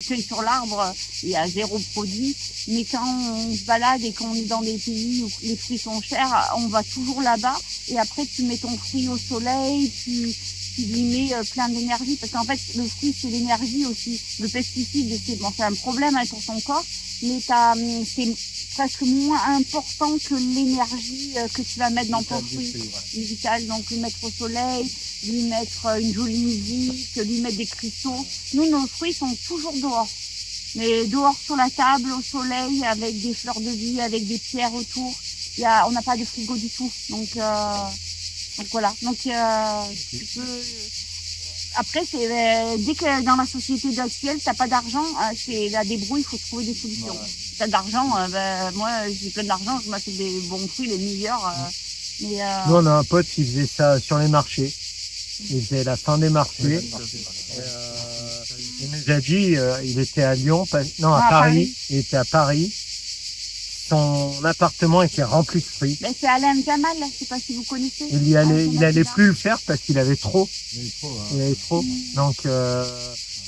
cueille sur l'arbre, il y a zéro produit. Mais quand on se balade et qu'on est dans des pays où les fruits sont chers, on va toujours là-bas. Et après, tu mets ton fruit au soleil, tu lui mets plein d'énergie. Parce qu'en fait, le fruit, c'est l'énergie aussi. Le pesticide, c'est un problème pour ton corps, mais c'est presque moins important que l'énergie que tu vas mettre dans ton fruit. Vital, donc lui mettre au soleil, lui mettre une jolie musique, lui mettre des cristaux. Nous, nos fruits sont toujours dehors. Mais dehors sur la table, au soleil, avec des fleurs de vie, avec des pierres autour. On n'a pas de frigo du tout. Donc voilà. Donc tu peux... Après, dès que dans la société actuelle, t'as pas d'argent, c'est la débrouille, il faut trouver des solutions. Ouais. T'as d'argent, moi j'ai plein d'argent, je m'achète des bons fruits, les meilleurs. Nous, on a un pote qui faisait ça sur les marchés. Il faisait la fin des marchés. Il nous a dit, il était à Lyon, à Paris. Il était à Paris. Son appartement était rempli de fruits. Ben, c'est Alain Jamal, je sais pas si vous connaissez. Il allait plus le faire parce qu'il avait trop. Il avait trop. Donc,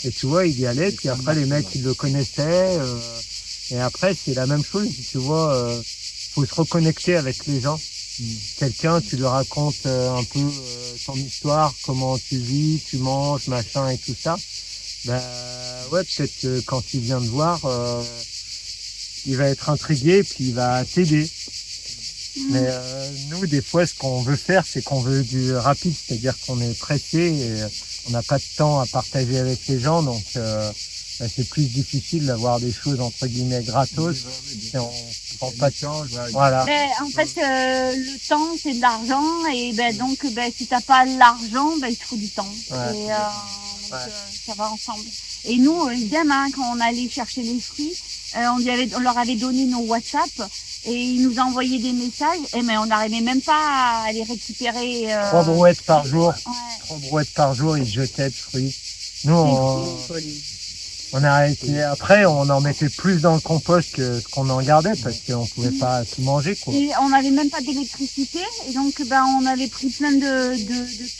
et tu vois, il y allait, puis après les mecs, ils le connaissaient. Et après, c'est la même chose, tu vois. Faut se reconnecter avec les gens. Quelqu'un, tu lui racontes un peu ton histoire, comment tu vis, tu manges, machin et tout ça. Ben ouais, peut-être que quand il vient te voir, il va être intrigué puis il va t'aider. Mais nous, des fois, ce qu'on veut faire, c'est qu'on veut du rapide, c'est-à-dire qu'on est pressé et on n'a pas de temps à partager avec les gens, donc c'est plus difficile d'avoir des choses entre guillemets gratos. Et on prend pas de temps. Voilà. Mais en fait, le temps, c'est de l'argent et donc si t'as pas l'argent, il te faut du temps. Ouais. Et ça va ensemble. Et nous, idem, quand on allait chercher les fruits, on leur avait donné nos WhatsApp et ils nous envoyaient des messages. Mais on n'arrivait même pas à les récupérer. 3 brouettes par jour. Ouais. 3 brouettes par jour, ils jetaient de fruits. Nous, on a arrêté. Après, on en mettait plus dans le compost que ce qu'on en gardait parce qu'on pouvait pas tout manger, quoi. Et on n'avait même pas d'électricité. Et donc, on avait pris plein de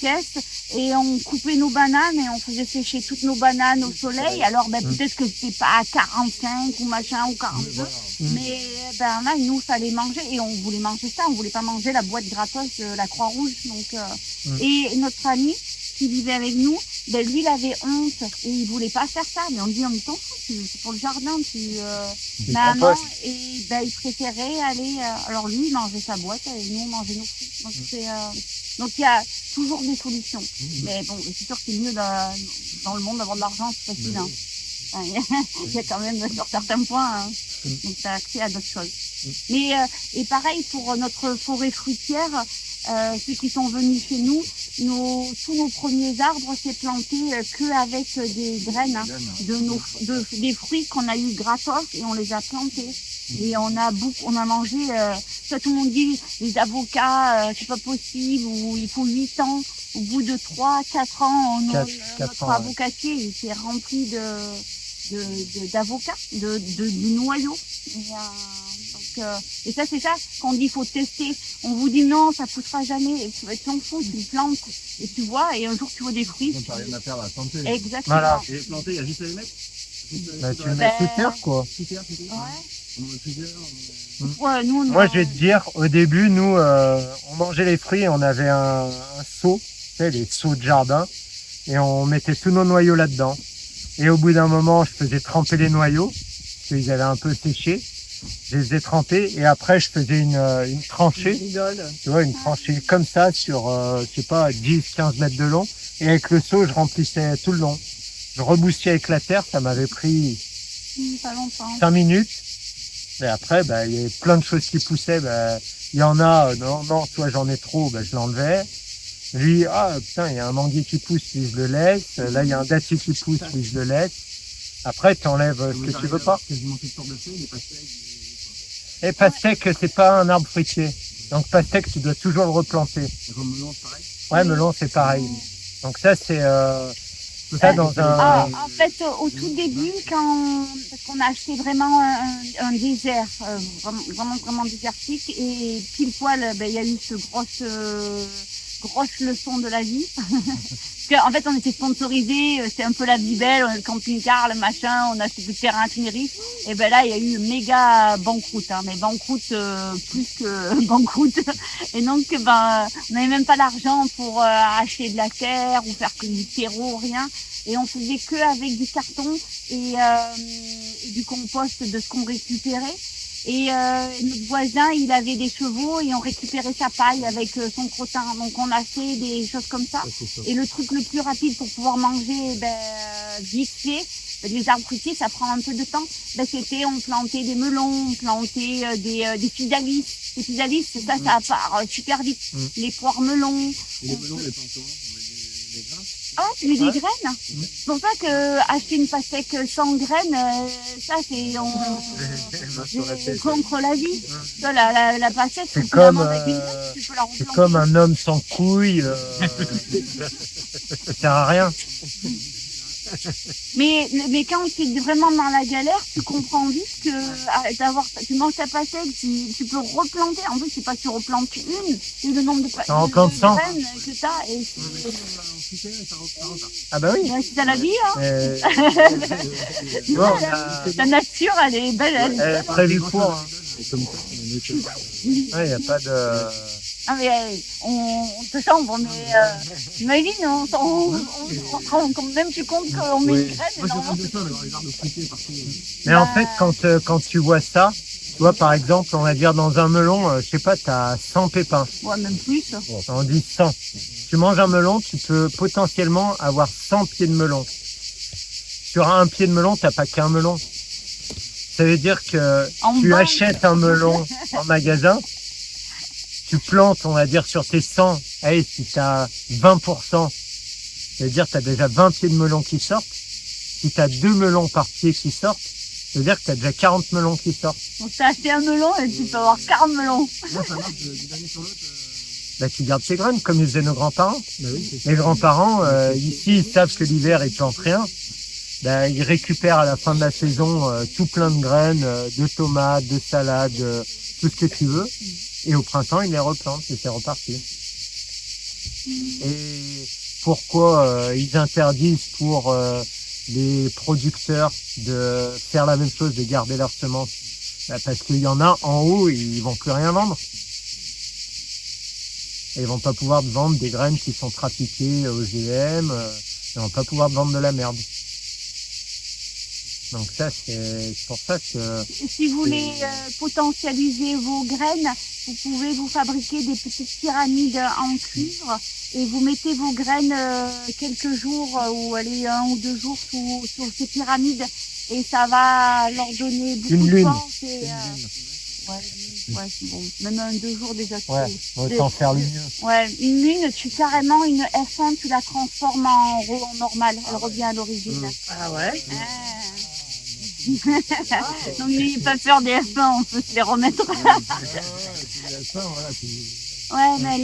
caisses et on coupait nos bananes et on faisait sécher toutes nos bananes au soleil. Alors, peut-être que c'était pas à 45 ou machin ou 42. Mais, là, nous, ça allait manger et on voulait manger ça. On voulait pas manger la boîte gratos de la Croix-Rouge. Donc, et notre ami qui vivait avec nous, lui, il avait honte et il voulait pas faire ça. Mais on dit, on t'en fout, c'est pour le jardin, non, et il préférait aller. Alors lui, il mangeait sa boîte et nous, on mangeait nos fruits. Donc il y a toujours des solutions. Mais bon, c'est sûr que c'est mieux dans le monde d'avoir de l'argent, c'est facile. Il y a quand même sur certains points, donc tu as accès à d'autres choses. Mais et pareil pour notre forêt fruitière. Ceux qui sont venus chez nous, tous nos premiers arbres s'est planté qu'avec des graines des fruits qu'on a eu gratos et on les a plantés. Et on a mangé, ça tout le monde dit, les avocats, c'est pas possible, ou il faut 8 ans. Au bout de 3-4 ans, notre avocatier il s'est rempli d'avocats, de noyaux. Et ça, c'est ça qu'on dit, il faut tester. On vous dit non, ça poussera jamais. Tu t'en fous, tu plantes et tu vois, et un jour tu vois des fruits. Ça n'a rien à faire à la santé. Exactement. Voilà. Et planter, il y a juste à les mettre. Tu le mets sous terre, quoi. Sous terre, c'est tout. Ouais, Moi, je vais te dire, au début, nous, on mangeait les fruits et on avait un seau, tu sais, les seaux de jardin, et on mettait tous nos noyaux là-dedans. Et au bout d'un moment, je faisais tremper les noyaux, parce qu'ils avaient un peu séché. Je les ai trempés et après je faisais une tranchée, tu vois, une tranchée comme ça sur, je sais pas, 10-15 mètres de long. Et avec le seau, je remplissais tout le long. Je reboussais avec la terre, ça m'avait pris 5 minutes. Et après, il y avait plein de choses qui poussaient. Il y en a, non, toi j'en ai trop, je l'enlevais. Lui, putain, il y a un manguier qui pousse, puis je le laisse. Là, il y a un dattier qui pousse, puis je le laisse. Après, tu enlèves ce que tu veux pas. Et pastèque, c'est pas un arbre fruitier. Donc pastèque, tu dois toujours le replanter. Et comme melon, c'est pareil. Ouais, melon, c'est pareil. Donc ça, c'est ça dans un. En fait, au tout début, parce qu'on a acheté vraiment un désert, vraiment désertique, et pile poil, il y a eu grosse leçon de la vie. Parce qu'en fait, on était sponsorisés, c'est un peu la vie belle, le camping-car, le machin, on a acheté du terrain à Tenerife. Et ben là, il y a eu méga banqueroute, hein, mais banqueroute plus que banqueroute. Et donc, ben, on n'avait même pas l'argent pour acheter de la terre ou faire que du terreau, rien. Et on faisait que avec du carton et du compost de ce qu'on récupérait. Et notre voisin, il avait des chevaux et on récupérait sa paille avec son crottin. Donc on a fait des choses comme ça. Et le truc le plus rapide pour pouvoir manger, vite fait, les arbres fruitiers, ça prend un peu de temps. C'était on plantait des melons, on plantait des physalis. Les physalis, ça part super vite. Les poires melons. Et les melons, les plantes comment? On met des grains? Ah, tu mets des graines. C'est pour ça que acheter une pastèque sans graines, ça c'est contre la vie. Ça, la pastèque, C'est tu peux la comme, manger avec une graine, tu peux la c'est replanter. comme un homme sans couilles. Ça sert à rien. Mais quand tu es vraiment dans la galère, tu comprends vite que tu manges ta pastèque, tu peux replanter. En plus, c'est pas que tu replantes une, c'est le nombre de replante 100. graines que tu as. Et Ah bah oui. c'est à la vie, hein. Bon, La nature, elle est belle. elle est prévue pour. Hein. Et comme ça, on est que- Ouais, y a pas de. Ah mais on te chambre, mais imagine, on se rend même plus compte qu'on met une graine. Moi, Non, je suis ça, d'avoir les arbres fruitiers partout. Mais en fait, quand tu vois ça, tu vois, par exemple, on va dire dans un melon, je sais pas, t'as 100 pépins. ouais, même plus. On dit 100. Tu manges un melon, tu peux potentiellement avoir 100 pieds de melon. Sur un pied de melon, t'as pas qu'un melon. Ça veut dire que En tu banque. achètes un melon en magasin, tu plantes, on va dire, sur tes 100, hey, si t'as 20%, ça veut dire que t'as déjà 20 pieds de melon qui sortent. Si t'as 2 melons par pied qui sortent, ça veut dire que t'as déjà 40 melons qui sortent. Donc t'as acheté un melon et tu peux avoir 40 melons. Moi, ça marche d'une année sur l'autre. Bah, tu gardes tes graines, comme ils faisaient nos grands-parents. Bah oui, c'est ça. Les grands-parents, ici, ils savent que l'hiver, ils plantent rien. Bah, ils récupèrent à la fin de la saison tout plein de graines, de tomates, de salades, tout ce que tu veux. Et au printemps, ils les replantent et c'est reparti. Et pourquoi ils interdisent pour les producteurs de faire la même chose, de garder leurs semences? Bah, parce qu'il y en a en haut, ils vont plus rien vendre. Et ils vont pas pouvoir te vendre des graines qui sont trafiquées OGM, ils vont pas pouvoir te vendre de la merde. Donc ça, c'est pour ça que... Si vous voulez potentialiser vos graines, vous pouvez vous fabriquer des petites pyramides en cuivre et vous mettez vos graines quelques jours ou allez 1 ou 2 jours sur ces pyramides et ça va leur donner beaucoup Une de lune. force. Et, ouais, c'est bon. Même 2 jours déjà. Ouais, autant faire le mieux. Ouais, une lune, carrément une F1, tu la transformes en normal. Elle revient à l'origine. Ah ouais? Donc n'ayez pas peur des F1, on peut se les remettre. Ouais, mais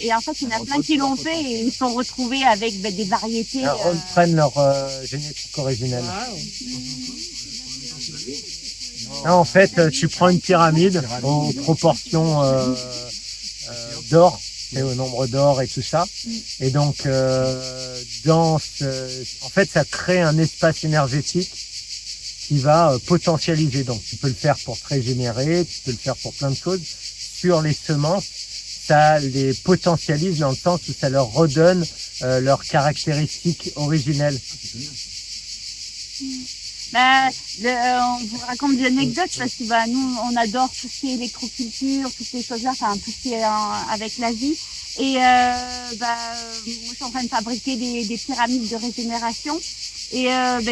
et en fait, il y en a plein qui l'ont fait et ils se sont retrouvés avec des variétés. Ils reprennent leur génétique originelle. Là, en fait, tu prends une pyramide aux proportions d'or, et au nombre d'or et tout ça. Et donc, en fait, ça crée un espace énergétique qui va potentialiser. Donc, tu peux le faire pour te régénérer, tu peux le faire pour plein de choses. Sur les semences, ça les potentialise dans le sens où ça leur redonne leurs caractéristiques originelles. On vous raconte des anecdotes parce que nous, on adore tout ce qui est électroculture, toutes ces choses-là, enfin tout ce qui est avec la vie. Et moi, je suis en train de fabriquer des pyramides de régénération. Et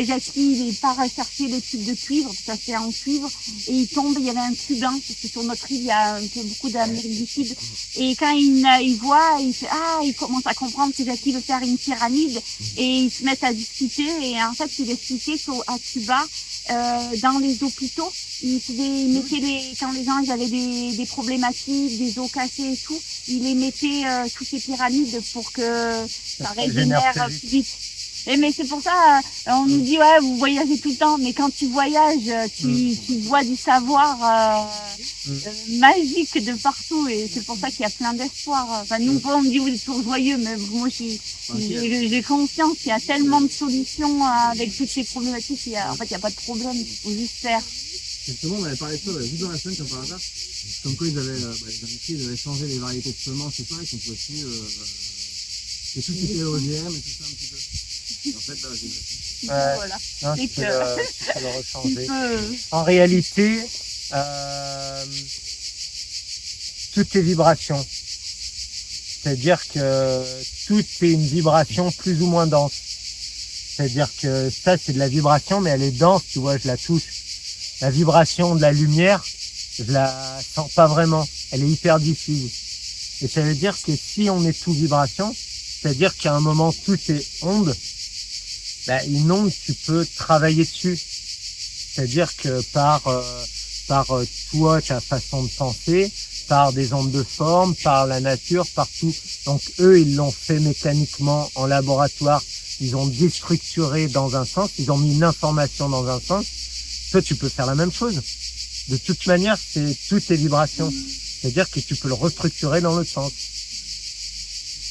Jackie, il part chercher les tubes de cuivre, parce que ça c'est en cuivre, et il tombe, il y avait un cubain, parce que sur notre île, il y a un peu beaucoup d'Amérique du Sud. Et quand il voit, il fait, il commence à comprendre que Jackie veut faire une pyramide, et ils se mettent à discuter, et en fait, il expliquait qu'à Cuba, dans les hôpitaux, quand les gens ils avaient des problématiques, des os cassés et tout, ils les mettaient sous ces pyramides pour que ça régénère plus vite. Et mais c'est pour ça, on nous dit ouais, vous voyagez tout le temps, mais quand tu voyages, tu vois du savoir magique de partout, et c'est pour ça qu'il y a plein d'espoir. Enfin, nous, on me dit vous êtes toujours joyeux, mais moi, j'ai conscience qu'il y a tellement de solutions avec toutes ces problématiques. En fait, il n'y a pas de problème, il faut juste faire. Justement, on avait parlé de ça juste dans la semaine, comme par hasard. Comme quoi ils avaient changé les variétés de semences et ça, et qu'on pouvait plus que tout était OGM et tout ça un petit peu. Et en fait, là, j'ai Voilà. Non, C'est tu peux que- le rechanger. Peut... En réalité, tout est vibration. C'est-à-dire que tout est une vibration plus ou moins dense. C'est-à-dire que ça, c'est de la vibration, mais elle est dense, tu vois, je la touche. La vibration de la lumière, je la sens pas vraiment. Elle est hyper diffuse. Et ça veut dire que si on est tout vibration, c'est-à-dire qu'à un moment, tout est onde, bah, une onde, tu peux travailler dessus. C'est-à-dire que par toi, ta façon de penser, par des ondes de forme, par la nature, partout. Donc eux, ils l'ont fait mécaniquement en laboratoire. Ils ont déstructuré dans un sens, ils ont mis une information dans un sens. Toi, tu peux faire la même chose. De toute manière, tout est vibration. C'est-à-dire que tu peux le restructurer dans l'autre sens.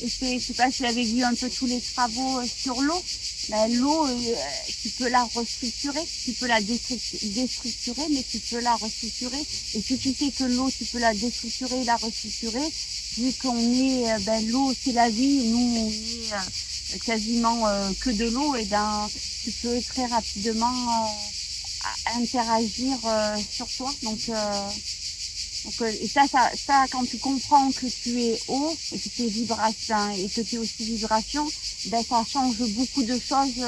Et je sais pas si vous avez vu un peu tous les travaux sur l'eau. L'eau, tu peux la restructurer, tu peux la déstructurer, mais tu peux la restructurer. Et si tu sais que l'eau, tu peux la déstructurer et la restructurer, vu qu'on est, l'eau c'est la vie, et nous on est quasiment que de l'eau, et tu peux très rapidement interagir sur toi. Et ça, quand tu comprends que tu es eau et que tu es vibration et que tu es aussi vibration, ça change beaucoup de choses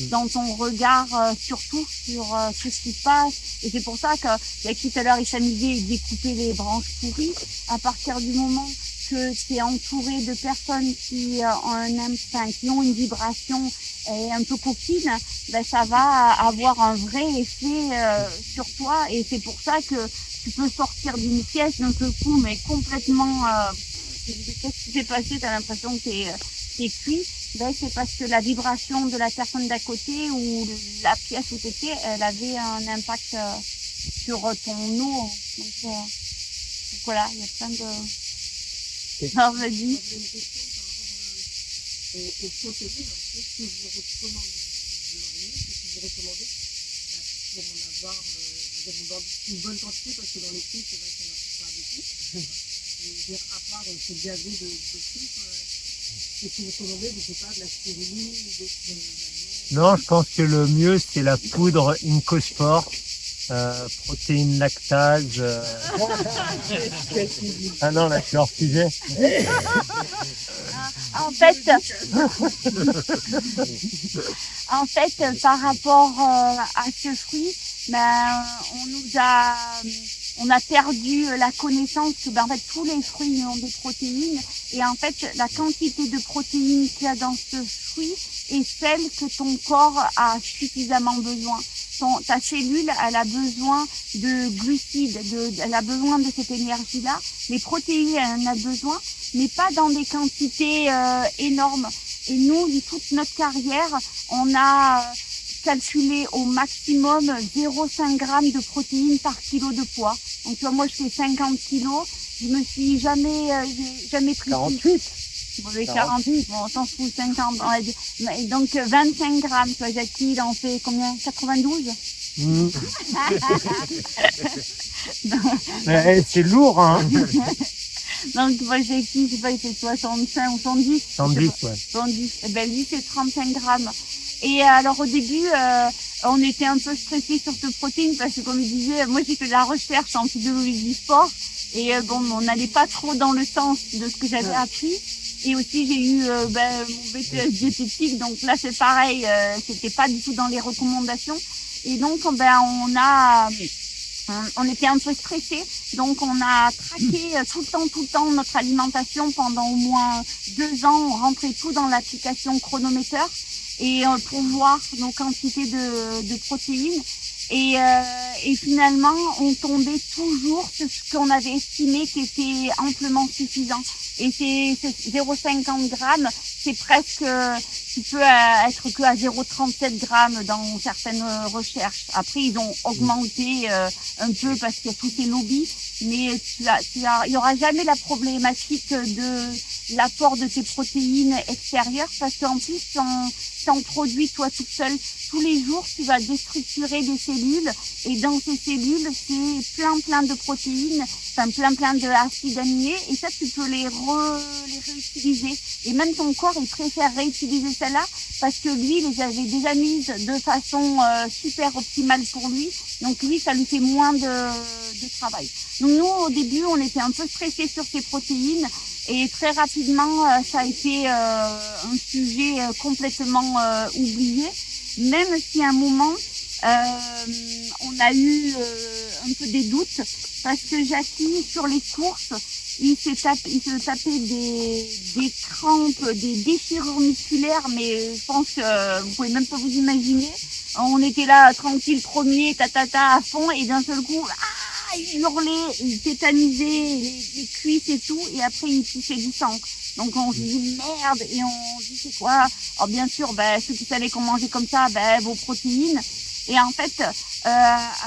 dans ton regard, surtout sur tout ce qui se passe. Et c'est pour ça que qui tout à l'heure il s'amusait et découpait les branches pourries. À partir du moment que tu es entouré de personnes qui qui ont une vibration un peu coquine, ça va avoir un vrai effet sur toi. Et c'est pour ça que tu peux sortir d'une pièce d'un seul coup, mais complètement, qu'est-ce qui s'est passé, t'as l'impression que t'es cuit. C'est parce que la vibration de la personne d'à côté ou la pièce où t'étais, elle avait un impact sur ton eau. Donc voilà, il y a plein de... Alors, vas-y. Au protéines, qu'est-ce que vous recommandez pour en avoir une bonne quantité, parce que dans les fruits, c'est vrai qu'il n'y en a pas beaucoup. Et à part se gaver de fruits, qu'est-ce que vous recommandez? Je ne sais pas, de la spiruline ou d'autres aliments? Non, je pense que le mieux, c'est la poudre Incosport, protéines lactase. Ah non, là, je suis hors sujet. En fait, par rapport à ce fruit, on a perdu la connaissance que en fait tous les fruits ont des protéines, et en fait la quantité de protéines qu'il y a dans ce fruit est celle que ton corps a suffisamment besoin. Ta cellule, elle a besoin de glucides, elle a besoin de cette énergie-là. Les protéines, elle en a besoin, mais pas dans des quantités énormes. Et nous, toute notre carrière, on a calculé au maximum 0,5 g de protéines par kilo de poids. Donc tu vois, moi je fais 50 kilos, je me suis jamais pris 48. Bon, 48, bon, on s'en fout, 50, on va dire. Donc 25 grammes, tu vois, Jackie, il en fait combien? 92? C'est lourd, hein. Donc moi Jackie, je sais pas, il fait 65 ou 110. 110, ouais. 110. Et ben lui, c'est 35 grammes. Et alors au début, on était un peu stressés sur cette protéine parce que comme je disais, moi j'ai fait de la recherche en psychologie du sport et on n'allait pas trop dans le sens de ce que j'avais appris. Et aussi j'ai eu mon BTS diététique, donc là c'est pareil, c'était pas du tout dans les recommandations. Et donc on était un peu stressés, donc on a traqué tout le temps notre alimentation pendant au moins 2 ans. On rentrait tout dans l'application chronomètre et pour voir nos quantités de protéines. Et Et finalement, on tombait toujours sur ce qu'on avait estimé qui était amplement suffisant. Et c'est 0,50 grammes, c'est presque, tu peux être que à 0,37 grammes dans certaines recherches. Après, ils ont augmenté un peu parce qu'il y a tous ces lobbies, mais il y aura jamais la problématique de l'apport de tes protéines extérieures parce qu'en plus, t'en produis toi tout seul. Tous les jours, tu vas déstructurer des cellules et dans ces cellules, c'est plein de protéines, enfin plein d'acides aminés et ça, tu peux les réutiliser. Et même ton corps, il préfère réutiliser celles-là parce que lui, il les avait déjà mises de façon super optimale pour lui. Donc lui, ça lui fait moins de travail. Donc nous, au début, on était un peu stressés sur ces protéines et très rapidement, ça a été un sujet complètement oublié. Même si à un moment, on a eu un peu des doutes, parce que Jackie, sur les courses, il se tapait des crampes, des déchirures musculaires, mais je pense que vous pouvez même pas vous imaginer. On était là, tranquille, premier, à fond, et d'un seul coup, il hurlait, il tétanisait les cuisses et tout, et après il poussait du sang. Donc on se dit merde, et on dit c'est quoi? Alors bien sûr, ceux qui savaient qu'on mangeait comme ça, vos protéines. Et en fait,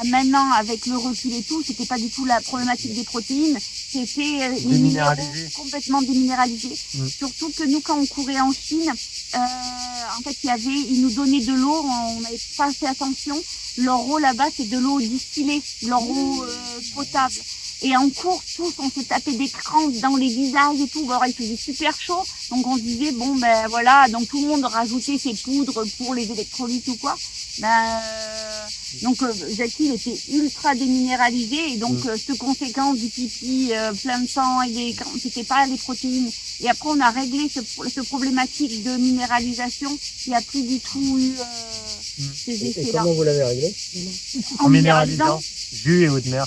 maintenant avec le recul et tout, c'était pas du tout la problématique des protéines, c'était les minéraux complètement déminéralisés. Surtout que nous, quand on courait en Chine, en fait, ils nous donnaient de l'eau, on n'avait pas fait attention. Leur eau là-bas, c'est de l'eau distillée, leur eau potable. Et en course, tous, on s'est tapé des crampes dans les visages et tout. Alors, il faisait super chaud. Donc, on se disait, bon, voilà. Donc, tout le monde rajoutait ses poudres pour les électrolytes ou quoi. Donc, Jackie, il était ultra déminéralisé. Et donc, cette conséquence du pipi plein de sang et c'était pas les protéines. Et après, on a réglé ce problématique de minéralisation. Il n'y a plus du tout eu ces effets-là. Et comment vous l'avez réglé? En minéralisant jus et eau de mer.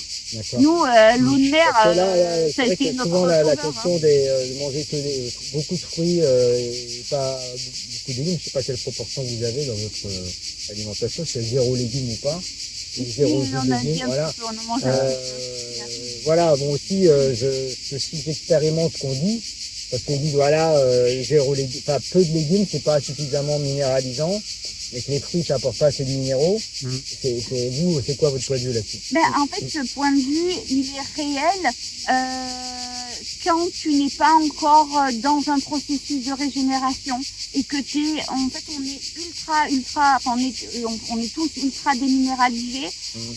Nous, l'eau de mer, ça a été notre souvent la sauveur, question de manger beaucoup de fruits et pas beaucoup de légumes. Je sais pas quelle proportion vous avez dans votre alimentation, c'est 0 légumes ou pas, ou 0 jus de légumes, voilà. On en mange un peu. Voilà, bon aussi, j'expérimente ce qu'on dit, parce qu'on dit voilà, 0 légumes, enfin peu de légumes, c'est pas suffisamment minéralisant. Et que les fruits, ça apporte pas assez de minéraux. C'est quoi votre point de vue là-dessus? En fait, ce point de vue, il est réel quand tu n'es pas encore dans un processus de régénération et que en fait, on est tous ultra déminéralisés.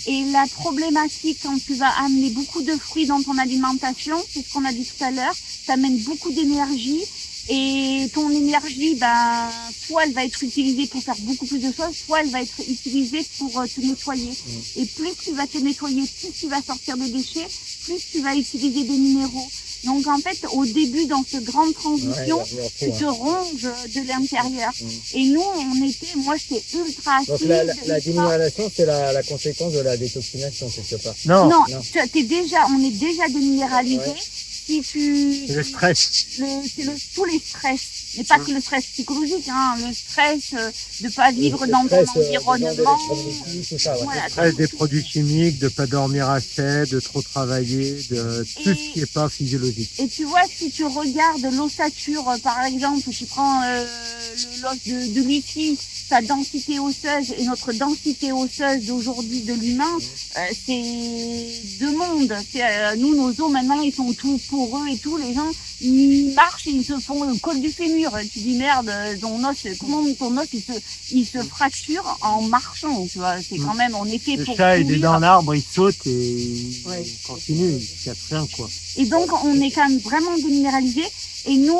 Et la problématique quand tu vas amener beaucoup de fruits dans ton alimentation, c'est ce qu'on a dit tout à l'heure, ça amène beaucoup d'énergie. Et ton énergie, soit elle va être utilisée pour faire beaucoup plus de choses, soit elle va être utilisée pour te nettoyer. Et plus tu vas te nettoyer, plus tu vas sortir de déchets, plus tu vas utiliser des minéraux. Donc en fait, au début, dans cette grande transition, tu te ronges de l'intérieur. Et nous, moi j'étais ultra acide. Donc la déminéralisation, c'est la conséquence de la détoxination quelque part. Non. On est déjà déminéralisé. C'est le stress. Tous les stress, mais pas que le stress psychologique, le stress de pas vivre dans ton environnement. Le stress des produits chimiques, de pas dormir assez, de trop travailler, de tout ce qui est pas physiologique. Et tu vois, si tu regardes l'ossature, par exemple, tu prends l'os de Lucie, sa densité osseuse et notre densité osseuse d'aujourd'hui de l'humain, c'est deux mondes. Nous, nos os maintenant, ils sont tout poreux et tout. Les gens, ils marchent et ils se font le col du fémur. Tu dis merde, comment ton os il se fracture en marchant, tu vois. C'est quand même, on est fait pour le chat, il est courir. dans l'arbre, il saute et il continue, il se casse rien, quoi. Et donc, on est quand même vraiment déminéralisé. Et nous,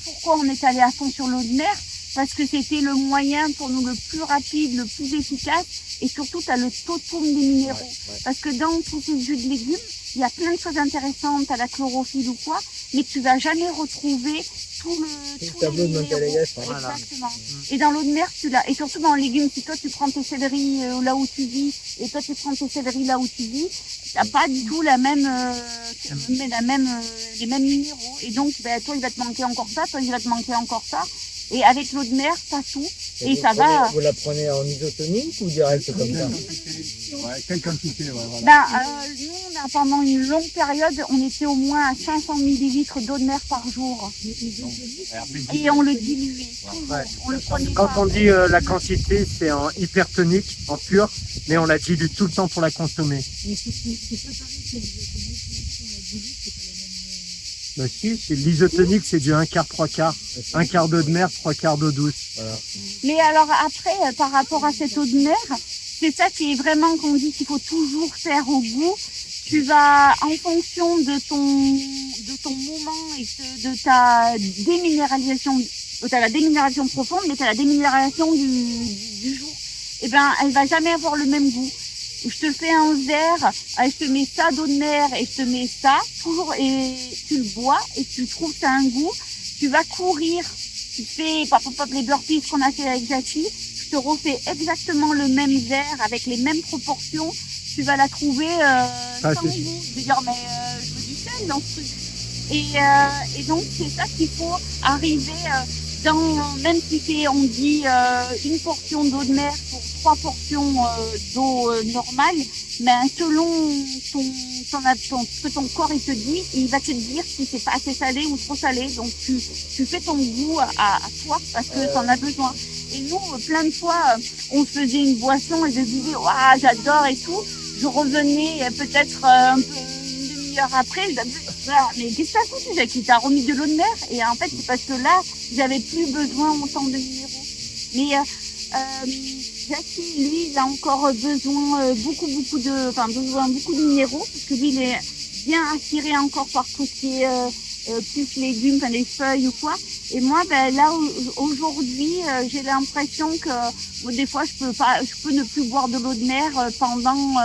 pourquoi on est allé à fond sur l'eau de mer? Parce que c'était le moyen pour nous le plus rapide, le plus efficace, et surtout tu as le totum des minéraux. Parce que dans tous ces jus de légumes, il y a plein de choses intéressantes, à la chlorophylle ou quoi, mais tu vas jamais retrouver tout le tableau de Mendeleïev. Exactement. Et dans l'eau de mer, tu l'as. Et surtout dans les légumes, si toi tu prends tes céleris là où tu vis, et toi tu prends tes céleris là où tu vis, t'as pas du tout les mêmes minéraux. Et donc, toi il va te manquer encore ça, toi il va te manquer encore ça. Et avec l'eau de mer, t'as tout. Et ça va. Vous la prenez en isotonique ou direct comme ça? Ouais, quelle quantité, ouais, voilà. Ben, nous, pendant une longue période, on était au moins à 500 millilitres d'eau de mer par jour. Et on le diluait. Toujours. Ouais. On le prenait Quand pas. on dit la quantité, c'est en hypertonique, en pur, mais on la dilue tout le temps pour la consommer. Mais c'est pas pareil que l'isotonique, même si on la dilue, c'est pas la même. Bah si, c'est l'isotonique, c'est du 1/4, 3/4. 1/4 d'eau de mer, 3/4 d'eau douce. Voilà. Mais alors après, par rapport à cette eau de mer, c'est ça qui est vraiment qu'on dit qu'il faut toujours faire au goût. Tu vas, en fonction de ton moment et de ta déminéralisation, t'as la déminéralisation profonde, mais t'as la déminéralisation du jour. Eh ben, elle va jamais avoir le même goût. Je te fais un verre, je te mets ça d'eau de mer et je te mets ça, toujours, et tu le bois et tu trouves que ça a un goût. Tu vas courir, tu fais les burpees qu'on a fait avec Jackie, je te refais exactement le même verre avec les mêmes proportions, tu vas la trouver sans goût. Je veux dire, mais je veux du sel dans ce truc. Et donc c'est ça qu'il faut arriver même si on dit une portion d'eau de mer pour 3 portions d'eau normale, mais selon ce que ton corps il te dit, il va te dire si c'est pas assez salé ou trop salé. Donc tu fais ton goût à toi parce que tu en as besoin. Et nous, plein de fois, on faisait une boisson et je disais waouh, j'adore et tout. Je revenais peut-être un peu une demi-heure après, je disais mais qu'est-ce que t'as foutu, Jackie? T'as remis de l'eau de mer? Et en fait, c'est parce que là, j'avais plus besoin autant de minéraux. Mais Jackie, lui, il a encore besoin beaucoup de minéraux, parce que lui, il est bien attiré encore par tout ce qui est plus légumes, enfin les feuilles ou quoi. Et moi, ben là aujourd'hui, j'ai l'impression que des fois, je peux ne plus boire de l'eau de mer pendant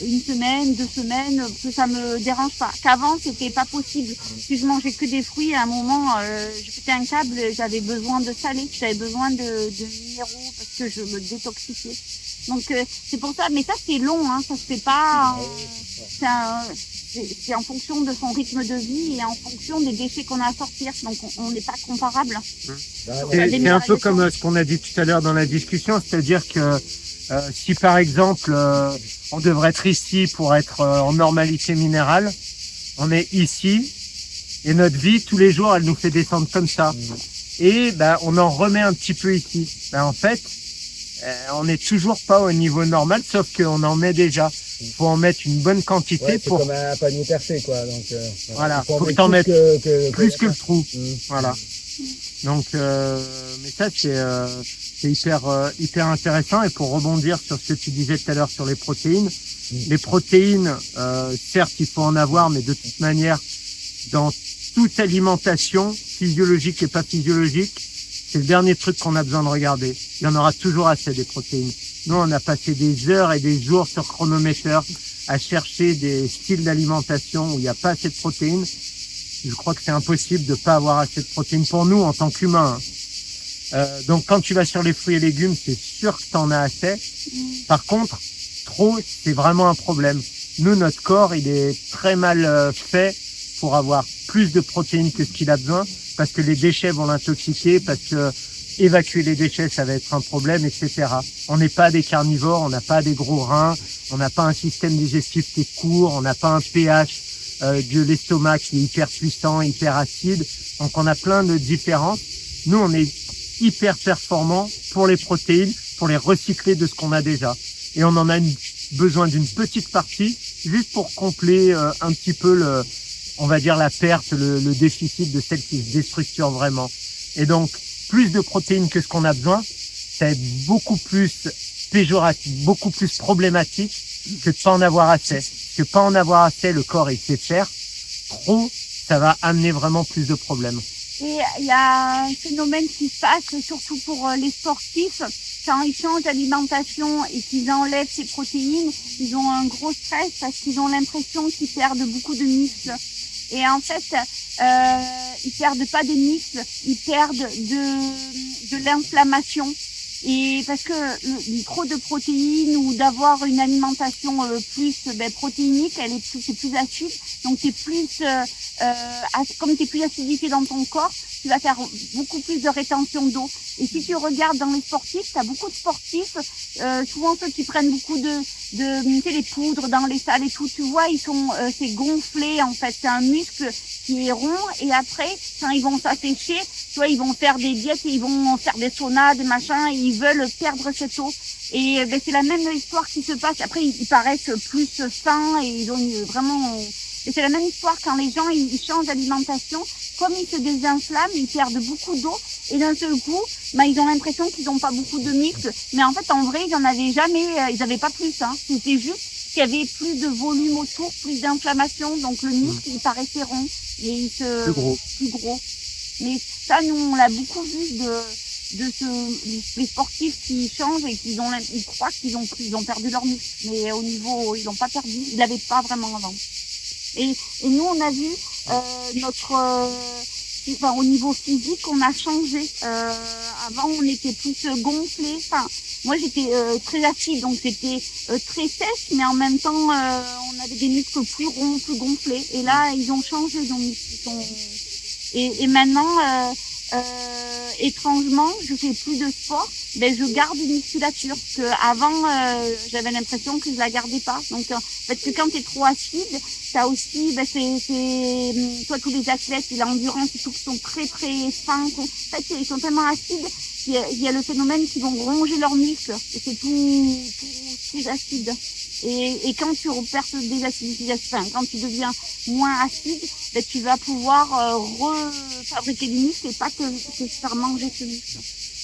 une semaine, 2 semaines, que ça me dérange pas. Qu'avant, c'était pas possible. Si je mangeais que des fruits, à un moment, je pétais un câble, j'avais besoin de salé, j'avais besoin de minéraux parce que je me détoxifiais. Donc c'est pour ça, mais ça c'est long, hein, ça se fait pas. C'est en fonction de son rythme de vie et en fonction des déchets qu'on a à sortir. Donc on n'est pas comparable. C'est un peu comme ce qu'on a dit tout à l'heure dans la discussion, c'est-à-dire que si par exemple on devrait être ici pour être en normalité minérale, on est ici et notre vie tous les jours elle nous fait descendre comme ça. Et ben on en remet un petit peu ici. Ben en fait on n'est toujours pas au niveau normal, sauf qu'on en met déjà. Il faut en mettre une bonne quantité Ouais, pour. C'est comme un panier percé, quoi. Donc, voilà, faut que t'en mettes plus que le trou. Mmh. Voilà. Donc, mais ça c'est hyper intéressant. Et pour rebondir sur ce que tu disais tout à l'heure sur les protéines, les protéines, certes il faut en avoir, mais de toute manière, dans toute alimentation, physiologique et pas physiologique, c'est le dernier truc qu'on a besoin de regarder. Il y en aura toujours assez des protéines. Nous, on a passé des heures et des jours sur chronomètre à chercher des styles d'alimentation où il n'y a pas assez de protéines. Je crois que c'est impossible de pas avoir assez de protéines pour nous en tant qu'humains. Donc, quand tu vas sur les fruits et légumes, c'est sûr que tu en as assez. Par contre, trop, c'est vraiment un problème. Nous, notre corps, il est très mal fait pour avoir plus de protéines que ce qu'il a besoin parce que les déchets vont l'intoxiquer, parce que évacuer les déchets, ça va être un problème, etc. On n'est pas des carnivores, on n'a pas des gros reins, on n'a pas un système digestif qui est court, on n'a pas un pH de l'estomac qui est hyper puissant, hyper acide. Donc on a plein de différences. Nous, on est hyper performants pour les protéines, pour les recycler de ce qu'on a déjà. Et on en a besoin d'une petite partie, juste pour combler un petit peu on va dire la perte, le déficit de celle qui se déstructure vraiment. Et donc, plus de protéines que ce qu'on a besoin, ça va être beaucoup plus péjoratif, beaucoup plus problématique que de pas en avoir assez. Parce que pas en avoir assez, le corps il sait faire. Trop, ça va amener vraiment plus de problèmes. Et il y a un phénomène qui se passe, surtout pour les sportifs, quand ils changent d'alimentation et qu'ils enlèvent ces protéines, ils ont un gros stress parce qu'ils ont l'impression qu'ils perdent beaucoup de muscles. Et en fait, ils perdent pas des muscles, ils perdent de l'inflammation. Et parce que trop de protéines ou d'avoir une alimentation plus protéinique, c'est plus acide. Donc t'es plus comme t'es plus acidifié dans ton corps, tu vas faire beaucoup plus de rétention d'eau. Et si tu regardes dans les sportifs, t'as beaucoup de sportifs, souvent ceux qui prennent beaucoup tu sais, les poudres dans les salles et tout, tu vois, ils sont c'est gonflé en fait, c'est un muscle qui est rond, et après quand ils vont s'assécher, tu vois, ils vont faire des diètes et ils vont faire des saunas, des machins, et ils veulent perdre cette eau. Et c'est la même histoire qui se passe. Après ils paraissent plus sains et ils ont vraiment et c'est la même histoire quand les gens ils changent d'alimentation, comme ils se désinflamment, ils perdent beaucoup d'eau, et d'un seul coup, ils ont l'impression qu'ils n'ont pas beaucoup de muscles. Mais en fait, en vrai, ils n'en avaient jamais, ils n'avaient pas plus, hein. C'était juste qu'il y avait plus de volume autour, plus d'inflammation, donc le muscle, il paraissait rond, et il se, plus gros. Mais ça, nous, on l'a beaucoup vu les sportifs qui changent et ils croient qu'ils ont perdu leur muscle. Mais au niveau, ils l'ont pas perdu, ils l'avaient pas vraiment avant. Et nous, on a vu au niveau physique, on a changé. Avant, on était plus gonflé. Enfin, moi, j'étais très acide, donc j'étais très sèche, mais en même temps, on avait des muscles plus ronds, plus gonflés. Et là, ils ont changé, donc et maintenant, étrangement, je fais plus de sport, je garde une musculature que avant j'avais l'impression que je la gardais pas. Donc parce que quand t'es trop acide, t'as aussi c'est toi tous les athlètes, l'endurance et tout qui sont très très fins, en fait ils sont tellement acides, il y a le phénomène qu'ils vont ronger leurs muscles et c'est tout acide. Et quand tu perds des acidifications, quand tu deviens moins acide, tu vas pouvoir refabriquer du muscle et pas te faire manger ce muscle.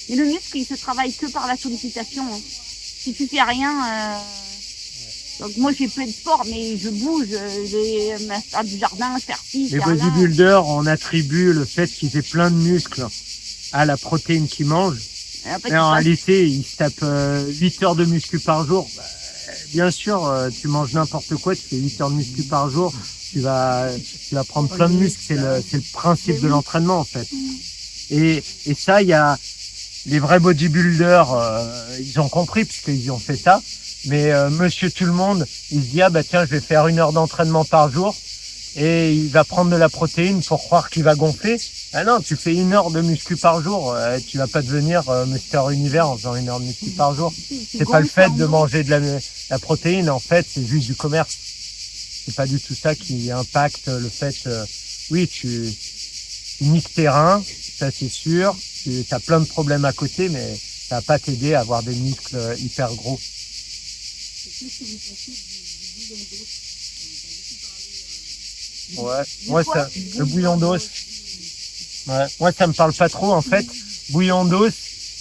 Mais le muscle, il se travaille que par la sollicitation. Hein. Si tu fais rien, donc moi j'ai peu de sport, mais je bouge, j'ai faire du jardin, faire ci, Les faire là. bodybuilders, on attribue le fait qu'ils aient plein de muscles à la protéine qu'ils mangent. Mais en réalité, ils se tapent 8 heures de muscu par jour. Bien sûr, tu manges n'importe quoi, tu fais 8 heures de muscu par jour, tu vas prendre plein de muscles, c'est le principe de l'entraînement en fait. Et ça, il y a les vrais bodybuilders, ils ont compris puisqu'ils ont fait ça. Mais monsieur tout le monde, il se dit tiens, je vais faire 1 heure d'entraînement par jour et il va prendre de la protéine pour croire qu'il va gonfler. Ah non, tu fais 1 heure de muscu par jour, tu vas pas devenir Mister Univers en faisant 1 heure de muscu par jour. C'est pas le fait de manger de la protéine, en fait, c'est juste du commerce. C'est pas du tout ça qui impacte le fait. Oui, tu niques tes reins, ça c'est sûr. Tu as plein de problèmes à côté, mais ça va pas t'aider à avoir des muscles hyper gros. Ouais, moi ça, le bouillon d'os. Ouais, moi ça me parle pas trop en fait. Bouillon d'os,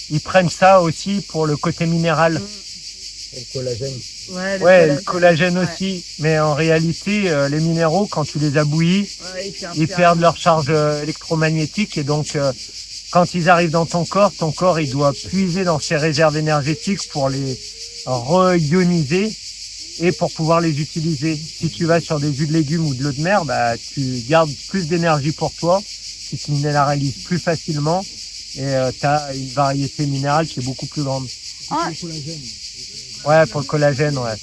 ils prennent ça aussi pour le côté minéral. Et le collagène. Ouais, le collagène aussi. Mais en réalité, les minéraux, quand tu les as bouillis, ils perdent leur charge électromagnétique et donc quand ils arrivent dans ton corps, il doit puiser dans ses réserves énergétiques pour les re-ioniser et pour pouvoir les utiliser. Si tu vas sur des jus de légumes ou de l'eau de mer, tu gardes plus d'énergie pour toi, tu te minéralises plus facilement et tu as une variété minérale qui est beaucoup plus grande. Ah. Ouais, pour le collagène, ouais.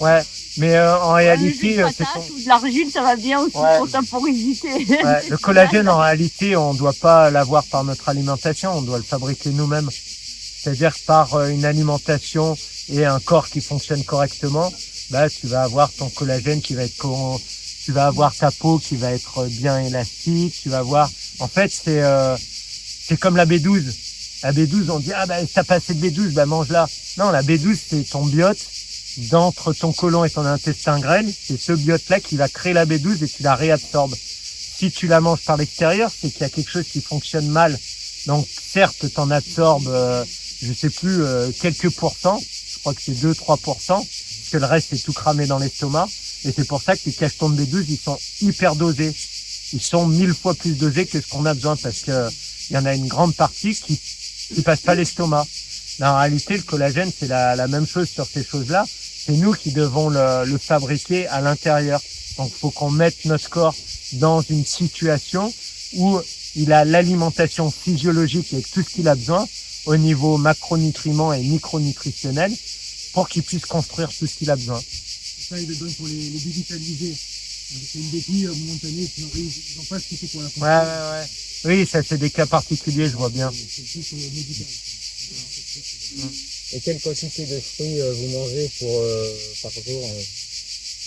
Ouais, mais en réalité, c'est de l'argile, ça va bien aussi pour ta porosité. Ouais, le collagène, en réalité, on ne doit pas l'avoir par notre alimentation, on doit le fabriquer nous-mêmes. C'est-à-dire par une alimentation et un corps qui fonctionne correctement, tu vas avoir ton collagène qui va être tu vas avoir ta peau qui va être bien élastique, tu vas avoir, en fait, c'est comme la B12. La B12, on dit, si t'as pas assez de B12, mange-la. Non, la B12, c'est ton biote d'entre ton côlon et ton intestin grêle. C'est ce biote-là qui va créer la B12 et tu la réabsorbes. Si tu la manges par l'extérieur, c'est qu'il y a quelque chose qui fonctionne mal. Donc, certes, t'en absorbes, je sais plus, quelques pourcents. Je crois que c'est 2-3%. Parce que le reste, c'est tout cramé dans l'estomac. Et c'est pour ça que les cachetons de B12, ils sont hyper dosés. Ils sont 1000 fois plus dosés que ce qu'on a besoin parce que il y en a une grande partie qui passe pas l'estomac. Mais en réalité, le collagène, c'est la même chose sur ces choses-là. C'est nous qui devons le fabriquer à l'intérieur. Donc, faut qu'on mette notre corps dans une situation où il a l'alimentation physiologique avec tout ce qu'il a besoin au niveau macronutriments et micronutritionnel pour qu'il puisse construire tout ce qu'il a besoin. Ça, ils le donnent pour les dévitaliser. C'est une béquille momentanée, ils n'ont pas ce qu'il faut pour la construire. Oui, ça c'est des cas particuliers, je vois bien. C'est plus médical. Et quelle quantité de fruits vous mangez par jour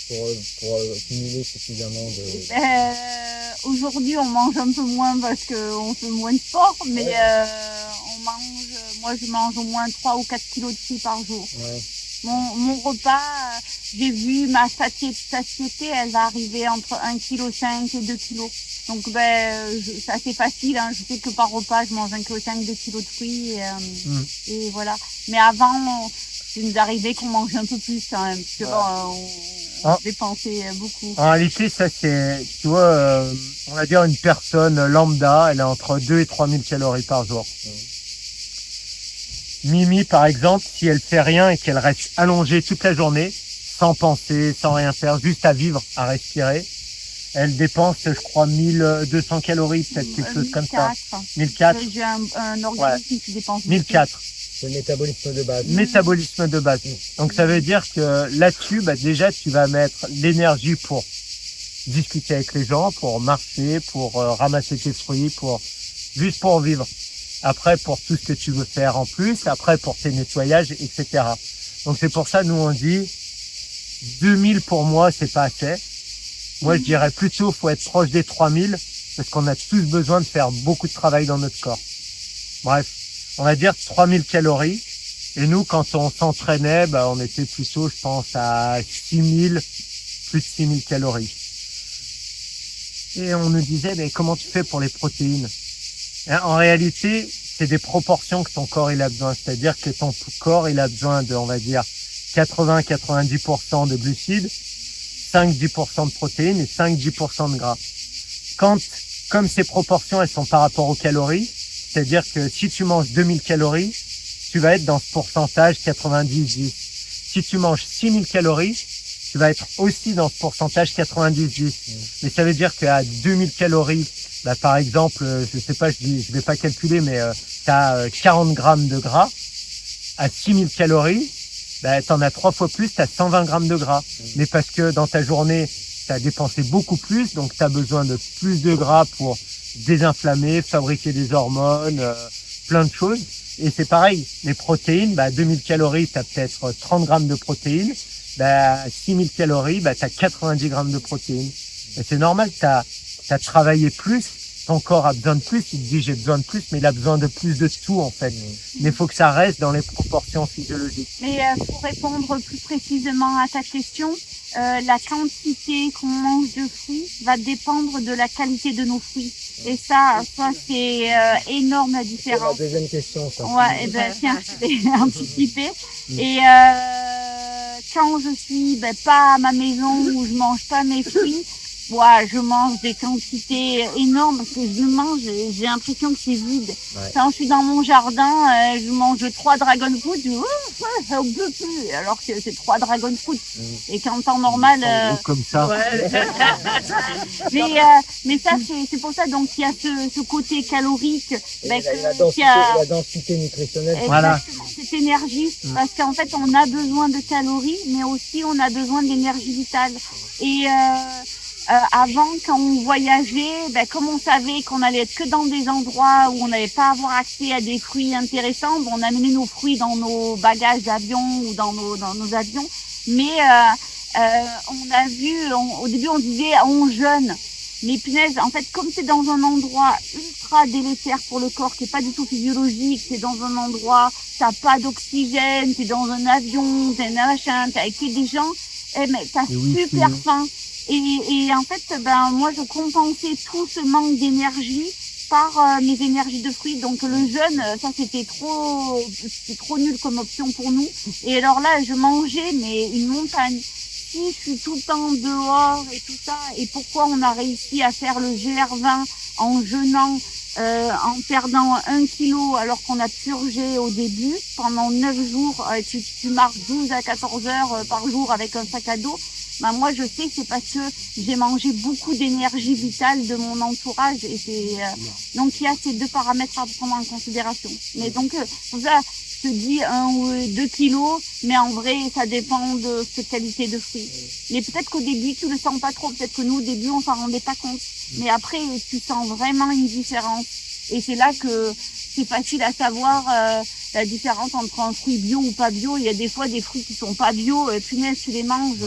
pour cumuler suffisamment de... Aujourd'hui, on mange un peu moins parce qu'on fait moins de sport, mais moi je mange au moins 3 ou 4 kilos de fruits par jour. Ouais. Mon repas, j'ai vu ma satiété, elle va arriver entre 1,5 kg et 2 kg. Donc c'est assez facile, hein. Je sais que par repas, je mange 1,5 kg, 2 kg de fruits et voilà. Mais avant, c'est nous arrivait qu'on mange un peu plus quand même, parce que on dépensait beaucoup. En réalité, ça c'est, tu vois, on va dire une personne lambda, elle a entre 2 et 3 000 calories par jour. Mimi, par exemple, si elle fait rien et qu'elle reste allongée toute la journée, sans penser, sans rien faire, juste à vivre, à respirer, elle dépense, je crois, 1200 calories, peut-être quelque chose comme ça. 1004. J'ai un organisme qui dépense 1004. C'est le métabolisme de base. Métabolisme de base. Donc ça veut dire que là-dessus, déjà, tu vas mettre l'énergie pour discuter avec les gens, pour marcher, pour ramasser tes fruits, juste pour vivre. Après, pour tout ce que tu veux faire en plus, après pour tes nettoyages, etc. Donc c'est pour ça, nous on dit 2000 pour moi, c'est pas assez. Moi, je dirais plutôt, faut être proche des 3000 parce qu'on a tous besoin de faire beaucoup de travail dans notre corps. Bref, on va dire 3000 calories. Et nous, quand on s'entraînait, on était plutôt, je pense, à 6000, plus de 6000 calories. Et on nous disait, mais comment tu fais pour les protéines? En réalité, c'est des proportions que ton corps il a besoin. C'est-à-dire que ton corps il a besoin de, on va dire, 80-90% de glucides, 5-10% de protéines et 5-10% de gras. Comme ces proportions elles sont par rapport aux calories, c'est-à-dire que si tu manges 2000 calories, tu vas être dans ce pourcentage 90-10. Si tu manges 6000 calories, tu vas être aussi dans ce pourcentage 90-10. Mais ça veut dire qu'à 2000 calories, par exemple, je sais pas, je vais pas calculer, mais tu as 40 grammes de gras. À 6000 calories, t'en as 3 fois plus, tu as 120 grammes de gras. Mais parce que dans ta journée, tu as dépensé beaucoup plus, donc tu as besoin de plus de gras pour désinflammer, fabriquer des hormones, plein de choses. Et c'est pareil, les protéines, 2000 calories, tu as peut-être 30 grammes de protéines. 6000 calories, tu as 90 grammes de protéines. Et c'est normal, tu as travaillé plus, ton corps a besoin de plus, il te dit j'ai besoin de plus, mais il a besoin de plus de tout en fait. Mais il faut que ça reste dans les proportions physiologiques. Mais pour répondre plus précisément à ta question, la quantité qu'on mange de fruits va dépendre de la qualité de nos fruits. Et ça c'est énorme la différence. C'est la deuxième question, ça. Ouais, tiens, je l'ai anticipé. Et quand je suis pas à ma maison où je mange pas mes fruits, je mange des quantités énormes parce que je mange, j'ai l'impression que c'est vide. Ouais. Quand je suis dans mon jardin, je mange 3 dragon fruit, ça ne peut plus, alors que c'est 3 dragon fruit. Et qu'en temps normal... comme ça. mais ça, c'est pour ça, donc il y a ce côté calorique. La densité nutritionnelle. Voilà. Cette énergie, parce qu'en fait, on a besoin de calories, mais aussi on a besoin d'énergie vitale. Et... avant, quand on voyageait, comme on savait qu'on allait être que dans des endroits où on n'allait pas avoir accès à des fruits intéressants, on amenait nos fruits dans nos bagages d'avion ou dans nos avions. Mais on a vu, au début on disait on jeûne. Mais punaise, en fait, comme c'est dans un endroit ultra délétère pour le corps, qui est pas du tout physiologique, c'est dans un endroit, t'as pas d'oxygène, t'es dans un avion, t'es un machin, t'es avec des gens, mais t'as super faim. Et en fait, moi, je compensais tout ce manque d'énergie par mes énergies de fruits. Donc le jeûne, ça c'était trop nul comme option pour nous. Et alors là, je mangeais mais une montagne. Si je suis tout le temps dehors et tout ça, et pourquoi on a réussi à faire le GR20 en jeûnant, en perdant 1 kilo alors qu'on a purgé au début pendant 9 jours, tu marches 12 à 14 heures par jour avec un sac à dos. bah moi je sais que c'est parce que j'ai mangé beaucoup d'énergie vitale de mon entourage et donc il y a ces deux paramètres à prendre en considération. Mais donc pour ça je te dis 1 ou 2 kilos, mais en vrai ça dépend de cette qualité de fruits. Mais peut-être qu'au début tu le sens pas trop, peut-être que nous au début on s'en rendait pas compte, mais après tu sens vraiment une différence et c'est là que c'est facile à savoir la différence entre un fruit bio ou pas bio. Il y a des fois des fruits qui sont pas bio, punaise, tu les manges,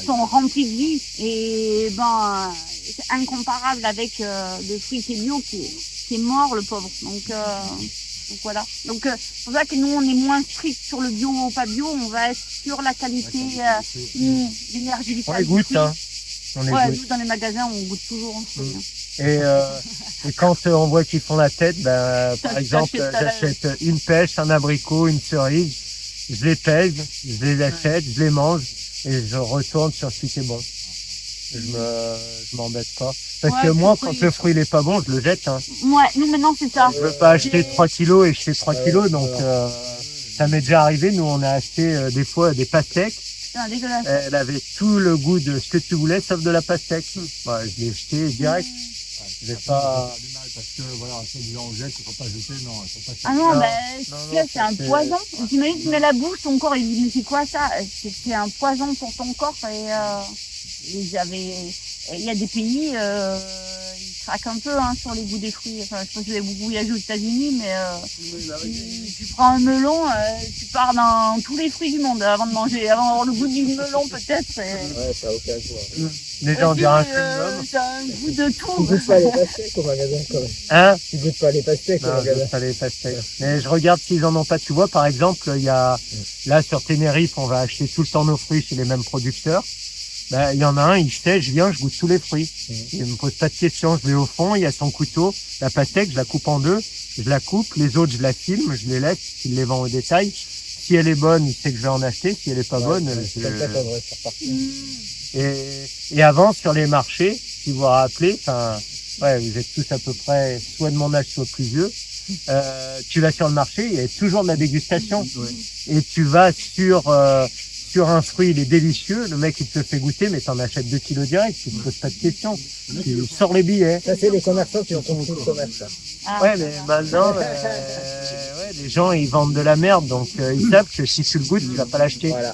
sont remplis de vie. Et ben, c'est incomparable avec le fruit qui est bio, qui est mort, le pauvre. Donc voilà. Donc c'est pour ça que nous, on est moins strict sur le bio ou pas bio. On va être sur la qualité d'énergie vitale. On les goûte, hein. On les Ouais, goûte. nous, dans les magasins, on goûte toujours un fruit. Hein. Et quand on voit qu'ils font la tête, ben, par exemple, j'achète une pêche, un abricot, une cerise, je les pèse, je les achète, je les mange et je retourne sur ce qui est bon. Je m'embête pas. Parce que moi, quand le fruit il est pas bon, je le jette. Hein. Ouais, nous maintenant c'est ça. Je veux pas acheter 3 kilos et jeter 3 kilos, donc ça m'est déjà arrivé. Nous, on a acheté des fois des pastèques. Putain, dégueulasse. Elle avait tout le goût de ce que tu voulais, sauf de la pastèque. Ouais, je l'ai jeté direct. J'ai pas du mal parce que voilà, si les gens jettent, il faut pas jeter, non, il faut pas jeter. Ah non, Non, là, c'est un poison. T'imagines, tu mets la bouche, ton corps, il dit, mais c'est quoi ça? C'est un poison pour ton corps. Et il y a des pays, ils craquent un peu hein, sur les goûts des fruits. Enfin, je sais pas si vous avez beaucoup voyagé aux États-Unis, mais tu prends un melon, tu pars dans tous les fruits du monde avant de manger, avant d'avoir le goût du melon peut-être. Ouais, ça a aucun goût. Hein. Les gens diraient un chewing-gum. Ça a un goût de Tu tout. goûtes pas les pastèques au magasin quand même. Hein? Tu goûtes pas les pastèques au Non, je magasin. veux pas les pastèques. Mais je regarde s'ils en ont pas. Tu vois, par exemple, il y a, là, sur Tenerife, on va acheter tout le temps nos fruits chez les mêmes producteurs. Ben, il y en a un, il sait, je viens, je goûte tous les fruits. Il me pose pas de questions. Je vais au fond, il y a son couteau. La pastèque, je la coupe en deux. Je la coupe. Les autres, je la filme, je les laisse. Il les vend au détail. Si elle est bonne, il sait que je vais en acheter. Si elle est pas bonne, C'est comme ça qu'on devrait faire partie. Et avant, sur les marchés, si vous vous rappelez, enfin, ouais, vous êtes tous à peu près soit de mon âge, soit plus vieux. Tu vas sur le marché, il y a toujours de la dégustation. Et tu vas sur un fruit, il est délicieux, le mec il te le fait goûter, mais t'en achètes 2 kilos direct, tu te poses pas de questions. Tu sors les billets. Ça, c'est les commerçants qui ont compris le commerce. Ça. Ah, Ouais, mais maintenant, ouais, les gens ils vendent de la merde, donc ils savent que si tu le goûtes, tu vas pas l'acheter. Voilà.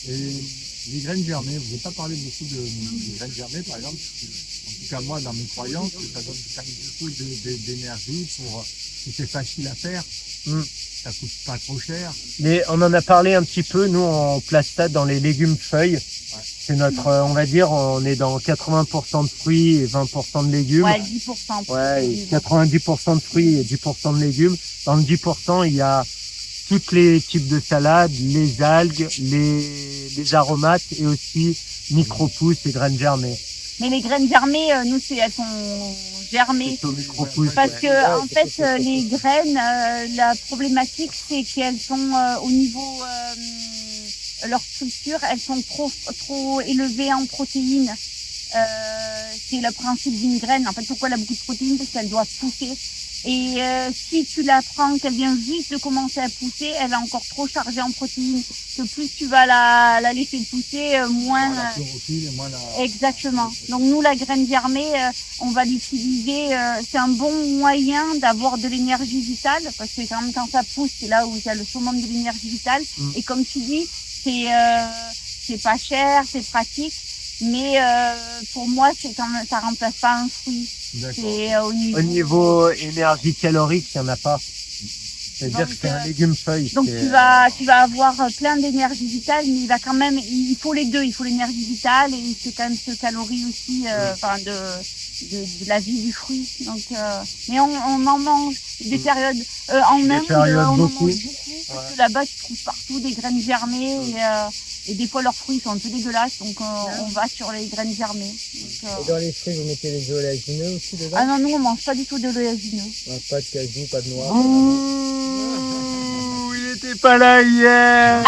Et les graines germées, vous n'avez pas parlé beaucoup de graines germées, par exemple. En tout cas, moi, dans mes croyances, ça donne quand même beaucoup d'énergie pour, si c'est facile à faire, ça coûte pas trop cher. Mais on en a parlé un petit peu, nous on place ça dans les légumes feuilles. C'est notre, on va dire, on est dans 80% de fruits et 20% de légumes. ouais, 10%. Ouais, et 90% de fruits et 10% de légumes. Dans le 10%, il y a tous les types de salades, les algues, les aromates et aussi micro-pousses et graines germées. Mais les graines germées, nous, elles sont germées. Plutôt micro-pousses. Parce ouais. que, en fait, les graines, la problématique, c'est qu'elles sont au niveau, leur structure, elles sont trop élevées en protéines. C'est le principe d'une graine. En fait, pourquoi elle a beaucoup de protéines? Parce qu'elle doit pousser. Et si tu la prends, qu'elle vient juste de commencer à pousser, elle est encore trop chargée en protéines. Que plus tu vas la laisser pousser, moins... La chlorophylle et moins la... Exactement. Donc nous, la graine germée, on va l'utiliser. C'est un bon moyen d'avoir de l'énergie vitale, parce que quand même quand ça pousse, c'est là où il y a le summum de l'énergie vitale. Et comme tu dis, c'est pas cher, c'est pratique, mais pour moi, c'est quand même, ça remplace pas un fruit. C'est au niveau énergie calorique, il n'y en a pas. C'est-à-dire que c'est un légume feuille. Donc tu vas avoir plein d'énergie vitale, mais il va quand même, il faut les deux, il faut l'énergie vitale et c'est quand même ce calorie aussi, enfin de la vie du fruit. Donc, mais on en mange des périodes en Inde, on en mange beaucoup parce que là-bas tu trouves partout des graines germées et des fois leurs fruits sont un peu dégueulasses, donc on va sur les graines germées. Donc, Et dans les fruits, vous mettez les oléagineux aussi dedans? ah non, nous on mange pas du tout de l'oléagineux. Non, pas de cajou, pas de noix. Ouh, il était pas là hier.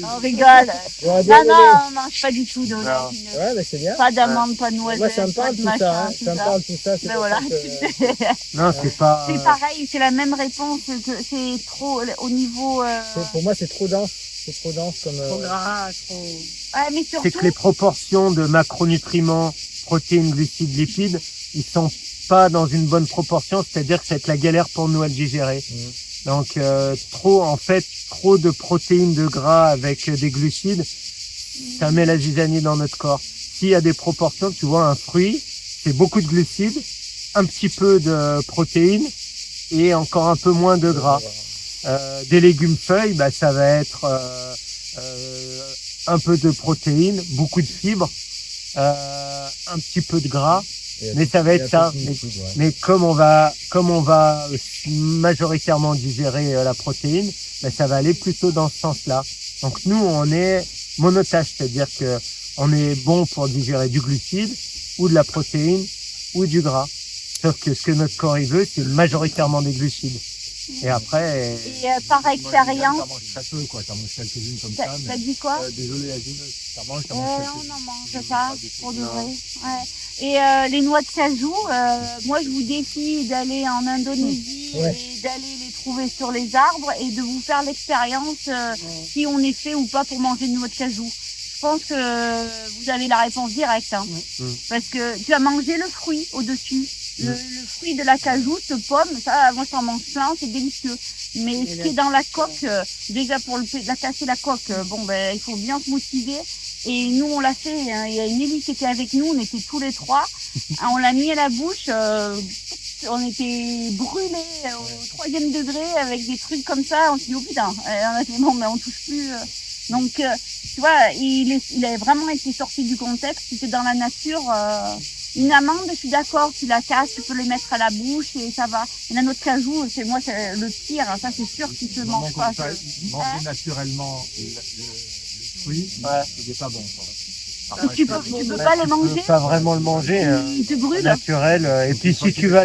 On rigole. Bon, Non, désolé. non, on mange pas du tout d'oléagineux. Ouais, mais c'est bien. Pas d'amandes, pas de noisettes, Moi, ça me pas parle de tout ça, hein. machin, tout Ça me ça. parle tout ça. C'est Ben pour voilà. ça que- Non, c'est pas. C'est pareil, c'est la même réponse que c'est trop au niveau. Pour moi, c'est trop dense. C'est trop dense comme. Trop gras, trop. Ouais, mais C'est surtout, que les proportions de macronutriments, protéines, glucides, lipides, ils sont pas dans une bonne proportion, c'est-à-dire que ça va être la galère pour nous à le digérer. Donc trop de protéines, de gras avec des glucides, ça met la zizanie dans notre corps. S'il y a des proportions, tu vois, un fruit, c'est beaucoup de glucides, un petit peu de protéines et encore un peu moins de gras. Des légumes feuilles, bah, ça va être un peu de protéines, beaucoup de fibres, un petit peu de gras, mais ça va être ça. Mais comme on va majoritairement digérer la protéine, bah, ça va aller plutôt dans ce sens-là. Donc nous, on est monotache, c'est-à-dire que on est bon pour digérer du glucide ou de la protéine ou du gras. Sauf que ce que notre corps il veut, c'est majoritairement des glucides. Et après, par expérience, T'en manges très peu, quoi. T'en manges quelques-unes comme ça, t'as mais... dit quoi? Désolé, Azineuse. T'en manges On quelques-unes. en mange pas, pour de vrai. Ouais. Et les noix de cajou, moi je vous défie d'aller en Indonésie et d'aller les trouver sur les arbres et de vous faire l'expérience si on est fait ou pas pour manger une noix de cajou. Je pense que vous avez la réponse directe, hein. Parce que tu as mangé le fruit au-dessus. Le fruit de la cajou, ce pomme, ça, moi j'en mange plein, c'est délicieux. Mais ce qui est dans la coque, déjà pour la casser la coque, bon ben il faut bien se motiver. Et nous on l'a fait, hein. Il y a une élite qui était avec nous, on était tous les trois, on l'a mis à la bouche, on était brûlés au 3e degré avec des trucs comme ça, on s'est dit oh putain, on a dit bon mais on touche plus. Donc tu vois, il a vraiment été sorti du contexte, c'était dans la nature. Une amande, je suis d'accord, tu la casses, tu peux le mettre à la bouche et ça va. Et la noix de cajou, c'est le pire, ça c'est sûr qu'il se mange pas. Manger naturellement le fruit, il n'est pas bon, quoi. Tu peux pas le manger. Tu peux pas vraiment le manger. Il te brûle. Naturel. Et puis si tu vas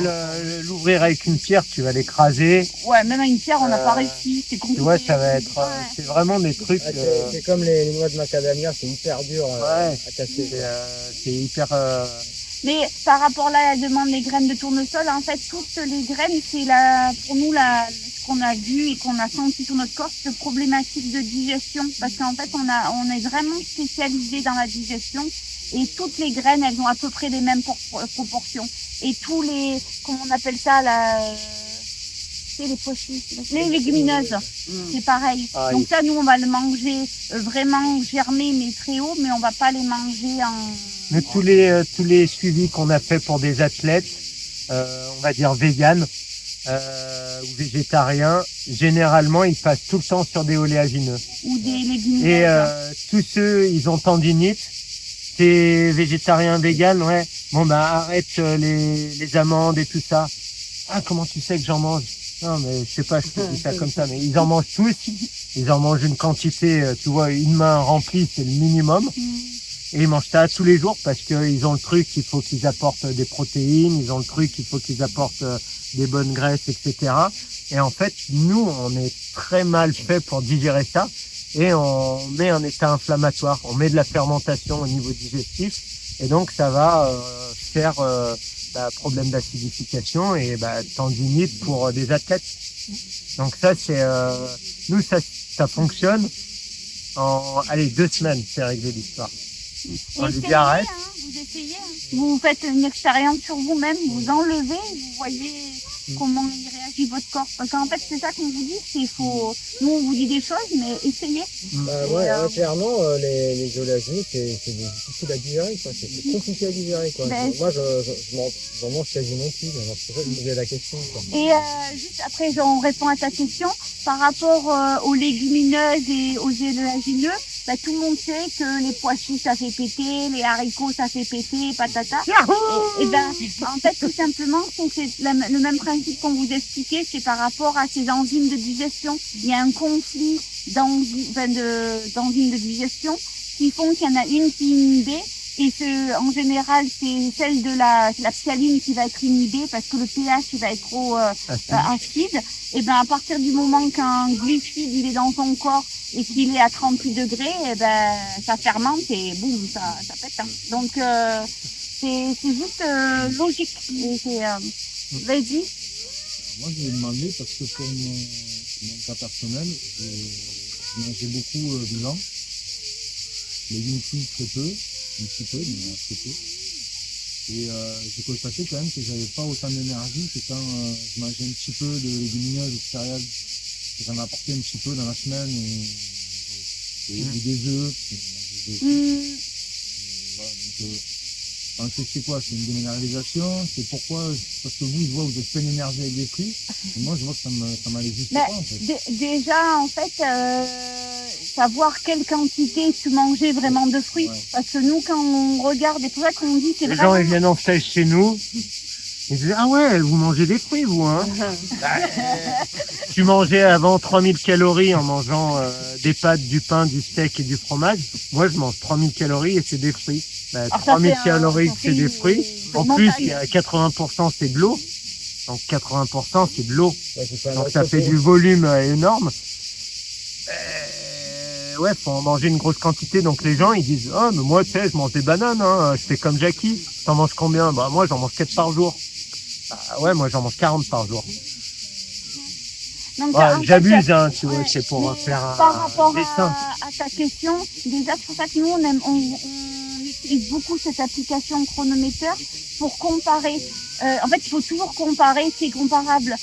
l'ouvrir avec une pierre, tu vas l'écraser. Ouais, même à une pierre, on n'a pas réussi. C'est compliqué. Tu vois, ça va être. C'est vraiment des trucs. C'est comme les noix de macadamia, c'est hyper dur à casser. C'est hyper. Mais par rapport là à la demande des graines de tournesol, en fait, toutes les graines, c'est pour nous ce qu'on a vu et qu'on a senti sur notre corps, c'est problématique de digestion. Parce qu'en fait, on est vraiment spécialisé dans la digestion et toutes les graines, elles ont à peu près les mêmes proportions. Et tous les, comment on appelle ça, les pochis, les légumineuses, c'est pareil. Donc ça, nous, on va le manger vraiment germé, mais très haut, mais on va pas les manger en... Mais tous les suivis qu'on a fait pour des athlètes, on va dire véganes ou végétariens, généralement ils passent tout le temps sur des oléagineux. Ou des légumineuses. Et tous ceux, ils ont tendinite. T'es végétarien, vegan, ouais. Bon bah arrête les amandes et tout ça. Ah comment tu sais que j'en mange? Non mais je sais pas, je te dis ça comme ça, mais ils en mangent tous. Ils en mangent une quantité, tu vois, une main remplie, c'est le minimum. Et ils mangent ça tous les jours parce qu'ils ont le truc qu'il faut qu'ils apportent des protéines, ils ont le truc qu'il faut qu'ils apportent des bonnes graisses, etc. Et en fait, nous, on est très mal fait pour digérer ça et on met un état inflammatoire, on met de la fermentation au niveau digestif et donc ça va faire problème d'acidification et tendinite pour des athlètes. Donc ça, c'est nous, ça fonctionne en 2 semaines, c'est réglé l'histoire. On lui dit arrête. Vous essayez. Vous faites une expérience sur vous-même, vous enlevez, vous voyez comment il réagit votre corps. Parce qu'en fait, c'est ça qu'on vous dit, c'est faut. Nous, on vous dit des choses, mais essayez. Clairement, les oléagineux, c'est difficile à digérer, quoi. C'est compliqué à digérer, quoi. Moi, j'en mange quasiment plus. Alors, c'est pour ça que je me posais la question, quoi. Et juste après, on répond à ta question. Par rapport aux légumineuses et aux oléagineux, tout le monde sait que les pois chiches ça fait péter, les haricots ça fait péter, patata. Et en fait tout simplement c'est le même principe qu'on vous expliquait, c'est par rapport à ces enzymes de digestion. Il y a un conflit d'enzymes de digestion qui font qu'il y en a une qui est inhibée. Et en général, c'est celle de la phthaline qui va être inhibée parce que le pH il va être trop acide. Et à partir du moment qu'un glucide il est dans son corps et qu'il est à 38 degrés, ça fermente et boum, ça pète. Hein. Donc c'est juste logique. Vas-y. Moi, je vais demander parce que pour mon cas personnel, je mangeais beaucoup vivant. Légumes cuits très peu, un petit peu, mais très peu. Et j'ai constaté quand même que j'avais pas autant d'énergie que quand je mangeais un petit peu de légumineuses ou de céréales. Que j'en apportais un petit peu dans la semaine. Et des œufs. Voilà, donc, c'est quoi? C'est une déminéralisation? C'est pourquoi? Parce que vous, je vois, vous êtes plein d'énergie avec des fruits. Et moi, je vois que ça m'allait juste pas, en fait. Déjà, en fait, savoir quelle quantité tu mangeais vraiment de fruits. Ouais. Parce que nous, quand on regarde, et pour ça qu'on dit, c'est Les vraiment... gens, ils viennent en stage chez nous. Ils disent, ah ouais, vous mangez des fruits, vous, hein? Tu mangeais avant 3000 calories en mangeant des pâtes, du pain, du steak et du fromage. Moi, je mange 3000 calories et c'est des fruits. Bah, Alors, 3000 ça calories, fait c'est des fruits. En une plus, montagne. il y a 80%, c'est de l'eau. Donc 80%, c'est de l'eau. Ouais, c'est pas Donc mal ça fait côté. du volume énorme. Ouais, faut en manger une grosse quantité. Donc les gens, ils disent, oh, mais moi, tu sais, je mange des bananes, hein. Je fais comme Jackie. T'en manges combien? Bah, moi, j'en mange 4 par jour. Bah, ouais, moi, j'en mange 40 par jour. Donc, Ouais, en fait, j'abuse, hein, tu vois, ouais, c'est pour mais faire par un rapport dessin. à ta question, déjà, c'est pour ça que nous, on utilise beaucoup cette application chronométeur pour comparer. En fait, il faut toujours comparer, c'est comparable.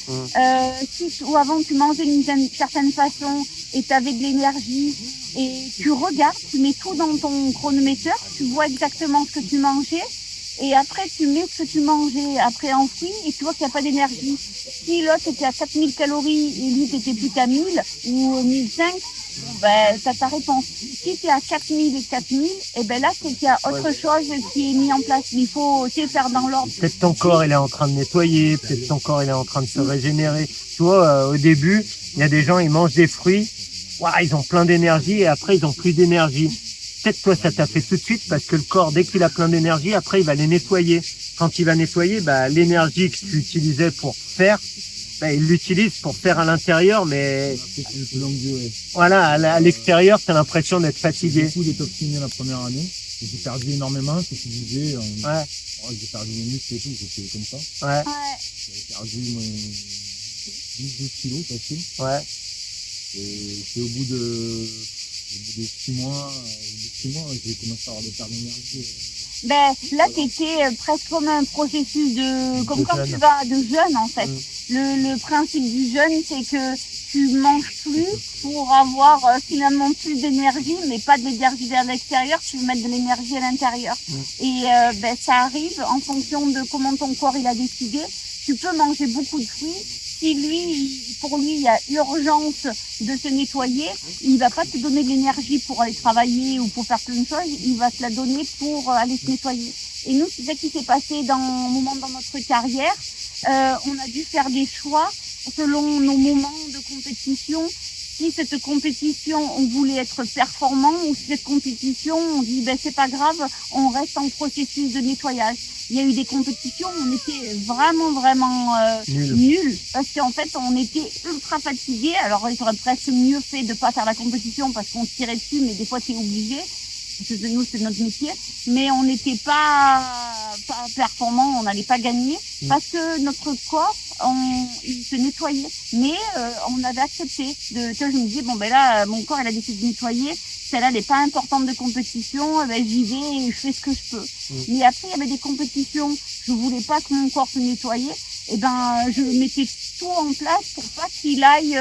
Si ou avant tu mangeais d'une certaine façon et tu avais de l'énergie et tu regardes, tu mets tout dans ton chronométeur, tu vois exactement ce que tu mangeais et après tu mets ce que tu mangeais après en fruits et tu vois qu'il n'y a pas d'énergie. Si l'autre était à 4000 calories et lui t'étais plus qu'à 1000 ou 1005, ben, t'as ta réponse. Si t'es à 4000 et 4000, et ben là, c'est qu'il y a autre chose qui est mis en place. Il faut aussi faire dans l'ordre. Peut-être ton corps, il est en train de nettoyer, peut-être ton corps, il est en train de se régénérer. Tu vois, au début, il y a des gens, ils mangent des fruits, ouah, ils ont plein d'énergie et après, ils ont plus d'énergie. Peut-être toi, ça t'a fait tout de suite parce que le corps, dès qu'il a plein d'énergie, après, il va les nettoyer. Quand il va nettoyer, bah, l'énergie que tu utilisais pour faire, bah, il l'utilise pour faire à l'intérieur, mais C'est une plus longue durée. voilà, à l'extérieur, t'as l'impression d'être J'ai fatigué. beaucoup détoxiné la première année. Et j'ai perdu énormément, c'est ce que je disais. Ouais, J'ai perdu mes muscles et tout, j'étais comme ça. ouais, Ouais. J'avais perdu 12 kilos facile. ouais. Et c'est au bout de 6 mois, j'ai commencé à avoir des pertes d'énergie. Ben, là, t'étais presque comme un processus comme quand jeûne. tu vas de jeûne, en fait. Mm. Le principe du jeûne, c'est que tu manges plus pour avoir finalement plus d'énergie, mais pas de l'énergie vers l'extérieur, tu veux mettre de l'énergie à l'intérieur. Et ben, ça arrive en fonction de comment ton corps il a décidé. Tu peux manger beaucoup de fruits. Si pour lui, il y a urgence de se nettoyer, il va pas te donner de l'énergie pour aller travailler ou pour faire plein de choses, il va te la donner pour aller se nettoyer. Et nous, c'est ça qui s'est passé dans un moment dans notre carrière. On a dû faire des choix selon nos moments de compétition. Si cette compétition, on voulait être performant, ou si cette compétition, on dit, ben, c'est pas grave, on reste en processus de nettoyage. Il y a eu des compétitions où on était vraiment nuls. Parce qu'en fait, on était ultra fatigués. Alors, ils auraient presque mieux fait de pas faire la compétition parce qu'on tirait dessus, mais des fois, t'es obligé. Parce que nous, c'est notre métier. Mais on n'était pas performants, on n'allait pas gagner. Parce que notre corps, il se nettoyait. Mais on avait accepté. Tu vois, je me disais, bon, ben là, mon corps, il a décidé de nettoyer. Celle-là n'est pas importante de compétition, ben, j'y vais et je fais ce que je peux. Mais après, il y avait des compétitions, je voulais pas que mon corps se nettoyait, et ben, je mettais tout en place pour pas qu'il aille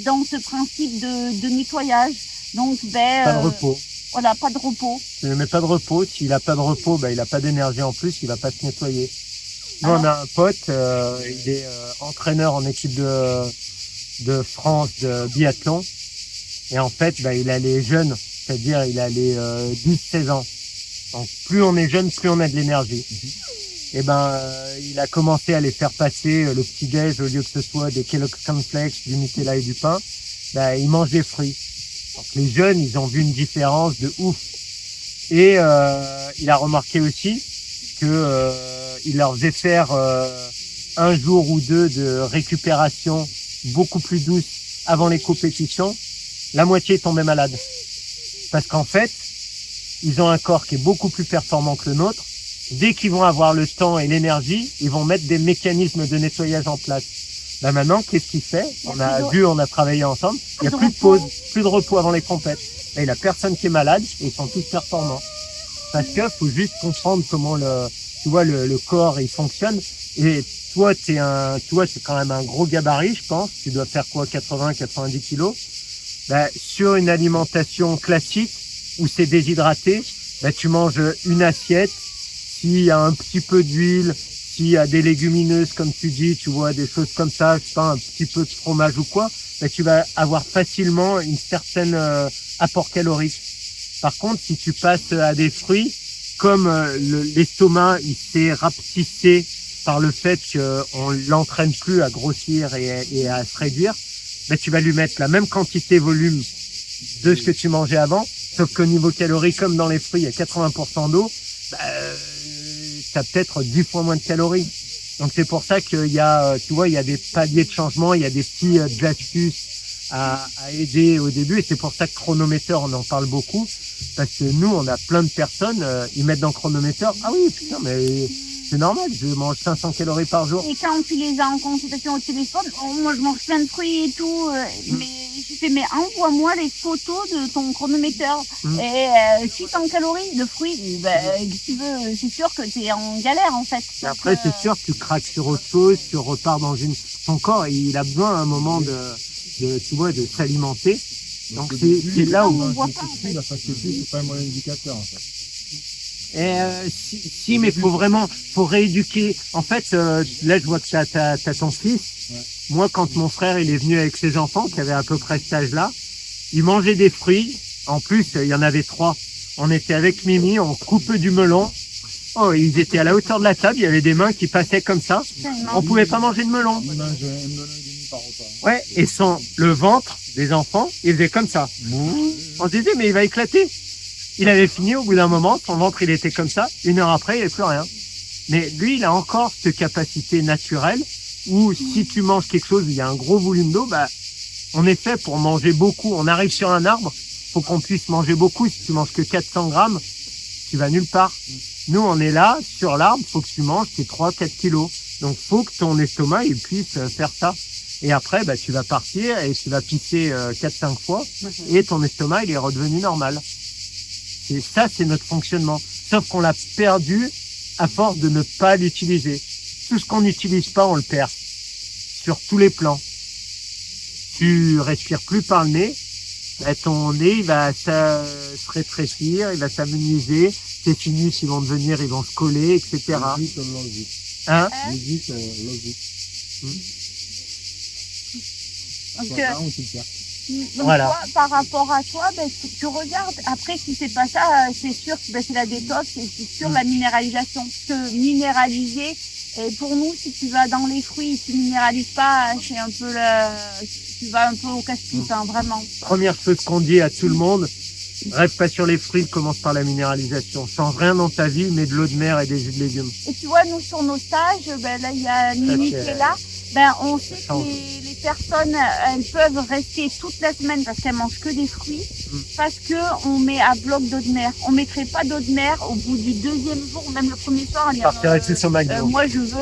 dans ce principe de nettoyage. Donc, ben, Pas de repos. Voilà, pas de repos. Tu ne mets pas de repos. S'il a pas de repos, bah, il a pas d'énergie en plus, il va pas se nettoyer. Nous, on a un pote, il est entraîneur en équipe de France de biathlon. Et en fait, bah, il a les jeunes, c'est-à-dire il a les 12-16 ans. Donc plus on est jeune, plus on a de l'énergie. Et ben, il a commencé à les faire passer le petit-déj, au lieu que ce soit des Kellogg's Cornflakes, du Nutella et du pain, bah, ils mangent des fruits. Donc les jeunes, ils ont vu une différence de ouf. Et il a remarqué aussi que il leur faisait faire un jour ou deux de récupération beaucoup plus douce avant les compétitions. La moitié tombait malade. Parce qu'en fait, ils ont un corps qui est beaucoup plus performant que le nôtre. Dès qu'ils vont avoir le temps et l'énergie, ils vont mettre des mécanismes de nettoyage en place. Bah maintenant, qu'est-ce qu'il fait? On a plus de- vu, on a travaillé ensemble. Il y a de plus de repos. pause, plus de repos avant les compètes. Et il y a personne qui est malade et ils sont tous performants. Parce que faut juste comprendre comment le corps il fonctionne. Et toi, t'es quand même un gros gabarit, je pense. Tu dois faire quoi, 80, 90 kilos. Bah, sur une alimentation classique où c'est déshydraté, bah, tu manges une assiette. S'il y a un petit peu d'huile, s'il y a des légumineuses, comme tu dis, tu vois, des choses comme ça, je sais pas, un petit peu de fromage ou quoi, bah, tu vas avoir facilement une certaine apport calorique. Par contre, si tu passes à des fruits, comme l'estomac, il s'est rapetissé par le fait qu'on l'entraîne plus à grossir et à se réduire, bah, tu vas lui mettre la même quantité volume de ce que tu mangeais avant, sauf qu'au niveau calories, comme dans les fruits, il y a 80% d'eau, bah, t'as peut-être 10 fois moins de calories. Donc c'est pour ça qu'il y a, tu vois, il y a des paliers de changement, il y a des petits astuces à aider au début, et c'est pour ça que Chronometer, on en parle beaucoup, parce que nous, on a plein de personnes, ils mettent dans Chronometer, ah oui, putain, mais c'est normal, je mange 500 calories par jour. Et quand tu les as en consultation au téléphone, moi je mange plein de fruits et tout, mais je fais, mais envoie-moi les photos de ton chronomètre. Et 600 calories de fruits, si tu veux, c'est sûr que tu es en galère en fait. Et après, c'est sûr, tu craques sur autre chose, tu repars dans ton corps, il a besoin à un moment tu vois, de s'alimenter. Donc c'est là où on voit pas, en fait. La facilité, c'est pas un bon indicateur, en fait. si, mais faut rééduquer. En fait, là, je vois que t'as ton fils. Ouais. Moi, quand mon frère, il est venu avec ses enfants, qui avaient à peu près cet âge-là, il mangeait des fruits. En plus, il y en avait 3. On était avec Mimi, on coupait du melon. Oh, ils étaient à la hauteur de la table, il y avait des mains qui passaient comme ça. On pouvait pas manger de melon. On mange un melon et demi par repas. Ouais, et le ventre des enfants, il faisait comme ça. On se disait, mais il va éclater. Il avait fini au bout d'un moment, son ventre il était comme ça, 1 heure après il n'y avait plus rien. Mais lui il a encore cette capacité naturelle où si tu manges quelque chose où il y a un gros volume d'eau, bah on est fait pour manger beaucoup. On arrive sur un arbre, faut qu'on puisse manger beaucoup. Si tu manges que 400 grammes, tu vas nulle part. Nous on est là, sur l'arbre, faut que tu manges tes 3-4 kilos. Donc faut que ton estomac il puisse faire ça. Et après bah tu vas partir et tu vas pisser 4-5 fois et ton estomac il est redevenu normal. Et ça, c'est notre fonctionnement. Sauf qu'on l'a perdu à force de ne pas l'utiliser. Tout ce qu'on n'utilise pas, on le perd. Sur tous les plans. Tu respires plus par le nez. Bah, ton nez, il va se rétrécir, il va s'amenuiser. Tes sinus, ils vont devenir, ils vont se coller, etc. Hein? Donc, donc Voilà. toi, par rapport à toi, tu regardes. Après, si c'est pas ça, c'est sûr que c'est la détox et c'est sûr la minéralisation. Parce que minéraliser, et pour nous, si tu vas dans les fruits, tu minéralises pas, c'est un peu tu vas un peu au casse-pipe, hein, vraiment. Première chose qu'on dit à tout le monde, reste pas sur les fruits, commence par la minéralisation. Change rien dans ta vie, mets de l'eau de mer et des jus de légumes. Et tu vois, nous, sur nos stages, là, il y a Mimi qui est là. On sait que les personnes, elles peuvent rester toute la semaine parce qu'elles mangent que des fruits, parce que on met à bloc d'eau de mer. On mettrait pas d'eau de mer au bout du 2e jour, même le premier soir. On Partirait tous au McDo. moi, je veux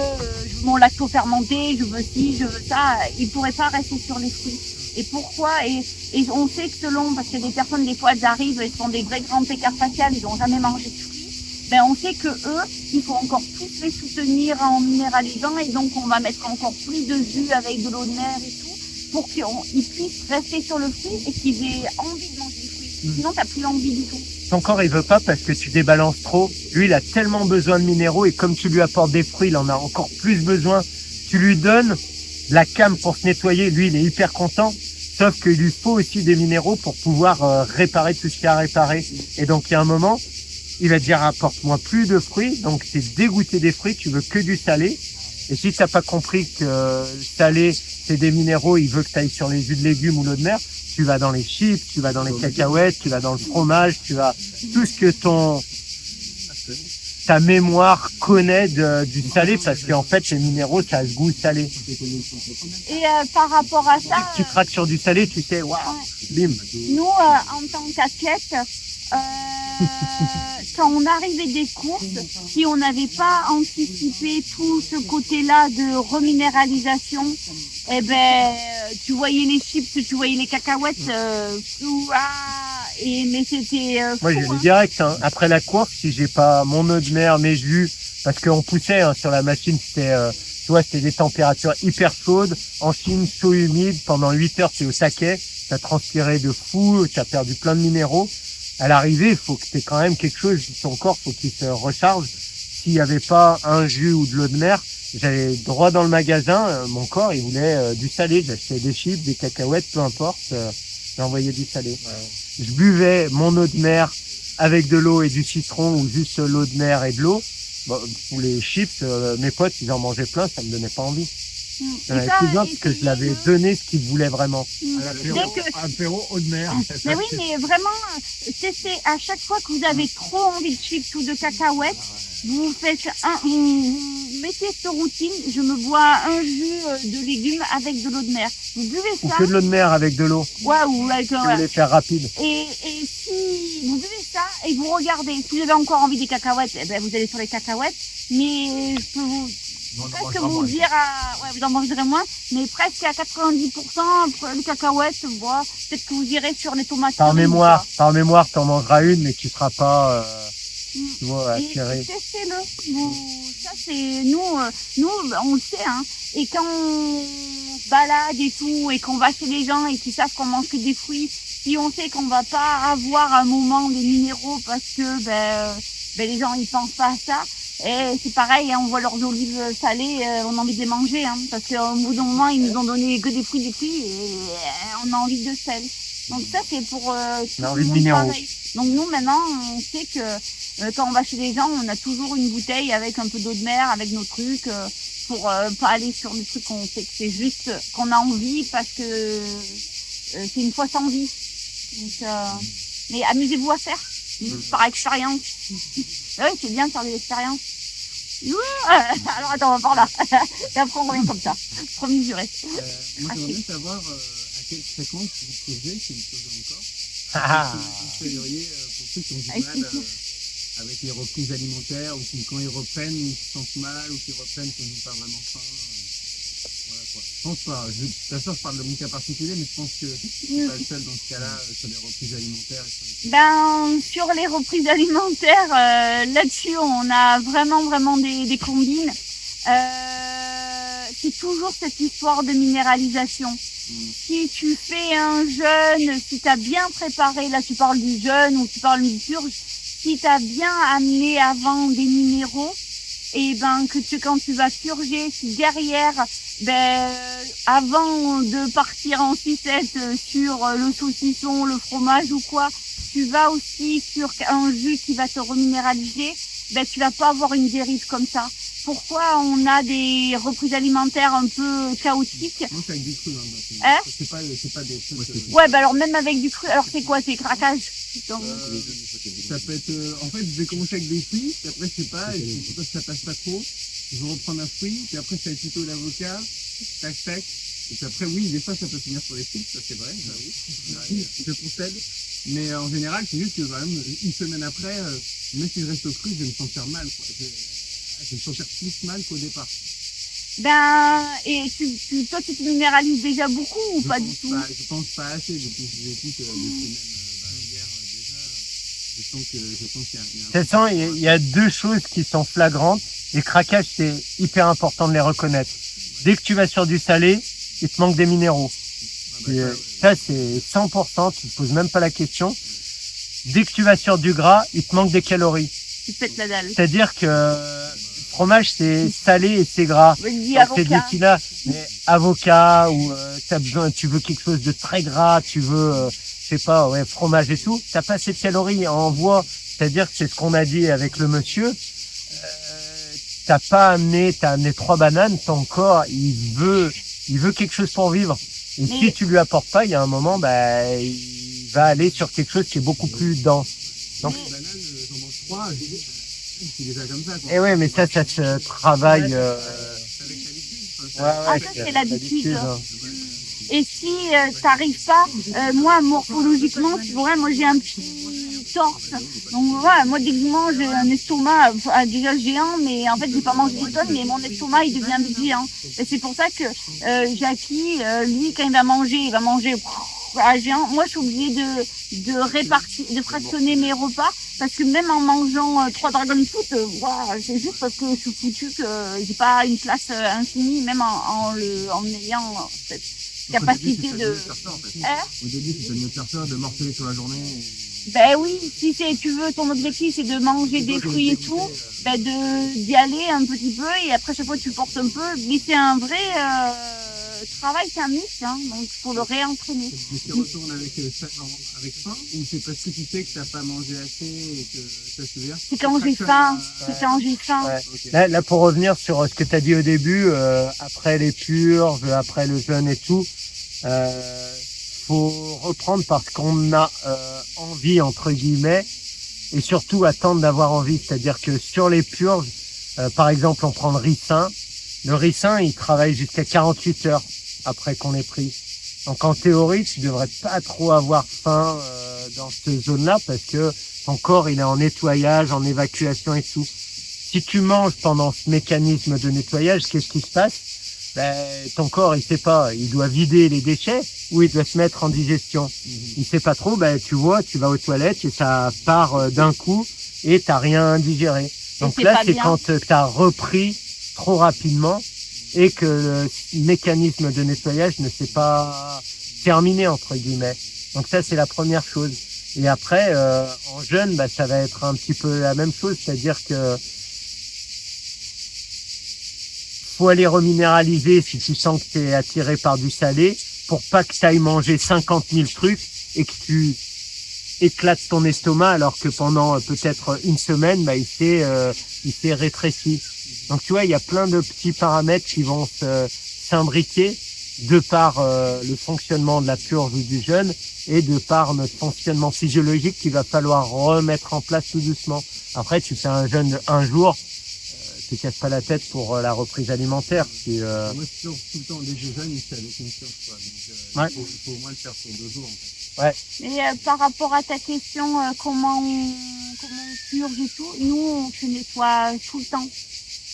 mon lacto fermenté, je veux ci, je veux ça. Ils pourraient pas rester sur les fruits. Et pourquoi? Et on sait que selon, parce que des personnes, des fois, elles arrivent, elles font des vrais grands écarts faciales, ils n'ont jamais mangé de fruits. On sait que eux, il faut encore plus les soutenir en minéralisant et donc on va mettre encore plus de jus avec de l'eau de mer et tout pour qu'ils puissent rester sur le fruit et qu'ils aient envie de manger des fruits. Sinon, t'as plus envie du tout. Ton corps, il veut pas parce que tu débalances trop. Lui, il a tellement besoin de minéraux et comme tu lui apportes des fruits, il en a encore plus besoin. Tu lui donnes de la came pour se nettoyer. Lui, il est hyper content. Sauf qu'il lui faut aussi des minéraux pour pouvoir réparer tout ce qu'il y a à réparer. Et donc, il y a un moment, il va te dire apporte-moi plus de fruits, donc c'est dégoûté des fruits, tu veux que du salé. Et si t'as pas compris que le salé c'est des minéraux, il veut que tu ailles sur les jus de légumes ou l'eau de mer, tu vas dans les chips, tu vas dans les cacahuètes, tu vas dans le fromage, tu vas tout ce que ta mémoire connaît du salé, parce qu'en fait les minéraux ça a ce goût salé. Et par rapport à ça, Si tu craques sur du salé, tu sais, waouh, bim. nous en tant qu'athlètes, quand on arrivait des courses, si on n'avait pas anticipé tout ce côté-là de reminéralisation, eh ben, tu voyais les chips, tu voyais les cacahuètes, mais c'était Moi, fou, j'y allais direct, hein. Après la course, si j'ai pas mon eau de mer, mes jus, parce qu'on poussait, hein, sur la machine, tu vois, c'était des températures hyper chaudes, en Chine, chaud, humide, pendant 8 heures, t'es au taquet, t'as transpiré de fou, t'as perdu plein de minéraux. À l'arrivée, il faut que t'aies quand même quelque chose, ton corps, faut qu'il se recharge. S'il y avait pas un jus ou de l'eau de mer, j'allais droit dans le magasin, mon corps, il voulait du salé, j'achetais des chips, des cacahuètes, peu importe, j'envoyais du salé. Je buvais mon eau de mer avec de l'eau et du citron ou juste l'eau de mer et de l'eau. Bon, pour les chips, mes potes, ils en mangeaient plein, ça me donnait pas envie. J'en avais plus besoin parce que je l'avais donné ce qu'ils voulaient vraiment. Apéro eau de mer. Mais oui, mais vraiment, c'est à chaque fois que vous avez trop envie de chips ou de cacahuètes, vous mettez cette routine, je me bois un jus de légumes avec de l'eau de mer. Vous buvez Ou ça. que de l'eau de mer avec de l'eau. Ouais, ou avec, Si vous voulez faire rapide. Et si vous buvez ça et vous regardez, si vous avez encore envie des cacahuètes, eh ben vous allez sur les cacahuètes. Mais je peux vous presque vous dire, ouais, vous en mangerez moins, mais presque à 90%, les cacahuètes, bon, peut-être que vous irez sur les tomates. Par mémoire, t'en mangeras une, mais tu seras pas, tu vois, Et attiré. testez-le. Ça c'est nous, on le sait, hein. Et quand on se balade et tout, et qu'on va chez les gens et qu'ils savent qu'on mange que des fruits, si on sait qu'on va pas avoir un moment des minéraux parce que les gens ils pensent pas à ça. Et c'est pareil, hein, on voit leurs olives salées, on a envie de les manger, hein, parce qu'au bout d'un moment, ils nous ont donné que des fruits, et on a envie de sel. Donc ça, c'est pour On a envie de minéraux. pareil. Donc nous, maintenant, on sait que quand on va chez les gens, on a toujours une bouteille avec un peu d'eau de mer, avec nos trucs, pour pas aller sur des trucs qu'on sait que c'est juste qu'on a envie, parce que c'est une fois sans vie. Donc, mais amusez-vous à faire, par expérience. Oui, c'est bien de faire des expériences. Alors attends, on va par là. Et après on revient comme ça. Promis juré. Moi j'aimerais bien savoir à quelle fréquence vous posez, si vous posez encore. Ah. Vous conseilleriez pour ceux qui ont du mal avec les reprises alimentaires, ou qui quand ils reprennent, ils se sentent mal, ou qui reprennent quand ils n'ont pas vraiment faim. Voilà quoi. Je pense pas. De toute façon, je parle de mon cas particulier, mais je pense que je suis pas le seul dans ce cas-là sur les reprises alimentaires. Sur les reprises alimentaires, là-dessus, on a vraiment des combines. C'est toujours cette histoire de minéralisation. Si tu fais un jeûne, si tu as bien préparé, là tu parles du jeûne ou tu parles du purge, si tu as bien amené avant des minéraux, et quand tu vas purger, si derrière, avant de partir en sucette sur le saucisson, le fromage ou quoi, tu vas aussi sur un jus qui va te reminéraliser, tu vas pas avoir une dérive comme ça. Pourquoi on a des reprises alimentaires un peu chaotiques? Moi, c'est avec du cru, Hein? C'est pas des choses. Ouais, alors même avec du cru, alors c'est quoi? C'est craquage? Donc... ça peut être, en fait, je vais commencer avec des fruits, puis après, je sais pas si ça passe pas trop, je vais reprendre un fruit, puis après, ça va être plutôt l'avocat, tac, et puis après, oui, des fois, ça peut finir sur les frites, ça c'est vrai, j'avoue, je concède, mais en général, c'est juste que, par exemple, une semaine après, même si je reste au cru, je vais me sentir mal, quoi. Je vais me sentir plus mal qu'au départ. Et toi, tu te minéralises déjà beaucoup ou pas du tout? Je pense pas assez, depuis que je vous écoute, depuis même hier déjà, je sens qu'il y a De toute façon, il y a deux choses qui sont flagrantes. Les craquages, c'est hyper important de les reconnaître. Dès que tu vas sur du salé, il te manque des minéraux. Ça, c'est 100%, tu te poses même pas la question. Dès que tu vas sur du gras, il te manque des calories. Tu te pètes la dalle. C'est-à-dire que fromage, c'est salé et c'est gras. C'est de l'équilibre. Mais avocat, ou tu veux quelque chose de très gras, tu veux, je sais pas, ouais, fromage et tout, t'as pas assez de calories en voie. C'est-à-dire que c'est ce qu'on a dit avec le monsieur. T'as amené 3 bananes, ton corps, il veut quelque chose pour vivre. Et si tu lui apportes pas, il y a un moment, il va aller sur quelque chose qui est beaucoup plus dense. Donc, les bananes, j'en mange 3, c'est déjà comme ça, quoi. Et ouais, mais ça se travaille, Avec l'habitude. Ça, c'est l'habitude. Et si t'arrives pas, moi, morphologiquement, tu vois, moi j'ai un petit torse. Donc voilà, moi dès que je mange, j'ai un estomac déjà géant, mais en fait j'ai pas mangé des tonnes, mais mon estomac il devient vite géant. Et c'est pour ça que Jackie, lui quand il va manger à géant. Moi je suis obligée de répartir, de fractionner mes repas, parce que même en mangeant 3 Dragon Foot, voilà, c'est juste parce que je suis foutue que j'ai pas une place infinie, même en ayant cette capacité de... Au début, c'était mieux de faire ça, de morceler sur la journée. Ben oui, si tu veux, ton objectif c'est de manger des fruits et tout, ben d'y aller un petit peu, et après chaque fois tu portes un peu, mais c'est un vrai travail, c'est un muscle, hein, donc faut le réentraîner. Tu retournes avec faim, ou c'est parce que tu sais que t'as pas mangé assez et que ça se vient? C'est quand j'ai faim, c'est quand j'ai faim. Ouais. Okay. Là, pour revenir sur ce que tu as dit au début, après les purges, après le jeûne et tout, faut reprendre parce qu'on a envie, entre guillemets, et surtout attendre d'avoir envie. C'est-à-dire que sur les purges, par exemple, on prend le ricin. Le ricin, il travaille jusqu'à 48 heures après qu'on ait pris. Donc en théorie, tu devrais pas trop avoir faim dans cette zone-là parce que ton corps, il est en nettoyage, en évacuation et tout. Si tu manges pendant ce mécanisme de nettoyage, qu'est-ce qui se passe? Ben, ton corps, il sait pas, il doit vider les déchets ou il doit se mettre en digestion. Il sait pas trop, ben tu vois, tu vas aux toilettes et ça part d'un coup et t'as rien digéré. Donc là, c'est quand t'as repris trop rapidement et que le mécanisme de nettoyage ne s'est pas terminé, entre guillemets. Donc ça, c'est la première chose. Et après, en jeûne, bah, ça va être un petit peu la même chose, c'est-à-dire que faut aller reminéraliser si tu sens que tu es attiré par du salé, pour pas que tu ailles manger 50 000 trucs et que tu éclates ton estomac alors que pendant peut-être une semaine, bah, il s'est rétréci. Donc tu vois, il y a plein de petits paramètres qui vont s'imbriquer de par le fonctionnement de la purge ou du jeûne et de par notre fonctionnement physiologique qu'il va falloir remettre en place tout doucement. Après, tu fais un jeûne de 1 jour, te casse pas la tête pour la reprise alimentaire. Moi, c'est tout le temps, dès que je jeûne, c'est avec une purge, quoi. Donc, il faut au moins le faire pour 2 jours, en fait. Ouais. Et par rapport à ta question, comment on purge et tout, nous, on se nettoie tout le temps.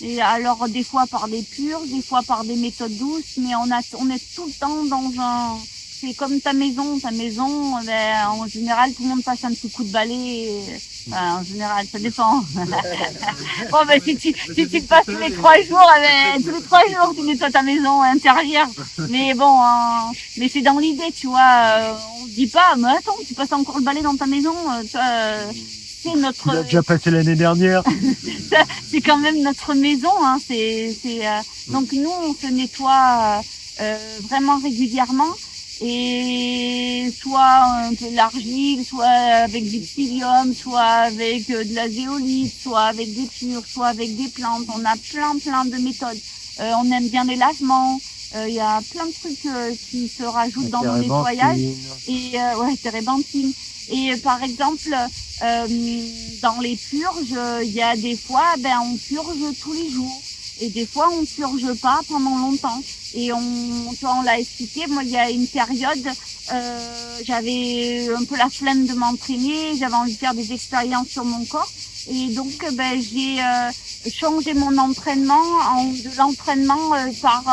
Et alors, des fois par des purges, des fois par des méthodes douces, mais on est tout le temps dans un... C'est comme ta maison, ben, en général, tout le monde passe un petit coup de balai. En général, ça dépend. Bon, ben, si tu passes tous les 3 jours, ben, tous les 3 jours, tu nettoies ta maison intérieure. Mais bon, mais c'est dans l'idée, tu vois. On se dit pas, mais attends, tu passes encore le balai dans ta maison, c'est notre... Tu l'as déjà passé l'année dernière. C'est quand même notre maison, hein. Donc nous, on se nettoie vraiment régulièrement. Et soit un peu l'argile, soit avec du psyllium, soit avec de la zéolite, soit avec des purs, soit avec des plantes. On a plein de méthodes. On aime bien les lavements. Il y a plein de trucs qui se rajoutent dans le nettoyage. Et ouais, térébenthine. Et par exemple, dans les purges, il y a des fois, ben on purge tous les jours. Et des fois, on purge pas pendant longtemps. Et tu vois, on l'a expliqué. Moi, il y a une période, j'avais un peu la flemme de m'entraîner. J'avais envie de faire des expériences sur mon corps. Et donc, ben, j'ai changé mon entraînement de l'entraînement par...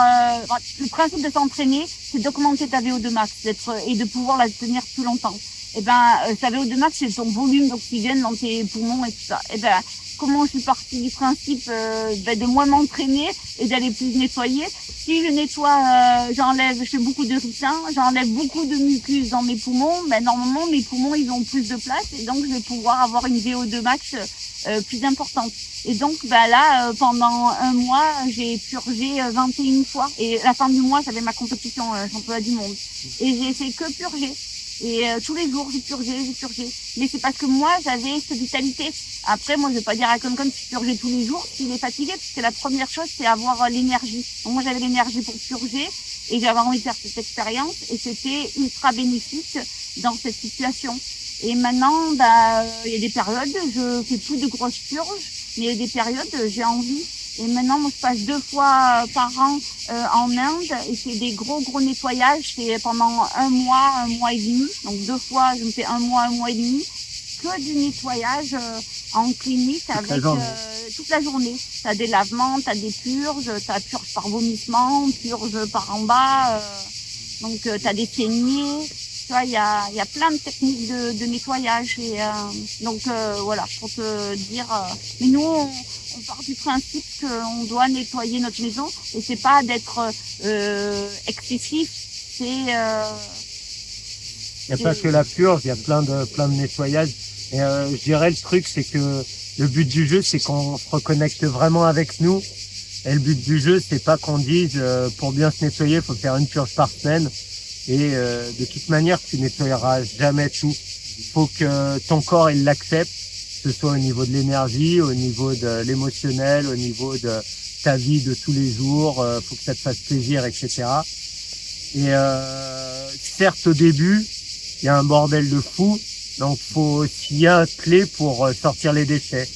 le principe de s'entraîner, c'est d'augmenter ta VO2 max et de pouvoir la tenir plus longtemps. Et ben, ta VO2 max, c'est ton volume d'oxygène dans tes poumons et tout ça. Et ben, comment je suis partie du principe de moins m'entraîner et d'aller plus nettoyer. Si je nettoie, je fais beaucoup de ricin, j'enlève beaucoup de mucus dans mes poumons, ben normalement mes poumons ils ont plus de place et donc je vais pouvoir avoir une VO2 max plus importante. Et donc ben là, pendant 1 mois, j'ai purgé 21 fois. Et à la fin du mois, j'avais ma compétition championnat du monde. Et j'ai fait que purger. Et tous les jours, j'ai purgé. Mais c'est parce que moi, j'avais cette vitalité. Après, moi, je vais pas dire à quelqu'un de purger tous les jours s'il est fatigué, parce que la première chose, c'est avoir l'énergie. Donc moi, j'avais l'énergie pour purger et j'avais envie de faire cette expérience et c'était ultra bénéfique dans cette situation. Et maintenant, il y a des périodes, je fais plus de grosses purges, mais il y a des périodes, j'ai envie. Et maintenant, moi, je passe 2 fois par an en Inde et c'est des gros nettoyages. C'est pendant 1 mois et demi. Donc 2 fois, je me fais 1 mois et demi. que du nettoyage en clinique avec toute la journée. T'as des lavements, t'as des purges, t'as purge par vomissement, purge par en bas, donc t'as des saignées. Tu vois, il y a plein de techniques de nettoyage et donc voilà, pour te dire. Mais nous, on part du principe qu'on doit nettoyer notre maison et c'est pas d'être excessif, c'est. Il n'y a pas que la purge, il y a plein de nettoyages. Et je dirais le truc, c'est que le but du jeu, c'est qu'on se reconnecte vraiment avec nous. Et le but du jeu, c'est pas qu'on dise pour bien se nettoyer, il faut faire une purge par semaine. Et de toute manière, tu nettoyeras jamais tout. Il faut que ton corps il l'accepte, que ce soit au niveau de l'énergie, au niveau de l'émotionnel, au niveau de ta vie de tous les jours. Faut que ça te fasse plaisir, etc. Et certes, au début, il y a un bordel de fou, donc faut s'y atteler pour sortir les déchets.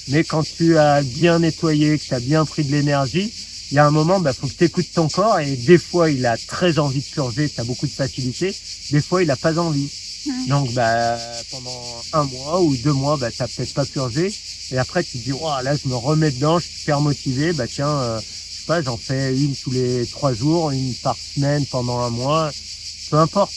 Mais quand tu as bien nettoyé, que tu as bien pris de l'énergie, il y a un moment, faut que tu écoutes ton corps et des fois, il a très envie de purger, tu as beaucoup de facilité, des fois, il a pas envie. Donc, pendant 1 mois ou 2 mois, t'as peut-être pas purgé et après, tu te dis, oh, là, je me remets dedans, je suis super motivé, tiens, je sais pas, j'en fais une tous les 3 jours, une par semaine pendant 1 mois, peu importe.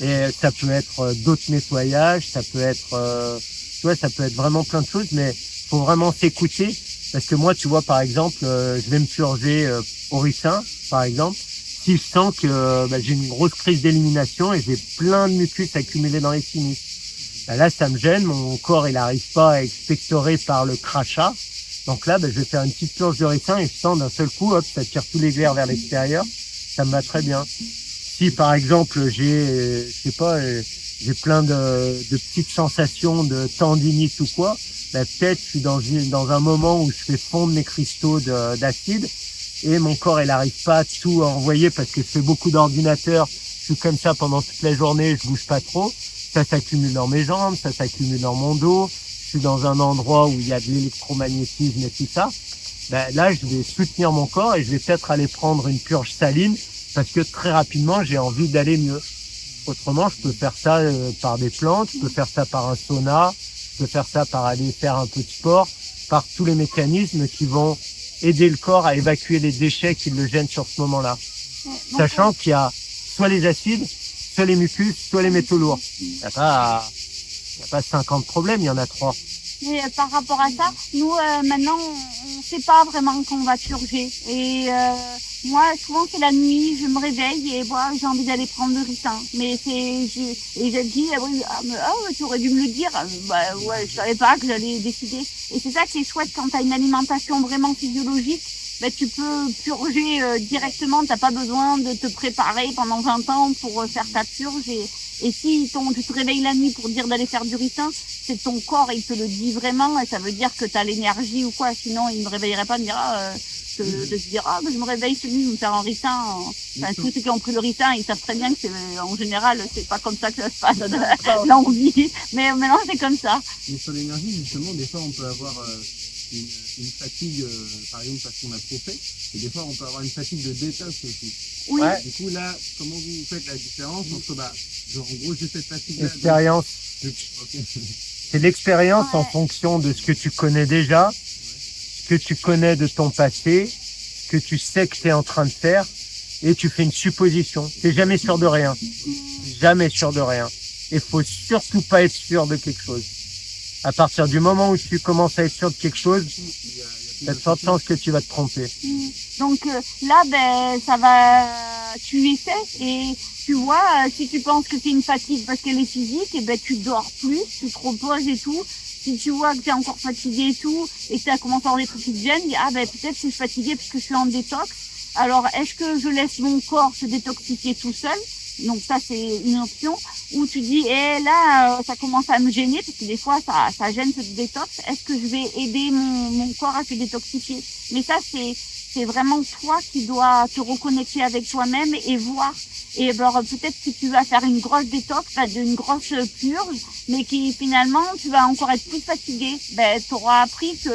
Et ça peut être d'autres nettoyages, ça peut être, tu vois, ça peut être vraiment plein de choses, mais faut vraiment s'écouter. Parce que moi, tu vois, par exemple, je vais me purger au ricin, par exemple. Si je sens que j'ai une grosse crise d'élimination et j'ai plein de mucus accumulés dans les sinus. Là, ça me gêne, mon corps, il n'arrive pas à expectorer par le crachat. Donc là, je vais faire une petite purge de ricin et je sens d'un seul coup, hop, ça tire tous les glaires vers l'extérieur. Ça me va très bien. Si, par exemple, j'ai plein de petites sensations de tendinite ou quoi, peut-être je suis dans un moment où je fais fondre mes cristaux d'acide et mon corps il n'arrive pas à tout envoyer parce que je fais beaucoup d'ordinateur, je suis comme ça pendant toute la journée, je bouge pas trop, ça s'accumule dans mes jambes, ça s'accumule dans mon dos, je suis dans un endroit où il y a de l'électromagnétisme et tout ça, là je vais soutenir mon corps et je vais peut-être aller prendre une purge saline parce que très rapidement j'ai envie d'aller mieux. Autrement je peux faire ça par des plantes, je peux faire ça par un sauna, je peux faire ça par aller faire un peu de sport, par tous les mécanismes qui vont aider le corps à évacuer les déchets qui le gênent sur ce moment-là. Sachant qu'il y a soit les acides, soit les mucus, soit les métaux lourds. Il n'y a pas 50 problèmes, il y en a 3. Et par rapport à ça, nous maintenant on sait pas vraiment quand on va purger. Et moi souvent c'est la nuit, je me réveille et j'ai envie d'aller prendre le ricin. Mais je dis tu aurais dû me le dire. Ouais, je savais pas que j'allais décider. Et c'est ça qui est chouette quand t'as une alimentation vraiment physiologique. Tu peux purger directement, t'as pas besoin de te préparer pendant 20 ans pour faire ta purge. Et si tu te réveilles la nuit pour dire d'aller faire du ricin, c'est ton corps, il te le dit vraiment, et ça veut dire que tu as l'énergie ou quoi, sinon il ne me réveillerait pas de me dire je me réveille cette nuit, me faire un ricin. Enfin, tous ceux qui ont pris le ricin, ils savent très bien que en général, c'est pas comme ça que ça se passe, l'envie, mais maintenant c'est comme ça. Mais sur l'énergie, justement, des fois on peut avoir une fatigue, par exemple parce qu'on a trop fait, et des fois on peut avoir une fatigue de détache aussi. Oui. Ouais. Du coup là, comment vous faites la différence entre genre en gros j'ai cette fatigue-là. L'expérience. Okay. C'est l'expérience en fonction de ce que tu connais déjà, ce que tu connais de ton passé, ce que tu sais que tu es en train de faire, et tu fais une supposition. T'es jamais sûr de rien. Jamais sûr de rien. Et faut surtout pas être sûr de quelque chose. À partir du moment où tu commences à être sûr de quelque chose, il y a de fortes chances que tu vas te tromper. Donc là, ça va, tu essaies et tu vois, si tu penses que c'est une fatigue parce qu'elle est physique, et tu dors plus, tu te reposes et tout. Si tu vois que tu es encore fatigué et tout, et que tu as commencé à avoir des trucs qui te gênent, dis, peut-être que je suis fatiguée parce que je suis en détox. Alors, est-ce que je laisse mon corps se détoxifier tout seul? Donc ça, c'est une option. Ou tu dis, là, ça commence à me gêner, parce que des fois, ça gêne ce détox. Est-ce que je vais aider mon corps à se détoxifier? Mais ça, c'est vraiment toi qui dois te reconnecter avec toi-même et voir. Et alors, peut-être que tu vas faire une grosse détox, une grosse purge, mais qui finalement, tu vas encore être plus fatigué. Tu auras appris que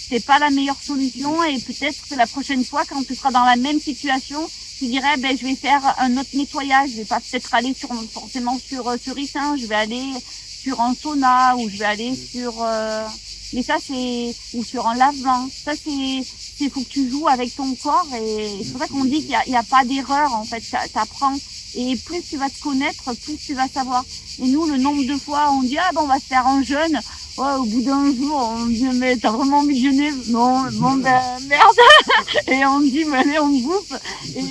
c'est pas la meilleure solution, et peut-être que la prochaine fois, quand tu seras dans la même situation, tu dirais, je vais faire un autre nettoyage. Je vais pas peut-être aller forcément sur ce ricin. Je vais aller sur un sauna, ou je vais aller sur, mais ça c'est, ou sur un lavement. Ça c'est, faut que tu joues avec ton corps, et c'est pour ça qu'on dit qu'il y a pas d'erreur, en fait, t'apprends. Et plus tu vas te connaître, plus tu vas savoir. Et nous, le nombre de fois, on dit, ah bon, on va se faire un jeûne. Ouais, au bout d'un jour, on dit, mais t'as vraiment envie de jeûner? Non, bon, ben, merde. Et on dit, mais allez, on bouffe. Et,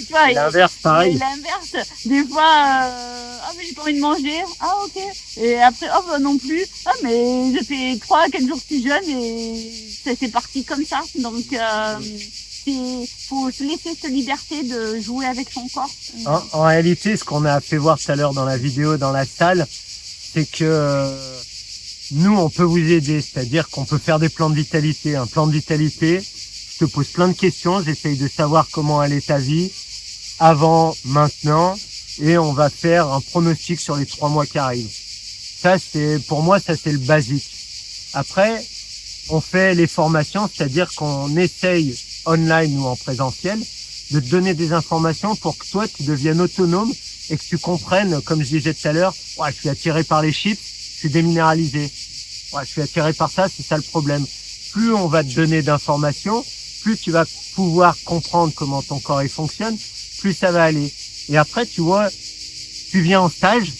tu vois, L'inverse, pareil. et l'inverse. Des fois, ah, mais j'ai pas envie de manger. Ah, ok. Et après, oh, bah, non plus. Ah, mais je fais 3-4 jours que tu jeûnes, et c'est parti comme ça. Donc, faut se laisser cette liberté de jouer avec son corps. En réalité, ce qu'on a fait voir tout à l'heure dans la vidéo, dans la salle, c'est que nous, on peut vous aider. C'est-à-dire qu'on peut faire des plans de vitalité. Un plan de vitalité, je te pose plein de questions, j'essaye de savoir comment allait ta vie avant, maintenant, et on va faire un pronostic sur les 3 mois qui arrivent. Ça, pour moi, ça c'est le basique. Après, on fait les formations, c'est-à-dire qu'on essaye online ou en présentiel, de te donner des informations pour que toi, tu deviennes autonome et que tu comprennes, comme je disais tout à l'heure, ouais, je suis attiré par les chips, je suis déminéralisé. Ouais, je suis attiré par ça, c'est ça le problème. Plus on va te donner d'informations, plus tu vas pouvoir comprendre comment ton corps il fonctionne, plus ça va aller. Et après, tu vois, tu viens en stage,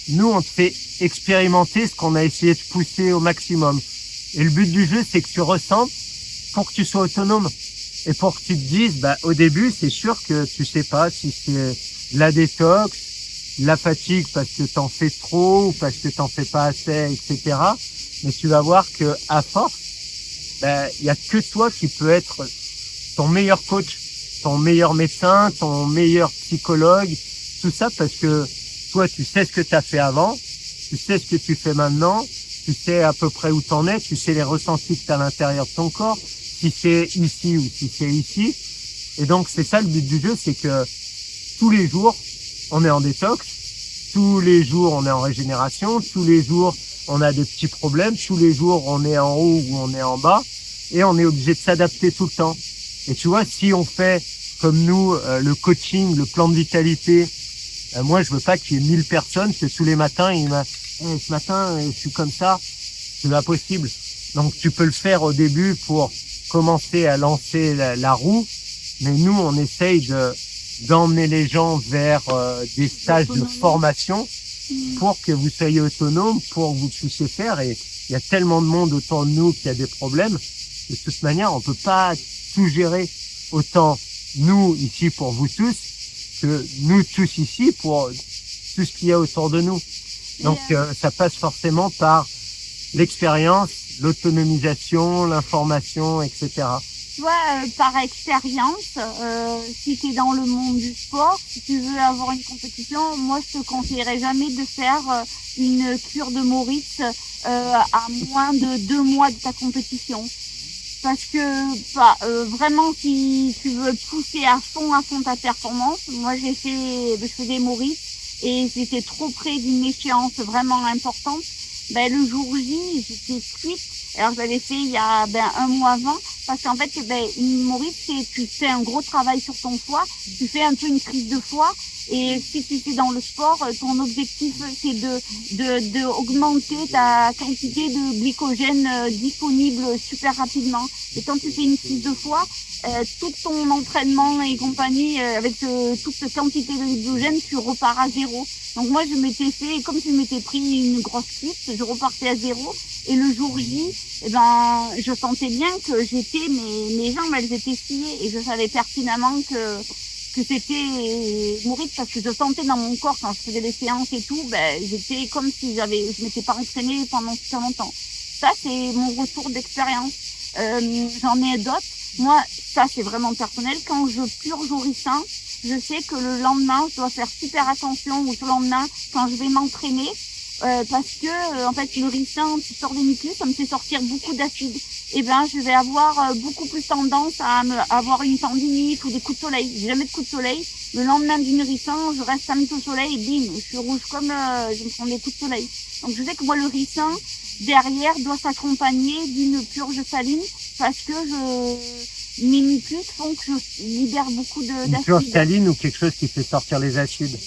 nous, on te fait expérimenter ce qu'on a essayé de pousser au maximum. Et le but du jeu, c'est que tu ressentes pour que tu sois autonome. Et pour que tu te dises, bah, au début, c'est sûr que tu sais pas si c'est la détox, la fatigue parce que t'en fais trop ou parce que t'en fais pas assez, etc. Mais tu vas voir que à force, bah, y a que toi qui peux être ton meilleur coach, ton meilleur médecin, ton meilleur psychologue, tout ça parce que toi, tu sais ce que tu as fait avant, tu sais ce que tu fais maintenant, tu sais à peu près où t'en es, tu sais les ressentis que tu as à l'intérieur de ton corps, si c'est ici ou si c'est ici. Et donc, c'est ça le but du jeu, c'est que tous les jours, on est en détox, tous les jours, on est en régénération, tous les jours, on a des petits problèmes, tous les jours, on est en haut ou on est en bas, et on est obligé de s'adapter tout le temps. Et tu vois, si on fait comme nous, le coaching, le plan de vitalité, moi, je veux pas qu'il y ait 1000 personnes, que tous les matins, ce matin, je suis comme ça, c'est pas possible. Donc, tu peux le faire au début pour commencer à lancer la roue, mais nous, on essaye d'emmener les gens vers des stages de formation pour que vous soyez autonome, pour que vous puissiez faire. Et il y a tellement de monde autour de nous qui a des problèmes. De toute manière, on peut pas tout gérer, autant nous ici pour vous tous que nous tous ici pour tout ce qu'il y a autour de nous. Donc ça passe forcément par l'expérience, l'autonomisation, l'information, etc. Tu vois, par expérience, si tu es dans le monde du sport, si tu veux avoir une compétition, moi je te conseillerais jamais de faire une cure de Moritz à moins de 2 mois de ta compétition. Parce que vraiment, si tu veux pousser à fond ta performance, moi je faisais Moritz et j'étais trop près d'une échéance vraiment importante. Ben, le jour J, j'étais cuite. Alors, je l'avais fait il y a 1 mois avant, parce qu'en fait, une Moritz, tu fais un gros travail sur ton foie, tu fais un peu une crise de foie, et si tu fais dans le sport, ton objectif, c'est de augmenter ta quantité de glycogène disponible super rapidement. Et quand tu fais une crise de foie, tout ton entraînement et compagnie, avec toute cette quantité de glycogène, tu repars à 0. Donc moi, je m'étais fait, comme je m'étais pris une grosse cuite, je repartais à 0. Et le jour J, je sentais bien que mes jambes, elles étaient sciées, et je savais pertinemment que c'était Moritz, parce que je sentais dans mon corps quand je faisais les séances et tout, j'étais comme si je m'étais pas entraînée pendant super longtemps. Ça, c'est mon retour d'expérience. J'en ai d'autres. Moi, ça, c'est vraiment personnel. Quand je purge au ricin, je sais que le lendemain, je dois faire super attention, ou le lendemain, quand je vais m'entraîner, parce que en fait, le ricin, tu sors des mucus, ça me fait sortir beaucoup d'acide. Et je vais avoir beaucoup plus tendance à avoir une tendinite ou des coups de soleil. J'ai jamais de coups de soleil. Le lendemain d'une ricin, je reste 5 minutes au soleil et bim, je suis rouge comme je me prends des coups de soleil. Donc je sais que moi, le ricin, derrière, doit s'accompagner d'une purge saline, parce que mes mucus font que je libère beaucoup d'acide. Une purge saline ou quelque chose qui fait sortir les acides?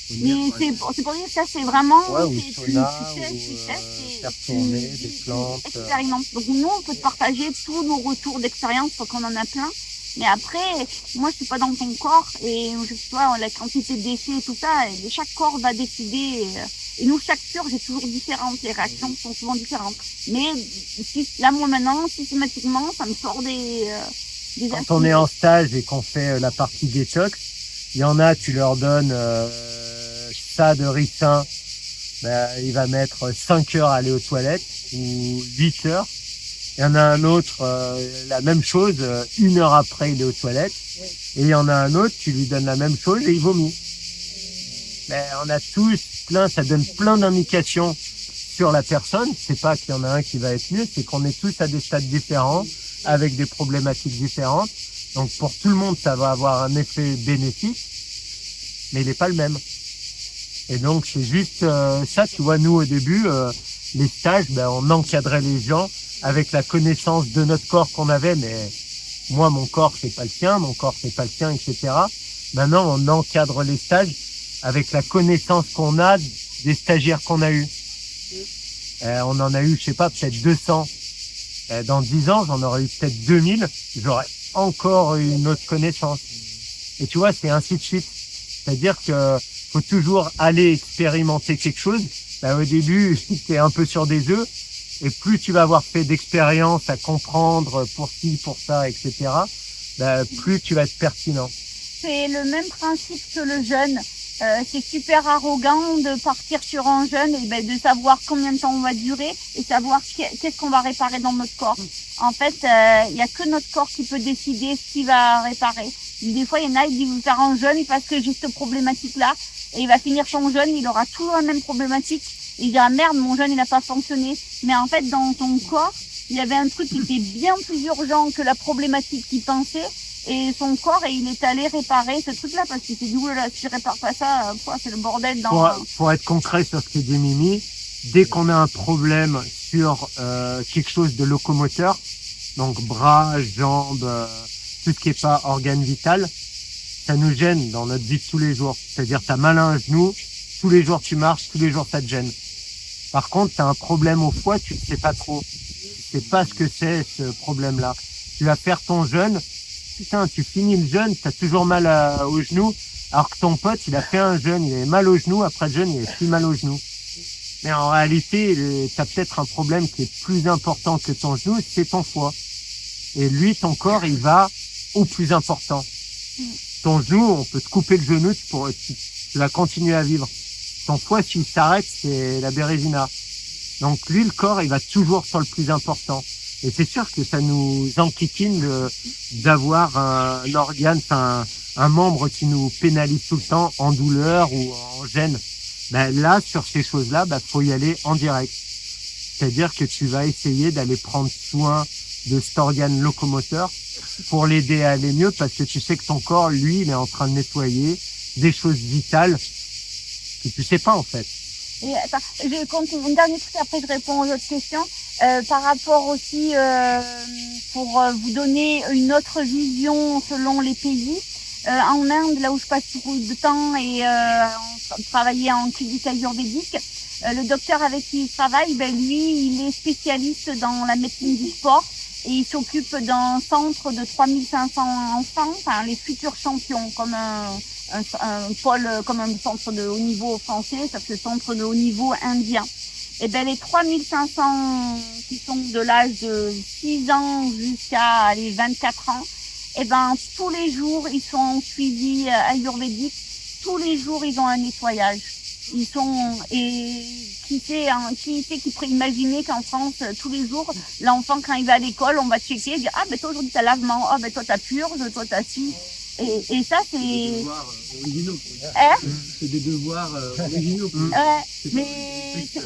Mais c'est pour dire que ça, c'est vraiment, Ouais, ou tu sauna, testes, ou tu testes et faire tourner tu des plantes. expérimentes. Donc nous, on peut te partager tous nos retours d'expérience, parce qu'on en a plein. Mais après, moi, je suis pas dans ton corps, et je sais pas, la quantité de déchets et tout ça, et chaque corps va décider. Et nous, chaque purge est toujours différente, les réactions sont souvent différentes. Mais là, moi, maintenant, systématiquement, ça me sort des Quand on est en stage et qu'on fait la partie détox, il y en a, tu leur donnes ça de ricin, ben, il va mettre 5 heures à aller aux toilettes, ou 8 heures. Il y en a un autre, la même chose, 1 heure après, il est aux toilettes. Et il y en a un autre, tu lui donnes la même chose et il vomit. Mais on a tous plein, ça donne plein d'indications sur la personne. C'est pas qu'il y en a un qui va être mieux, c'est qu'on est tous à des stades différents, avec des problématiques différentes. Donc pour tout le monde, ça va avoir un effet bénéfique, mais il n'est pas le même. Et donc c'est juste ça, tu vois, nous au début, les stages, ben, on encadrait les gens avec la connaissance de notre corps qu'on avait, mais moi mon corps c'est pas le tien, mon corps c'est pas le tien, etc. Maintenant on encadre les stages avec la connaissance qu'on a des stagiaires qu'on a eus. On en a eu, je sais pas, peut-être 200. Dans 10 ans, j'en aurais eu peut-être 2000, j'aurais encore une autre connaissance. Et tu vois, c'est ainsi de suite. C'est-à-dire que faut toujours aller expérimenter quelque chose. Au début, t'es un peu sur des œufs, et plus tu vas avoir fait d'expérience à comprendre pour ci, pour ça, etc., plus tu vas être pertinent. C'est le même principe que le jeûne. C'est super arrogant de partir sur un jeûne et de savoir combien de temps on va durer et savoir qu'est-ce qu'on va réparer dans notre corps. En fait, il y a que notre corps qui peut décider ce qu'il va réparer. Des fois, il y en a, ils disent faire un jeûne parce que j'ai cette problématique-là, et il va finir son jeûne, il aura toujours la même problématique. Et il dira merde, mon jeûne il n'a pas fonctionné. Mais en fait, dans ton corps, il y avait un truc qui était bien plus urgent que la problématique qu'il pensait. Et son corps, et il est allé réparer ce truc-là, parce qu'il s'est dit, oulala, si je répare pas ça, c'est le bordel dans... Pour être concret sur ce que dit Mimi, dès qu'on a un problème sur quelque chose de locomoteur, donc bras, jambes, tout ce qui est pas organe vital, ça nous gêne dans notre vie de tous les jours. C'est-à-dire, t'as mal à un genou, tous les jours tu marches, tous les jours ça te gêne. Par contre, t'as un problème au foie, tu ne sais pas trop. Tu sais pas ce que c'est, ce problème-là. Tu vas faire ton jeûne, putain, tu finis le jeûne, t'as toujours mal au genou, alors que ton pote, il a fait un jeûne, il avait mal au genou, après le jeûne, il avait plus mal au genou. Mais en réalité, t'as peut-être un problème qui est plus important que ton genou, c'est ton foie. Et lui, ton corps, il va au plus important. Ton genou, on peut te couper le genou, tu vas continuer à vivre. Ton foie, s'il s'arrête, c'est la bérésina. Donc lui, le corps, il va toujours sur le plus important. Et c'est sûr que ça nous enquiquine d'avoir un organe, un membre qui nous pénalise tout le temps en douleur ou en gêne. Là, sur ces choses-là, faut y aller en direct. C'est-à-dire que tu vas essayer d'aller prendre soin de cet organe locomoteur pour l'aider à aller mieux, parce que tu sais que ton corps, lui, il est en train de nettoyer des choses vitales que tu sais pas en fait. Et attends, je compte une dernière truc, après je réponds aux autres questions. Par rapport aussi, pour vous donner une autre vision selon les pays. En Inde, là où je passe beaucoup de temps et on travaillait en clinique ayurvédique, le docteur avec qui il travaille, lui, il est spécialiste dans la médecine du sport et il s'occupe d'un centre de 3500 enfants, enfin les futurs champions, comme un pôle, comme un centre de haut niveau français, ça fait centre de haut niveau indien. Et les 3500 qui sont de l'âge de 6 ans jusqu'à les 24 ans, tous les jours, ils sont en suivi ayurvédique. Tous les jours, ils ont un nettoyage. Ils sont, et qui pourrait imaginer qu'en France, tous les jours, l'enfant, quand il va à l'école, on va checker, dire, toi, aujourd'hui, t'as lavement, toi, t'as purge, toi, t'as ci. Et ça, c'est... des devoirs originaux. C'est des devoirs originaux. Mais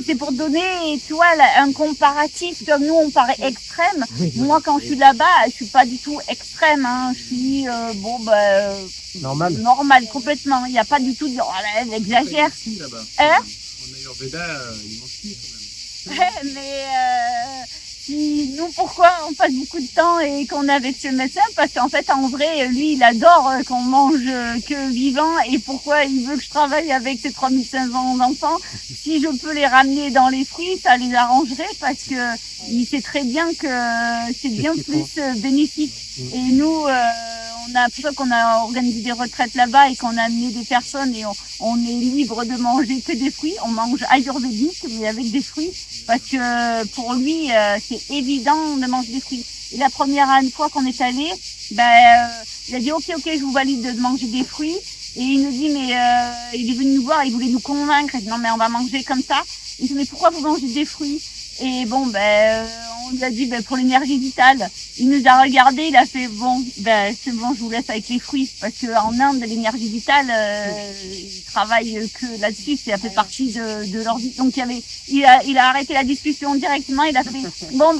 c'est pour donner, tu vois, un comparatif. Comme nous, on paraît extrême. Moi, quand je suis là-bas, je suis pas du tout extrême. Hein. Je suis, normal, complètement. Il n'y a pas du tout de, elle exagère. Ici, là-bas. En Ayurveda, ils mangent cuit quand même. Mais pourquoi on passe beaucoup de temps et qu'on est avec ce médecin, parce qu'en fait, en vrai, lui, il adore qu'on mange que vivant, et pourquoi il veut que je travaille avec ces 3500 enfants. Si je peux les ramener dans les fruits, ça les arrangerait, parce que il sait très bien que c'est bien plus bénéfique. Et nous, pour ça qu'on a organisé des retraites là-bas et qu'on a amené des personnes, et on est libre de manger que des fruits. On mange ayurvédique, mais avec des fruits, parce que pour lui, c'est évident de manger des fruits. Et la première fois qu'on est allé, il a dit ok, je vous valide de manger des fruits. Et il nous dit, mais il est venu nous voir, il voulait nous convaincre. Il dit non, mais on va manger comme ça. Il dit mais pourquoi vous mangez des fruits? Et bon, on lui a dit pour l'énergie vitale. Il nous a regardé, il a fait bon, c'est bon, je vous laisse avec les fruits, parce que en Inde, l'énergie vitale, ils travaillent que là-dessus, ça fait partie de leur vie. Donc il a arrêté la discussion directement. Il a fait bon,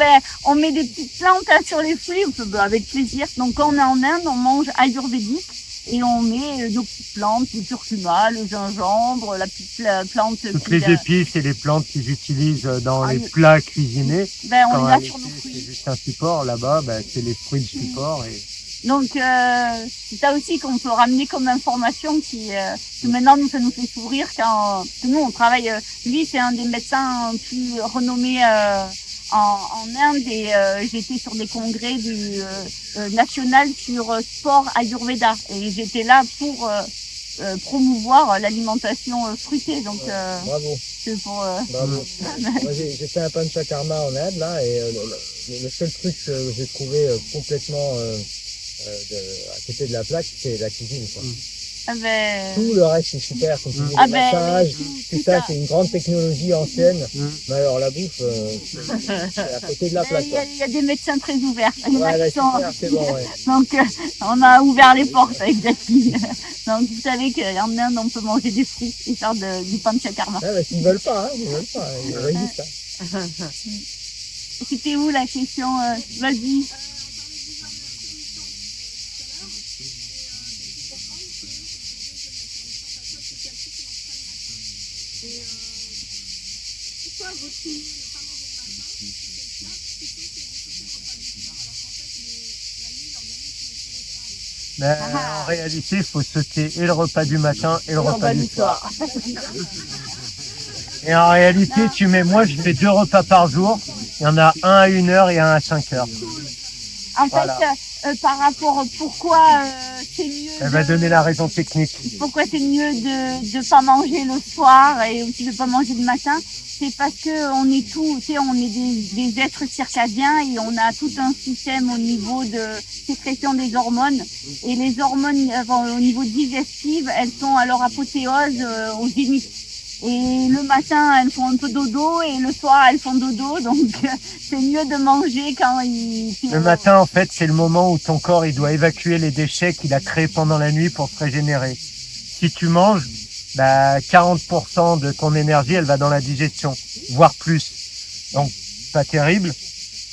on met des petites plantes sur les fruits, avec plaisir. Donc quand on est en Inde, on mange ayurvédique. Et on met nos petites plantes, le curcuma, le gingembre, la petite plante. Toutes les épices et les plantes qu'ils utilisent dans les plats cuisinés. On les a sur nos fruits. C'est juste un support, là-bas, c'est les fruits de support. Et... Donc, c'est ça aussi qu'on peut ramener comme information que maintenant, ça nous fait sourire que nous, on travaille, lui, c'est un des médecins plus renommés, en Inde, et j'étais sur des congrès du national sur sport Ayurveda, et j'étais là pour promouvoir l'alimentation fruitée. Donc bravo. C'est pour Bravo. Moi j'ai fait un panchakarma en Inde là, et le seul truc que j'ai trouvé complètement à côté de la plaque, c'est la cuisine, quoi. Tout le reste c'est super, comme tu dis, le massage, tout ça, c'est une grande technologie ancienne. Mais alors la bouffe, c'est à côté de la plaque. Il y a des médecins très ouverts. C'est bon, ouais. Donc on a ouvert les portes avec Jackie. Donc vous savez qu'en Inde on peut manger des fruits et faire du panchakarma. Ils veulent pas, ils résistent. C'était où la question? Vas-y. Pourquoi votre ligne ne pas manger le matin, c'est ça, plutôt que de sauter le repas du soir, alors qu'en fait, la nuit, l'organisme ne se réveille pas. En réalité, il faut sauter et le repas du matin et le repas du soir. Et en réalité, moi je fais 2 repas par jour. Il y en a un à 1h et un à 5h. En fait, par rapport pourquoi c'est mieux. Elle va donner la raison technique. Pourquoi c'est mieux de pas manger le soir et aussi de pas manger le matin, c'est parce que on est on est des êtres circadiens, et on a tout un système au niveau de sécrétion des hormones, et les hormones au niveau digestif, elles sont à leur apothéose au zénith. Et le matin, elles font un peu dodo, et le soir, elles font dodo. Donc, c'est mieux de manger quand Le matin, en fait, c'est le moment où ton corps, il doit évacuer les déchets qu'il a créés pendant la nuit pour se régénérer. Si tu manges, 40% de ton énergie, elle va dans la digestion, voire plus. Donc, pas terrible.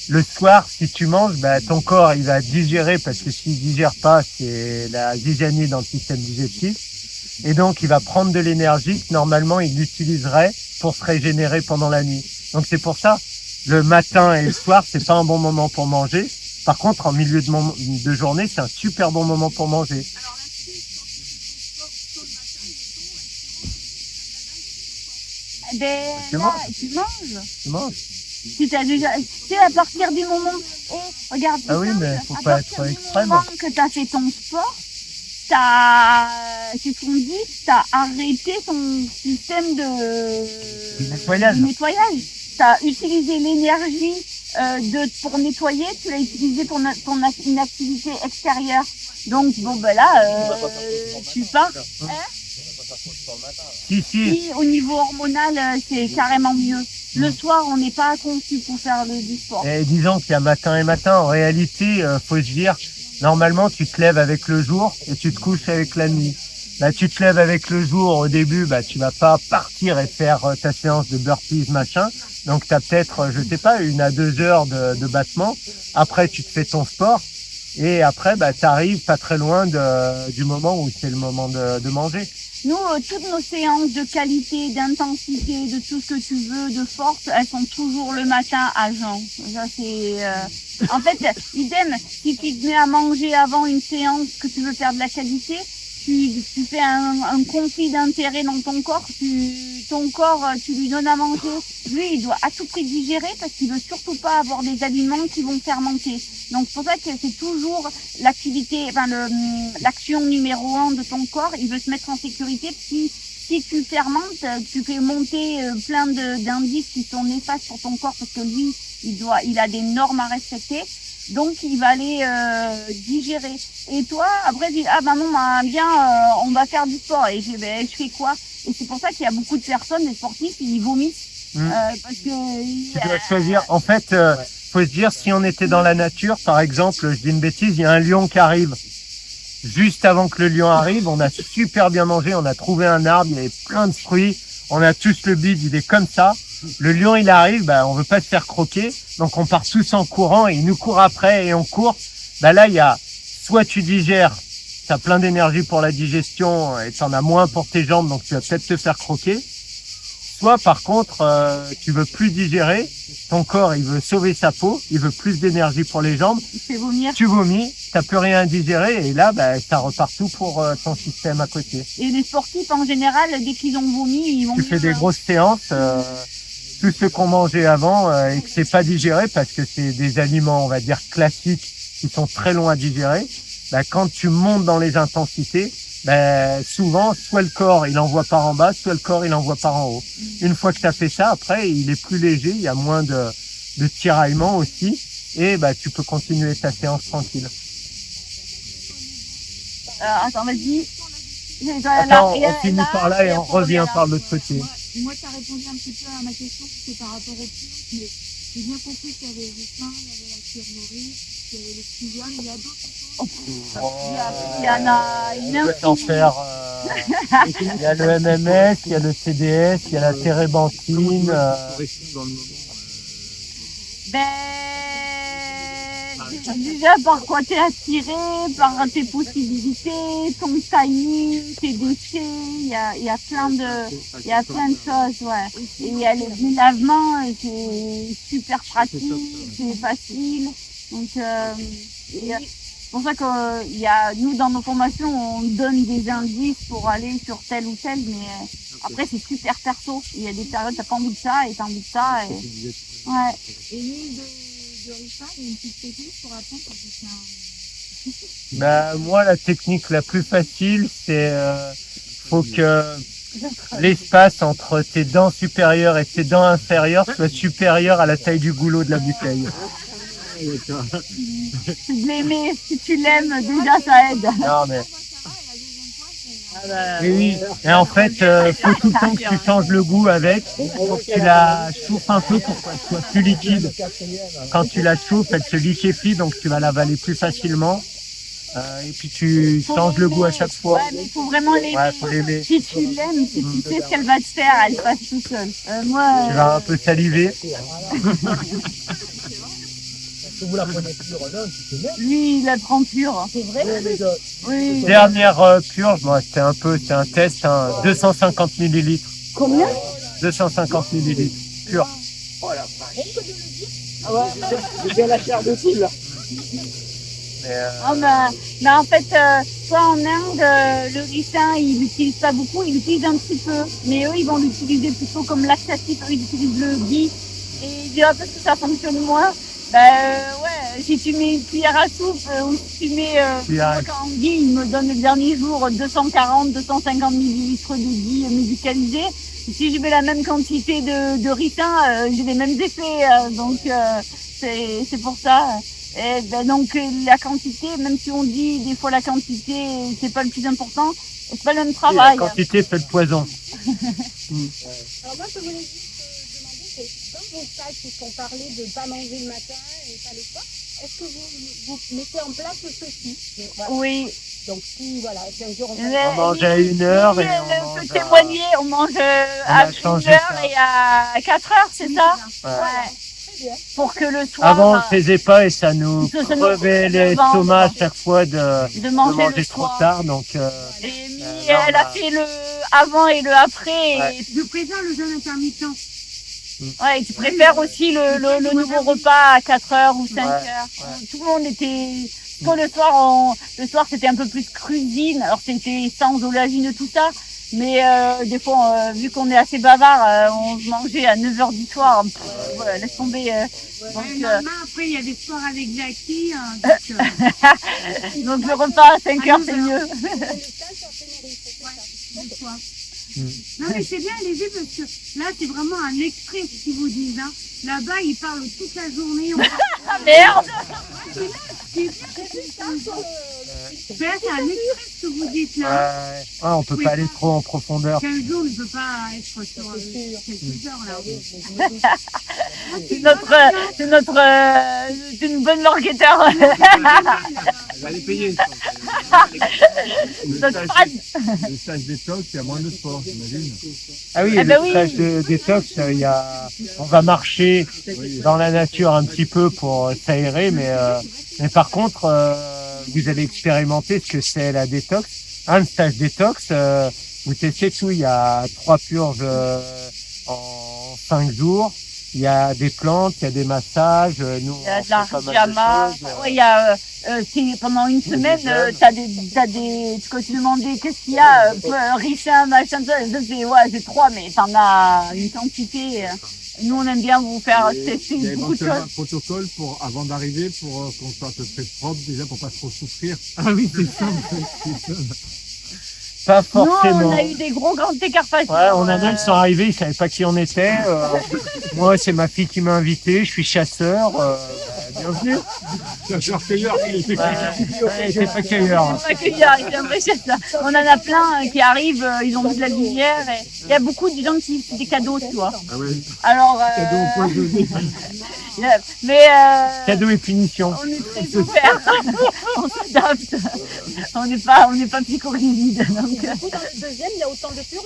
Le soir, si tu manges, ton corps, il va digérer, parce que s'il digère pas, c'est la zizanie dans le système digestif. Et donc, il va prendre de l'énergie que normalement, il l'utiliserait pour se régénérer pendant la nuit. Donc, c'est pour ça, le matin et le soir, c'est pas un bon moment pour manger. Par contre, en milieu de journée, c'est un super bon moment pour manger. Alors là-dessus, quand tu fais sport tôt le matin, tu manges. Tu manges. À partir du moment, regarde, ah oui, mais faut pas être extrême. À partir du moment que tu as fait ton sport, c'est ce qu'on dit, t'as arrêté ton système de nettoyage. T'as utilisé l'énergie pour nettoyer, tu l'as utilisé pour une activité extérieure. Donc tu pars. Si, au niveau hormonal, c'est carrément mieux. Le soir, on n'est pas conçu pour faire du sport. Et disons qu'il y a matin et matin. En réalité, faut se dire, normalement, tu te lèves avec le jour et tu te couches avec la nuit. Tu te lèves avec le jour, au début, tu vas pas partir et faire ta séance de burpees, machin. Donc, tu as peut-être, 1 à 2 heures de battement. Après, tu te fais ton sport. Et après, t'arrives pas très loin du moment où c'est le moment de manger. Nous, toutes nos séances de qualité, d'intensité, de tout ce que tu veux, de force, elles sont toujours le matin à jeun. Ça, c'est, en fait, idem, si tu te mets à manger avant une séance que tu veux faire de la qualité, tu fais un conflit d'intérêt dans ton corps, ton corps, tu lui donnes à manger. Lui, il doit à tout prix digérer parce qu'il veut surtout pas avoir des aliments qui vont fermenter. Donc, c'est pour ça que c'est toujours l'action numéro 1 de ton corps. Il veut se mettre en sécurité. Si tu fermentes, tu fais monter plein d'indices qui sont néfastes pour ton corps parce que lui, il a des normes à respecter. Donc, il va aller digérer. Et toi, après, tu dis, ah maman, on va faire du sport. Et je fais quoi? Et c'est pour ça qu'il y a beaucoup de personnes, des sportifs, ils vomissent. Parce que tu dois choisir. En fait, faut se dire, si on était dans la nature, par exemple, je dis une bêtise, il y a un lion qui arrive. Juste avant que le lion arrive, on a super bien mangé, on a trouvé un arbre, il y avait plein de fruits, on a tous le bide, il est comme ça. Le lion, il arrive, on veut pas se faire croquer, donc on part tous en courant et il nous court après et on court. Là, il y a soit tu digères, t'as plein d'énergie pour la digestion et t'en as moins pour tes jambes, donc tu vas peut-être te faire croquer. Soit par contre, tu veux plus digérer, ton corps il veut sauver sa peau, il veut plus d'énergie pour les jambes. il fait vomir. Tu vomis, t'as plus rien à digérer et là, ça repart tout pour ton système à côté. Et les sportifs en général, dès qu'ils ont vomi, ils vont. Tu fais des grosses séances. Tout ce qu'on mangeait avant et que c'est pas digéré parce que c'est des aliments, on va dire, classiques qui sont très longs à digérer, quand tu montes dans les intensités, souvent, soit le corps, il envoie par en bas, soit le corps, il envoie par en haut. Une fois que tu as fait ça, après, il est plus léger, il y a moins de tiraillement aussi et tu peux continuer ta séance tranquille. Attends, vas-y. Attends, on finit par là et on revient par l'autre côté. Moi, tu as répondu un petit peu à ma question, c'était par rapport au pioche, mais j'ai bien compris qu'il y avait le sein, il y avait la cuir nourrie, il y avait le stylium, il y a d'autres choses. Il y en a une On peut en faire. Il y a le MMS, il y a le CDS, il y a la térébenthine. Dans le moment, déjà par quoi t'es attiré, par tes possibilités, ton timing, tes déchets, il y a plein de choses, ouais. Et il y a le lavement, c'est super pratique, c'est facile. Donc, c'est pour ça que nous dans nos formations, on donne des indices pour aller sur tel ou tel, mais après c'est super perso. Il y a des périodes t'as pas envie de ça et t'as envie de ça. Ouais. Et l'huile de ricin, il y a une petite technique pour apprendre parce que c'est Moi, la technique la plus facile, c'est faut que l'espace entre tes dents supérieures et tes dents inférieures soit supérieur à la taille du goulot de la bouteille. C'est de l'aimer, si tu l'aimes, déjà ça aide. Non, mais... Oui. Et en fait, faut tout le temps que tu changes le goût avec. Faut que tu la chauffes un peu pour qu'elle soit plus liquide. Quand tu la chauffes, elle se liquéfie, donc tu vas l'avaler plus facilement. Et puis tu changes le goût à chaque fois. Ouais, mais il faut vraiment l'aimer. Ouais, faut l'aimer. Si tu l'aimes, si tu sais ce qu'elle va te faire, elle passe tout seul. Tu vas un peu saliver. Si vous la prenez pure, non, tu peux mettre. Lui, il la prend pure. C'est vrai? Oui. Dernière purge, c'est un test, 250 millilitres. Combien? 250 millilitres, pur. Oh la vache. Ah ouais, j'ai bien la chair de poule, là. Mais en fait, toi en Inde, le ricin, ils l'utilisent pas beaucoup, ils l'utilisent un petit peu. Mais eux, ils vont l'utiliser plutôt comme laxatif. Eux, ils utilisent le ghee. Et ils disent, parce que ça fonctionne moins. Ouais, si tu mets une cuillère à soupe ou si tu mets quand ghee, il me donne le dernier jour 240-250 millilitres de ghee médicalisé. Et si je mets la même quantité de ricin, j'ai les mêmes effets. Donc c'est pour ça. Et donc la quantité, même si on dit des fois la quantité c'est pas le plus important, c'est pas le même travail. La quantité fait le poison. Alors moi, je voulais juste demander, c'est dans vos sacs qui sont parlé de ne pas manger le matin et pas le soir, est-ce que vous mettez en place ceci? Voilà. Oui. Donc si, voilà, si un jour On mange à 1h et on peut mange témoigner, on mange à 1h et à 4h, c'est ça? Ouais. Ouais. Très pour que le soir, Avant, on le faisait pas et ça nous Ça nous crevait crevait le ventre. l'estomac à chaque fois de de manger, le trop soir. tard. Donc, Et là, elle a fait le avant et le après. Ouais. Et Je préfère le jeûne intermittent. ouais, et tu préfères aussi le nouveau repas à 4 heures ou 5 Ouais, heures. Tout le monde était, parce que le soir c'était un peu plus cuisine, alors c'était sans oléagineux tout ça, mais des fois, vu qu'on est assez bavard, on se mangeait à 9 heures du soir, voilà, laisse tomber. Donc, Le lendemain, après, il y a des soirs avec Jackie. Donc, donc le repas à 5 heures c'est mieux. le soir. Non, mais c'est bien, allez-y, parce que là, c'est vraiment un extrait, ce qu'ils vous disent. Hein. Là-bas, ils parlent toute la journée. Ah merde! C'est bien, c'est un extrait, ce que vous dites là. on peut pas aller trop en profondeur. 15 jours ne peut pas être sur quelques heures, là. C'est une bonne marketeur. Elle va les payer. Notre fan. Le stage détox, il y a moins de sport, j'imagine. Ah oui, Ah le bah oui. stage de détox, on va marcher dans la nature un petit peu pour s'aérer, mais par contre, vous allez expérimenter ce que c'est la détox. Le stage détox, vous testez tout. Il y a 3 purges en 5 jours. Il y a des plantes, il y a des massages. Nous, Il y a on de la fait pas mal pyjama. de choses. Ouais, il y a, pendant une semaine, t'as des, ce que tu demandais, qu'est-ce qu'il y a, ricin, machin, ça, c'est 3, mais t'en as une quantité. Nous, on aime bien vous faire Il y a tester beaucoup de éventuellement choses. un protocole pour, avant d'arriver, pour qu'on soit à peu près propre, déjà, pour pas trop souffrir. Ah oui, c'est ça. Pas Non, forcément. on a eu des gros décarpations. Ouais, on en a, ils sont arrivés, ils savaient pas qui on était. Moi, c'est ma fille qui m'a invité, je suis chasseur. Bienvenue. Chercheur-cueilleur, il était C'est pas cueilleur. Pas qu'il y a, c'est un vrai chasseur. On en a plein qui arrivent, ils ont vu de la lumière. Et il y a beaucoup de gens qui font des cadeaux, tu vois. Ah oui, Alors, cadeau empoisonné. mais Cadeau et punition. on est très ouvert, on s'adapte. On n'est pas psychorigide. Donc, Dans le deuxième, il y a autant de purges.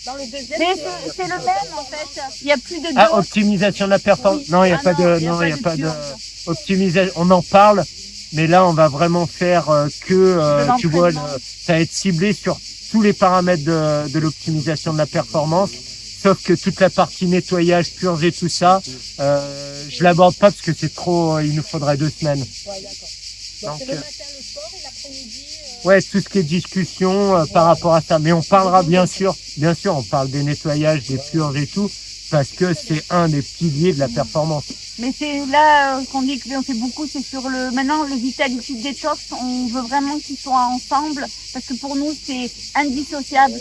Dans le deuxième, mais c'est le même en fait. Il y a plus de Ah, doses. optimisation de la performance. Non, il n'y a Ah pas non, de, il y a non, pas il y a de pas de purge. optimisation. On en parle, mais là, on va vraiment faire De tu vois, l'entraînement. ça va être ciblé sur tous les paramètres de l'optimisation de la performance. Sauf que toute la partie nettoyage, purge et tout ça, je l'aborde pas parce que c'est trop, il nous faudrait 2 semaines. Ouais, d'accord. Donc, c'est le matin, le sport et l'après-midi. Ouais, tout ce qui est discussion par rapport à ça. Mais on parlera bien sûr, on parle des nettoyages, des purges et tout, parce que c'est un des piliers de la performance. Mais c'est là qu'on dit qu'on fait beaucoup, c'est sur maintenant le Vitality Detox, on veut vraiment qu'ils soient ensemble, parce que pour nous c'est indissociable,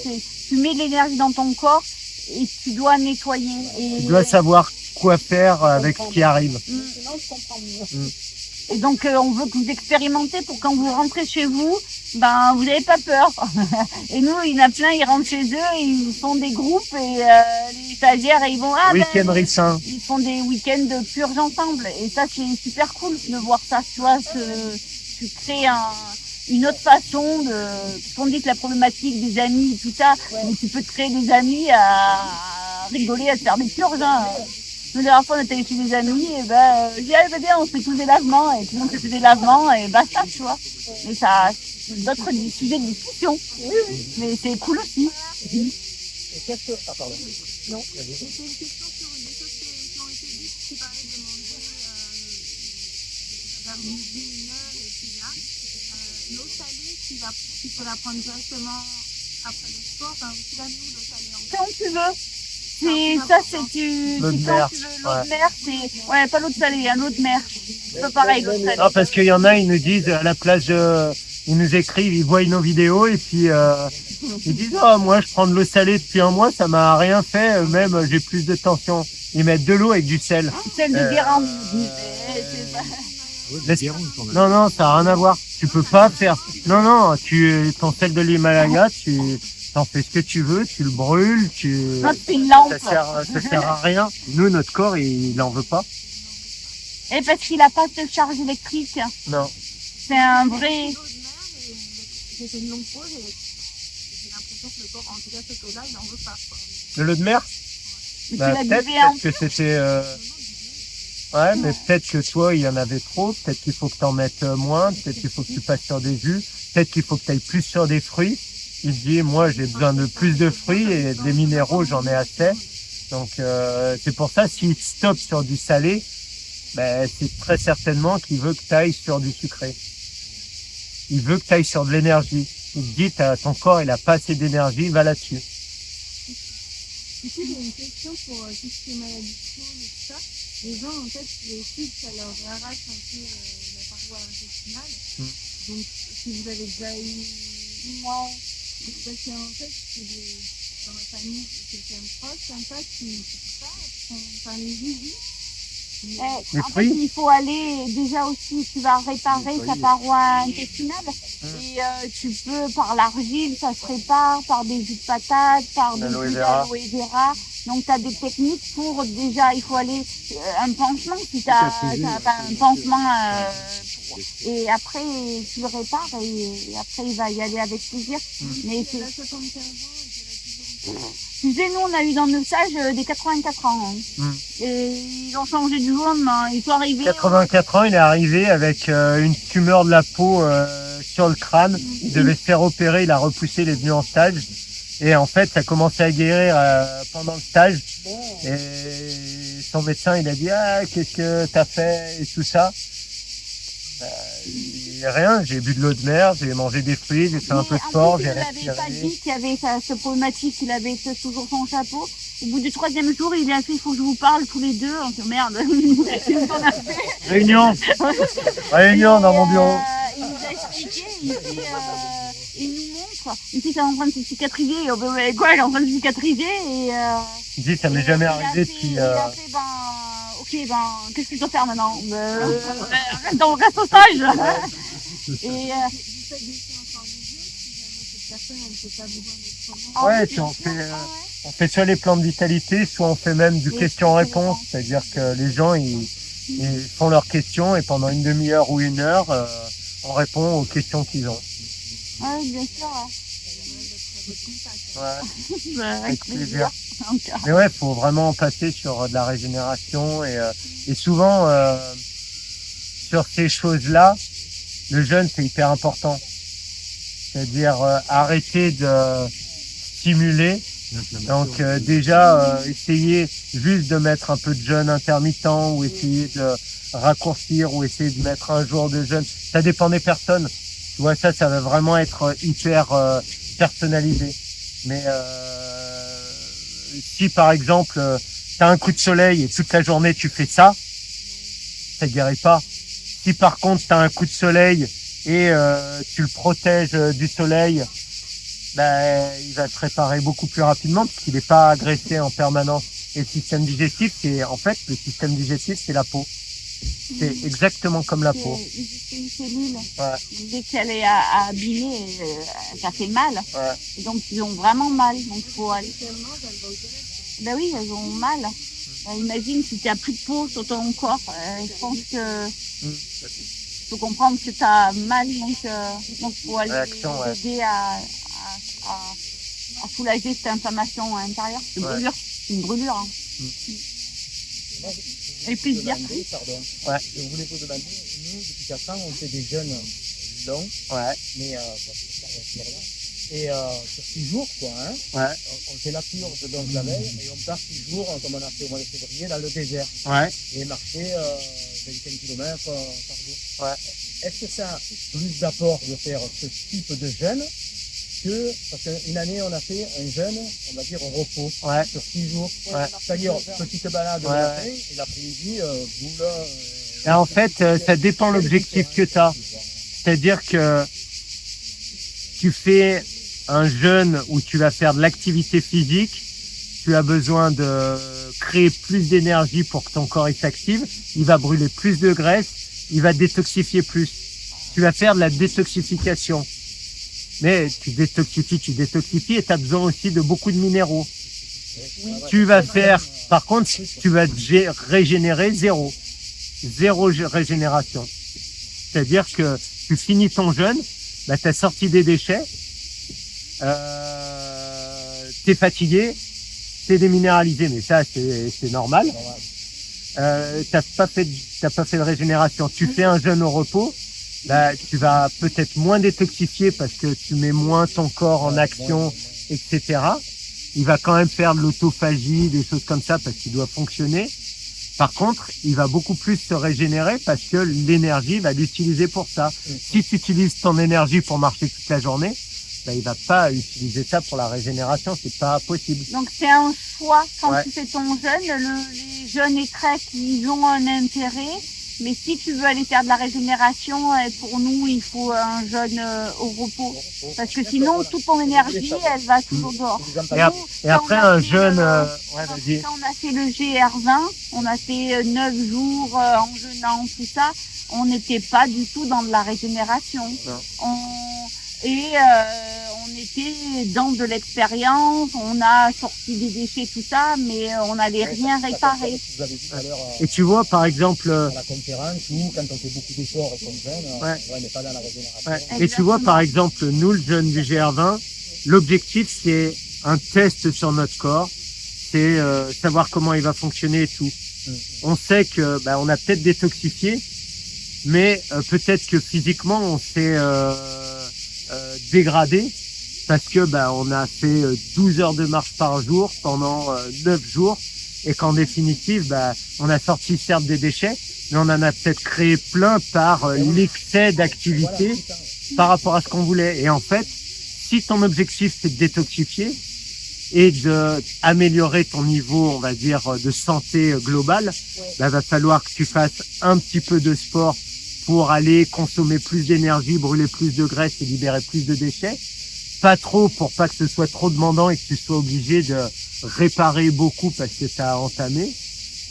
tu mets de l'énergie dans ton corps et tu dois nettoyer. Et, Tu dois savoir quoi faire avec ce qui arrive. Sinon, je comprends mieux. et donc on veut que vous expérimentez pour quand vous rentrez chez vous, ben vous n'avez pas peur. Et nous, il y en a plein, ils rentrent chez eux, ils font des groupes et les stagiaires, ils vont Week-end Rissin. ils font des week-ends de purge ensemble. Et ça, c'est super cool de voir ça. Tu vois, tu crées une autre façon de... Parce qu'on dit que la problématique des amis et tout ça, mais tu peux te créer des amis à rigoler, à te faire des purges. Hein. Nous, la dernière fois, on était chez des amis, et j'ai dit, allez, bien, on se fait tous des lavements, et tout le monde se fait des lavements, et basta, tu vois. Mais ça, c'est d'autres sujets de discussion. Mais c'est cool aussi. Qu'est-ce que... Ah, pardon. Non. C'était une question sur des choses qui ont été dites, qui parlaient de manger vers midi, 1 heure, et puis là, l'eau salée, tu peux la prendre directement après le sport, enfin, aussi la nous, l'eau salée en quand tu veux. L'eau de mer, L'eau de mer, c'est, ouais, pas l'eau de salée, hein, l'eau de mer. C'est pas pareil, l'eau de salée. Non, parce qu'il y en a, ils nous disent à la place de, ils nous écrivent, ils voient nos vidéos et puis ils disent oh moi je prends de l'eau salée depuis 1 mois, ça m'a rien fait, même j'ai plus de tension. Ils mettent de l'eau avec du sel. Celle de Guérande. Non, ça n'a rien à voir. Tu peux pas faire. Non, ton sel de l'Himalaya, tu t'en fais ce que tu veux, tu le brûles, Non, c'est une lampe. ça sert à rien. Nous, notre corps, il en veut pas. Et parce qu'il a pas de charge électrique. Non. C'est un vrai. J'ai fait une longue pause et j'ai l'impression que le corps, en tout cas cette eau-là, il n'en veut pas. Quoi. De l'eau de mer? Mais Bah, tu l'as peut-être buvée en que c'était. Ouais, mais peut-être que toi, il y en avait trop. Peut-être qu'il faut que tu en mettes moins. Peut-être qu'il faut que tu passes sur des jus. Peut-être qu'il faut que tu ailles plus sur des fruits. Il te dit, moi, j'ai besoin de plus de fruits et des minéraux, j'en ai assez. Donc, c'est pour ça, s'il stoppe sur du salé, ben, c'est très certainement qu'il veut que tu ailles sur du sucré. Il veut que tu ailles sur de l'énergie. Il te dit, ton corps, il a pas assez d'énergie, va là-dessus. Ici, j'ai une question pour tout ce qui est maladie de Crohn et tout ça. Les gens, en fait, les sucres, ça leur arrache un peu la paroi intestinale. Donc, si vous avez déjà eu... Ouais. Parce qu'en fait, dans ma famille, quelqu'un de proche, comme ça, qui ça, enfin, les jus, En fait, il faut aller déjà aussi, tu vas réparer ta paroi intestinale et tu peux, par l'argile, ça se répare, par des jus de patates, par des jus d'aloe vera. Donc, tu as des techniques pour déjà, il faut aller un pansement, si tu as un pansement, et après, tu le répares et après, il va y aller avec plaisir. Mais c'est... Tu sais, nous, on a eu dans nos sages des 84 ans. Hein. Et ils ont changé du jour au lendemain. Ils sont arrivés... 84 ans, il est arrivé avec une tumeur de la peau sur le crâne. Il devait se faire opérer, il a repoussé, il est venu en stage. Et en fait, ça commençait à guérir pendant le stage. Et son médecin, il a dit, ah, qu'est-ce que t'as fait et tout ça. Rien, j'ai bu de l'eau de mer, j'ai mangé des fruits, j'ai fait un peu de sport, j'ai respiré. Il n'avait pas dit qu'il y avait cette problématique, il avait toujours son chapeau. Au bout du 3e jour, il a fait, il faut que je vous parle tous les deux. On dit, merde, qu'est-ce qu'on a fait? Réunion dans mon bureau. Il nous a expliqué, il nous montre, ici c'est en train de se cicatriser, quoi, elle est en train de cicatriser et... Il dit, ça m'est jamais arrivé depuis... Il a fait, ok, qu'est-ce que je dois faire maintenant? Reste au stage. Et ouais, puis on fait soit les plans de vitalité, soit on fait même du question-réponse, c'est-à-dire que les gens ils font leurs questions et pendant une demi-heure ou 1 heure, on répond aux questions qu'ils ont. Oui, bien sûr. Ouais. Avec plaisir. Mais ouais, faut vraiment passer sur de la régénération et souvent sur ces choses-là, le jeûne c'est hyper important. C'est-à-dire arrêter de stimuler. Donc déjà essayer juste de mettre un peu de jeûne intermittent ou essayer de raccourcir ou essayer de mettre un jour de jeûne. Ça dépend des personnes. Tu vois, ça va vraiment être hyper personnalisé. Mais si par exemple tu as un coup de soleil et toute la journée tu fais ça, ça guérit pas. Si par contre tu as un coup de soleil et tu le protèges du soleil, ben, il va se réparer beaucoup plus rapidement parce qu'il n'est pas agressé en permanence. Et le système digestif, le système digestif, c'est la peau. C'est exactement comme la peau. C'est une cellule. Ouais. Dès qu'elle est abîmée, ça fait mal. Ouais. Et donc, ils ont vraiment mal. Donc, il faut aller. Ben oui, elles ont mal. Imagine si tu n'as plus de peau sur ton corps. Je pense que faut comprendre que tu as mal. Donc, faut aller aider à soulager cette inflammation intérieure. C'est une brûlure. Hein. Et plaisir. Ouais. Je voulais vous demander, nous, depuis 4 ans, on fait des jeûnes longs. Ouais. Mais, et sur 6 jours, quoi, hein. Ouais. On fait la purge donc la veille et on part 6 jours, comme on a fait au mois de février, dans le désert. Ouais. Et marcher 25 km par jour. Ouais. Est-ce que ça a plus d'apport de faire ce type de jeûne parce qu'une année, on a fait un jeûne, on va dire, au repos, sur 6 jours. Ouais. C'est-à-dire, petite balade le matin, et l'après-midi, boule... Et en fait, ça dépend l'objectif que tu as. C'est-à-dire que tu fais un jeûne où tu vas faire de l'activité physique, tu as besoin de créer plus d'énergie pour que ton corps s'active, il va brûler plus de graisse, il va détoxifier plus. Tu vas faire de la détoxification. Mais tu détoxifies et tu as besoin aussi de beaucoup de minéraux. Tu vas faire, par contre, tu vas régénérer zéro régénération. C'est-à-dire que tu finis ton jeûne, bah, tu as sorti des déchets, tu es fatigué, tu es déminéralisé, mais ça c'est normal. t'as pas fait de régénération. Tu fais un jeûne au repos, bah, tu vas peut-être moins détoxifier parce que tu mets moins ton corps en action, etc. Il va quand même faire de l'autophagie, des choses comme ça parce qu'il doit fonctionner. Par contre, il va beaucoup plus se régénérer parce que l'énergie va l'utiliser pour ça. Si tu utilises ton énergie pour marcher toute la journée, ben, il va pas utiliser ça pour la régénération, c'est pas possible. Donc c'est un choix quand Ouais. tu fais ton jeûne. Les jeûnes et treks, ils ont un intérêt. Mais si tu veux aller faire de la régénération, pour nous, il faut un jeûne au repos. Parce que sinon, toute ton énergie, elle va toujours dehors. Et après un jeûne, ouais, vas-y. Quand on a fait le GR20, on a fait 9 jours en jeûnant, tout ça, on n'était pas du tout dans de la régénération. On était dans de l'expérience, on a sorti des déchets, tout ça, mais on n'allait rien réparer. Vous avez dit tout à l'heure Et tu vois, par exemple, à la conférence où quand on fait beaucoup d'efforts et qu'on jeûne, Ouais. on n'est pas dans la régénération. ouais. Et tu vois, par exemple, nous, le jeûne du GR20, l'objectif, c'est un test sur notre corps, c'est savoir comment il va fonctionner et tout. On sait que bah, on a peut-être détoxifié, mais peut-être que physiquement, on s'est dégradé parce que bah, on a fait 12 heures de marche par jour pendant 9 jours et qu'en définitive, bah, on a sorti certes des déchets, mais on en a peut-être créé plein par l'excès d'activité par rapport à ce qu'on voulait. Et en fait, si ton objectif c'est de détoxifier et de améliorer ton niveau, on va dire, de santé globale, bah, va falloir que tu fasses un petit peu de sport pour aller consommer plus d'énergie, brûler plus de graisse et libérer plus de déchets. Pas trop pour pas que ce soit trop demandant et que tu sois obligé de réparer beaucoup parce que tu as entamé.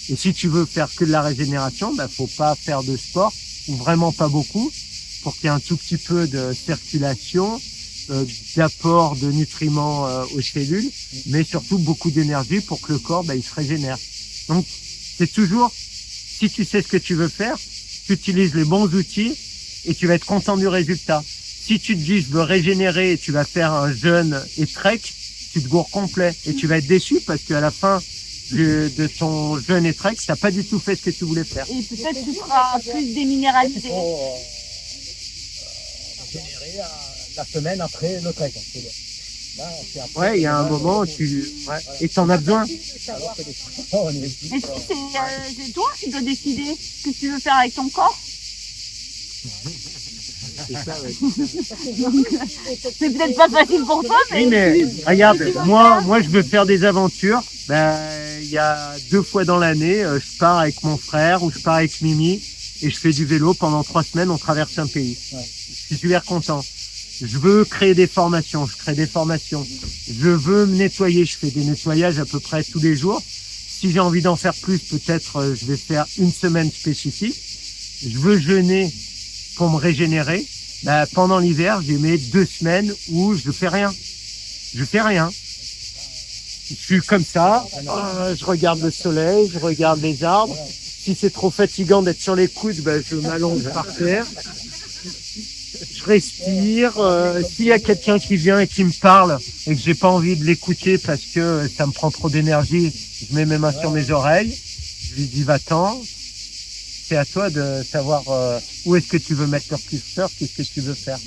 Et si tu veux faire que de la régénération, bah, faut pas faire de sport ou vraiment pas beaucoup pour qu'il y ait un tout petit peu de circulation, d'apport de nutriments aux cellules, mais surtout beaucoup d'énergie pour que le corps bah, il se régénère. Donc c'est toujours, si tu sais ce que tu veux faire, tu utilises les bons outils et tu vas être content du résultat. Si tu te dis je veux régénérer et tu vas faire un jeûne et trek, tu te gourres complet et tu vas être déçu parce qu'à la fin de ton jeûne et trek, t'as pas du tout fait ce que tu voulais faire. Et peut-être tu seras plus déminéralisé. Il faut régénérer la semaine après le trek. Là, c'est après, Ouais, il y a un moment où et t'en as besoin. alors que les on est- Mais si c'est toi qui dois décider ce que tu veux faire avec ton corps. C'est peut-être pas facile pour toi, mais, Oui, mais regarde, moi, je veux faire des aventures. Ben, il y a 2 fois dans l'année, je pars avec mon frère ou je pars avec Mimi et je fais du vélo pendant 3 semaines. On traverse un pays. Ouais. Je suis super content. Je veux créer des formations. Je crée des formations. Je veux me nettoyer. Je fais des nettoyages à peu près tous les jours. Si j'ai envie d'en faire plus, peut-être je vais faire une semaine spécifique. Je veux jeûner pour me régénérer. Ben, pendant l'hiver, j'ai mes 2 semaines où je fais rien. Je fais rien. Je suis comme ça, je regarde le soleil, je regarde les arbres. Si c'est trop fatigant d'être sur les coudes, ben, je m'allonge par terre. Je respire. S'il y a quelqu'un qui vient et qui me parle et que j'ai pas envie de l'écouter parce que ça me prend trop d'énergie, je mets mes mains sur mes oreilles. Je lui dis va-t'en. C'est à toi de savoir où est-ce que tu veux mettre le curseur, qu'est-ce que tu veux faire.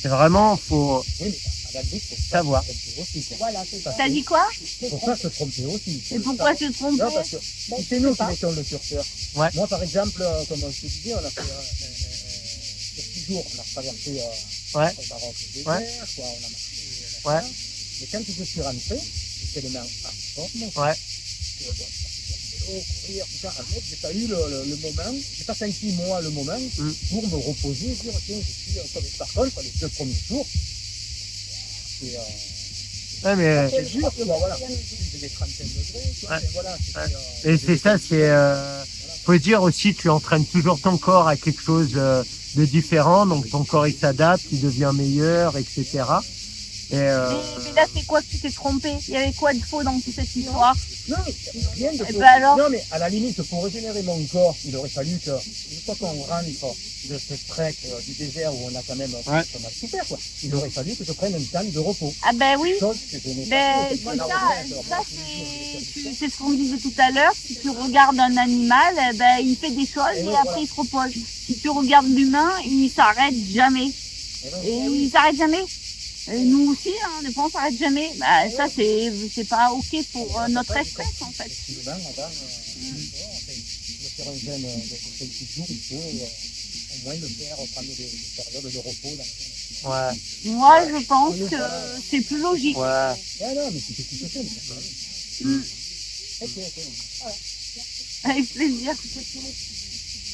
C'est vraiment, faut à la limite, faut savoir. se tromper aussi, quoi. Voilà, c'est ça. t'as dit quoi? Faut pas se tromper aussi. Et pourquoi te tromper? Non, parce que si c'est nous qui mettons le curseur. Ouais. Moi, par exemple, comme je te disais, on a fait sur 6 jours, on a traversé Ouais. le Maroc, le désert, Ouais. quoi, on a marché. Ouais. Et quand je suis rentré, j'étais les mains en forme. Ouais. Courir, tout ça. En fait, j'ai pas eu le moment, j'ai pas senti moi le moment pour me reposer et dire tiens, je suis comme par contre les 2 premiers jours. C'est Ouais, mais c'est dur, tu vois, voilà. J'ai des 35 degrés, tu vois, Ouais. mais voilà. c'était, et c'est ça, c'est faut dire aussi, tu entraînes toujours ton corps à quelque chose de différent, donc ton corps il s'adapte, il devient meilleur, etc. Mais là, c'est quoi que tu t'es trompé? Il y avait quoi de faux dans toute cette histoire? Non, rien de Eh faux. ben alors? Non, mais à la limite, pour régénérer mon corps, il aurait fallu que, une fois qu'on rentre de ce trek du désert où on a quand même pas mal souffert, quoi, il aurait fallu que je prenne une temps de repos. Ah ben oui. Chose que je n'ai Ben, pas fait. c'est ça c'est ce qu'on disait tout à l'heure. Si tu regardes un animal, eh ben, il fait des choses et après il se repose. Si tu regardes l'humain, il s'arrête jamais. Et il s'arrête jamais. Et nous aussi, hein, des fois, on s'arrête jamais. Bah, ça, c'est pas OK pour notre espèce, en fait. L'humain, madame, de faire un jeûne de quelques jours, il faut au moins le faire, prendre des périodes de repos dans la journée. Ouais, Moi, je pense que c'est plus logique. ouais. Ouais, non, mais c'est tout ce que c'est. Avec plaisir.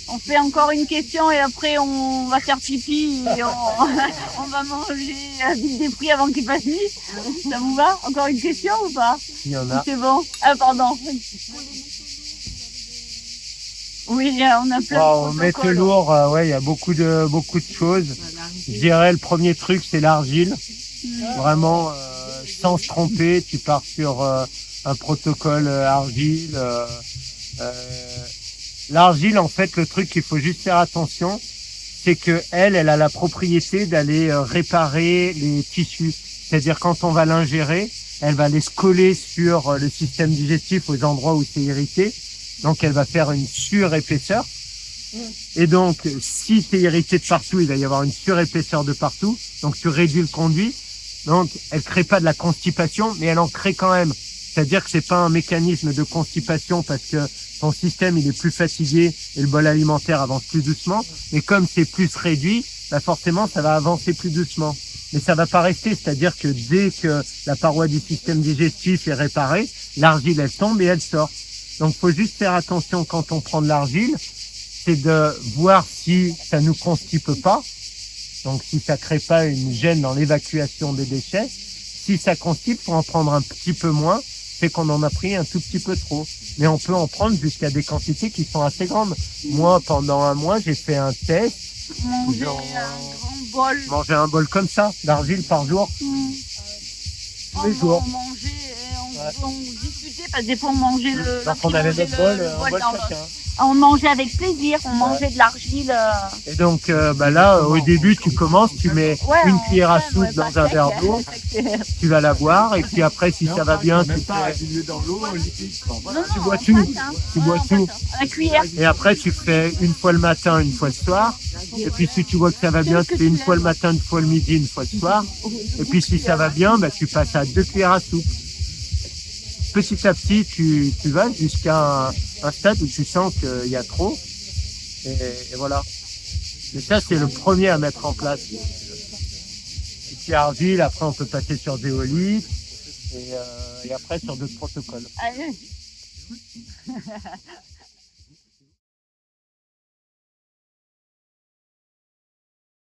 On fait encore une question et après on va faire pipi et on va manger vite des fruits avant qu'il fasse nuit. Ça vous va? Encore une question ou pas? Il y en a. C'est bon? Ah pardon. Oui, on a plein Wow, de mettre protocoles. lourd, ouais, il y a beaucoup de choses. Je dirais le premier truc, c'est l'argile. Vraiment, sans se tromper, tu pars sur un protocole argile. L'argile, en fait, le truc qu'il faut juste faire attention, c'est que elle a la propriété d'aller réparer les tissus. C'est-à-dire quand on va l'ingérer, elle va aller se coller sur le système digestif aux endroits où c'est irrité. Donc elle va faire une surépaisseur. Et donc si tu es irrité de partout, il va y avoir une surépaisseur de partout. Donc tu réduis le conduit. Donc elle crée pas de la constipation, mais elle en crée quand même. C'est-à-dire que c'est pas un mécanisme de constipation parce que ton système il est plus fatigué et le bol alimentaire avance plus doucement. Mais comme c'est plus réduit, bah forcément ça va avancer plus doucement. Mais ça va pas rester, c'est-à-dire que dès que la paroi du système digestif est réparée, l'argile elle tombe et elle sort. Donc faut juste faire attention quand on prend de l'argile, c'est de voir si ça nous constipe pas. Donc si ça crée pas une gêne dans l'évacuation des déchets. Si ça constipe, faut en prendre un petit peu moins, c'est qu'on en a pris un tout petit peu trop. Mais on peut en prendre jusqu'à des quantités qui sont assez grandes. Moi, pendant un mois, j'ai fait un test. Manger Genre, un grand bol. Manger un bol comme ça, d'argile par jour. Tous les jours. On mangeait, et on discutait parce que des fois on mangeait le. Donc on avait notre bol, un bol dans chacun. On mangeait avec plaisir, on mangeait de l'argile. Et donc bah là, au début, tu commences, tu mets une cuillère à soupe dans un verre d'eau, tu vas la boire, et puis après, si ça va bien, tu fais... dilué dans l'eau, liquide. Tu bois tout, tu bois tout. La cuillère. Et après, tu fais une fois le matin, une fois le soir. Et puis si tu vois que ça va bien, tu fais une fois le matin, une fois le midi, une fois le soir. Et puis si ça va bien, bah, tu passes à 2 cuillères à soupe. Petit à petit, tu vas jusqu'à un stade où tu sens qu'il y a trop. Et voilà. Mais ça, c'est le premier à mettre en place. Et puis argile, après on peut passer sur zéolite. Et après sur d'autres protocoles. Allez.